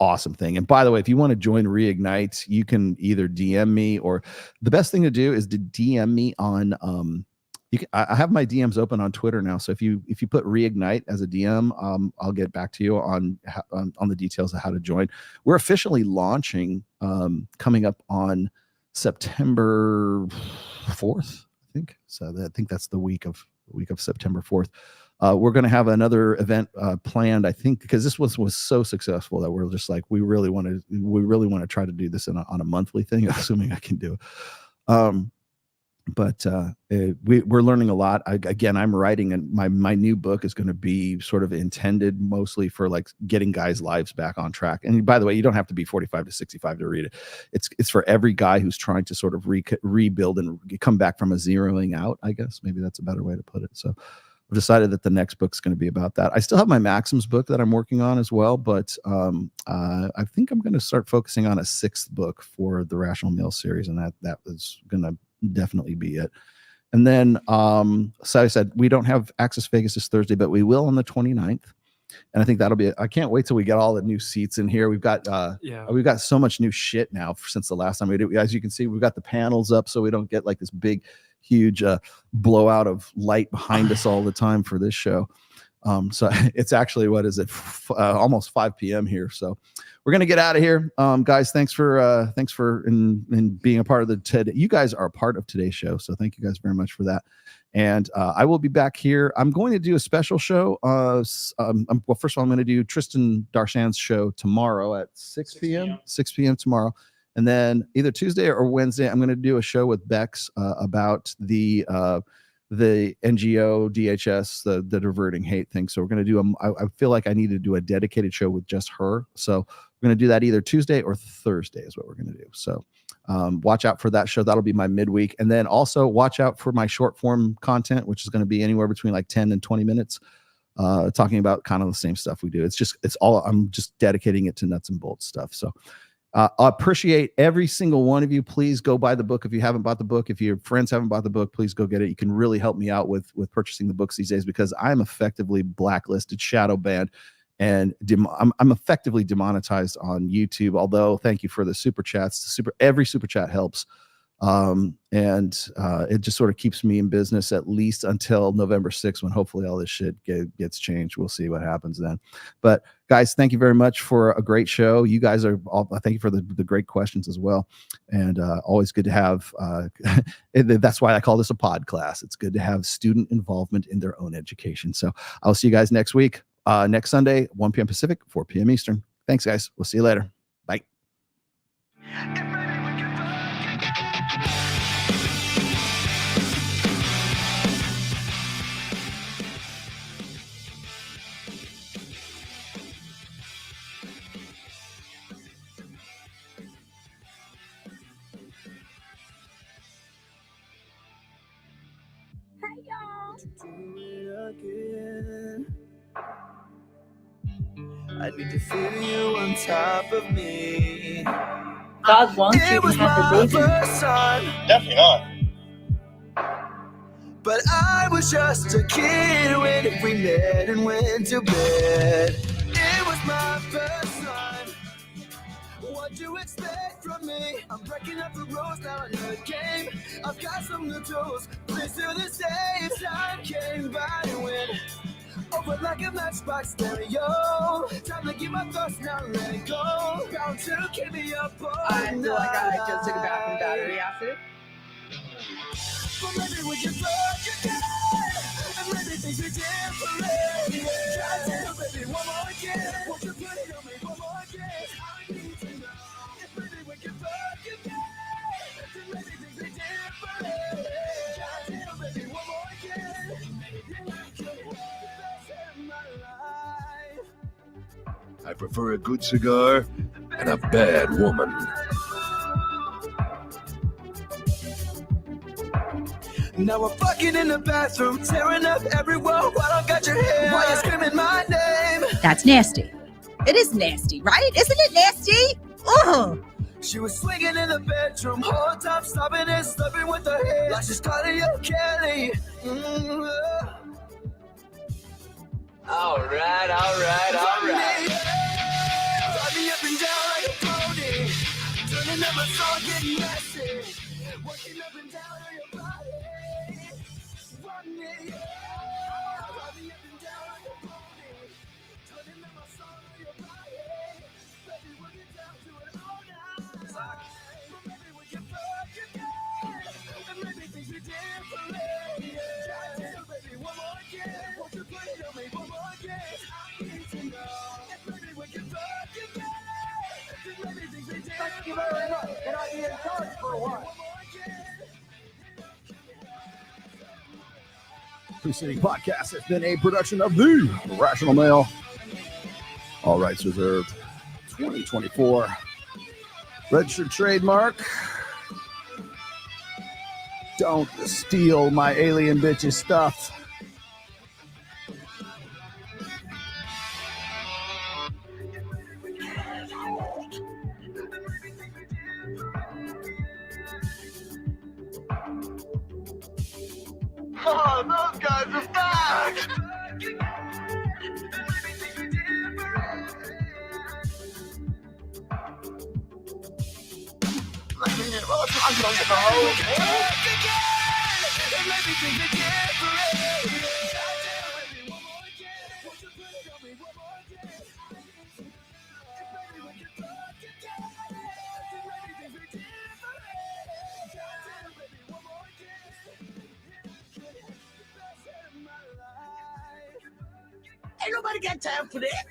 awesome thing. And by the way, if you want to join Reignite, you can either DM me, or the best thing to do is to DM me on I have my DMs open on Twitter now. So if you put Reignite as a DM, I'll get back to you on the details of how to join. We're officially launching coming up on September 4th, I think. So I think that's the week of September 4th. We're going to have another event planned, I think, because this was so successful that we're just like, we really want to try to do this on a monthly thing, assuming I can do it. But we're learning a lot. I'm writing, and my new book is going to be sort of intended mostly for like getting guys' lives back on track. And by the way, you don't have to be 45 to 65 to read it. It's for every guy who's trying to sort of rebuild and come back from a zeroing out, I guess. Maybe that's a better way to put it. So I've decided that the next book's going to be about that. I still have my Maxims book that I'm working on as well, but I think I'm going to start focusing on a 6th book for the Rational Male series, and that was going to definitely be it. And then so I said we don't have Access Vegas this Thursday, but we will on the 29th, and I think that'll be it. I can't wait till we get all the new seats in here. We've got so much new shit now since the last time we did. As you can see, we've got the panels up so we don't get like this big huge blowout of light behind us all the time for this show. So it's actually, what is it, almost 5 p.m. here. So we're gonna get out of here, guys. Thanks for being a part of the TED. You guys are a part of today's show, so thank you guys very much for that. And I will be back here. I'm going to do a special show. Well, first of all, I'm going to do Tristan Darshan's show tomorrow at 6 p.m. 6 p.m. tomorrow. And then either Tuesday or Wednesday, I'm going to do a show with Bex about the NGO, DHS, the Diverting Hate thing. So we're going to do I feel like I need to do a dedicated show with just her. So we're going to do that either Tuesday or Thursday is what we're going to do. So watch out for that show. That'll be my midweek. And then also watch out for my short form content, which is going to be anywhere between like 10 and 20 minutes, talking about kind of the same stuff we do. I'm just dedicating it to nuts and bolts stuff. So I appreciate every single one of you. Please go buy the book if you haven't bought the book. If your friends haven't bought the book, please go get it. You can really help me out with purchasing the books these days, because I'm effectively blacklisted, shadow banned, and I'm effectively demonetized on YouTube. Although, thank you for the super chats. Every super chat helps. And it just sort of keeps me in business at least until November 6th, when hopefully all this shit gets changed. We'll see what happens then. But guys, thank you very much for a great show. You guys are all, thank you for the great questions as well. And always good to have, that's why I call this a pod class. It's good to have student involvement in their own education. So I'll see you guys next week, next Sunday, 1 p.m. Pacific, 4 p.m. Eastern. Thanks, guys. We'll see you later. Bye. I need to feel you on top of me. God wants you to have the baby. Definitely not. But I was just a kid when we met and went to bed. It was my first time. What do you expect from me? I'm breaking up the rules now in the game. I've got some new tools. Please do the same. Time came by and went over like a matchbox stereo. Time to get my thoughts now and let it go. Bound to keep me up all I feel like I night. just took a bath from battery acid. But maybe we can fuck again, and maybe things are different. Try to tell baby one more again. Won't you put it on me one more again? I need to know if maybe we can fuck again, then maybe things are different. Try to tell baby one more again. Yeah, I could have the best in my life. I prefer a good cigar and a bad woman. Now we're fucking in the bathroom, tearing up everywhere while I got your hair. Why you screaming my name? That's nasty. It is nasty, right? Isn't it nasty? Ugh. She was swinging in the bedroom, whole time stopping and slipping with her hair. Like she's calling you Kelly. All right. Drive me up and down like a pony. Turning up my song, getting messy. Working up and down on your body. Run me, drive me up and down like a pony. Turning up my song on your body. Baby, we'll get down to it all night. But maybe we can fuck again, and maybe things are different. Try to tell baby one more again. Won't you put it on me one more again? I need to know if maybe we can fuck again, then maybe things are different. Thank you very much. Can I be in charge for a while? Preceding podcast has been a production of the Rational Male. All rights reserved. 2024. Registered trademark. Don't steal my alien bitch's stuff. Oh, those guys are back! Ain't nobody got time for that.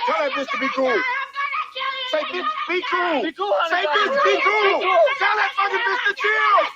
Tell that bitch to be cool. Say bitch, be cool. Be cool, honey. Say bitch, be cool. Tell that fucking bitch to chill.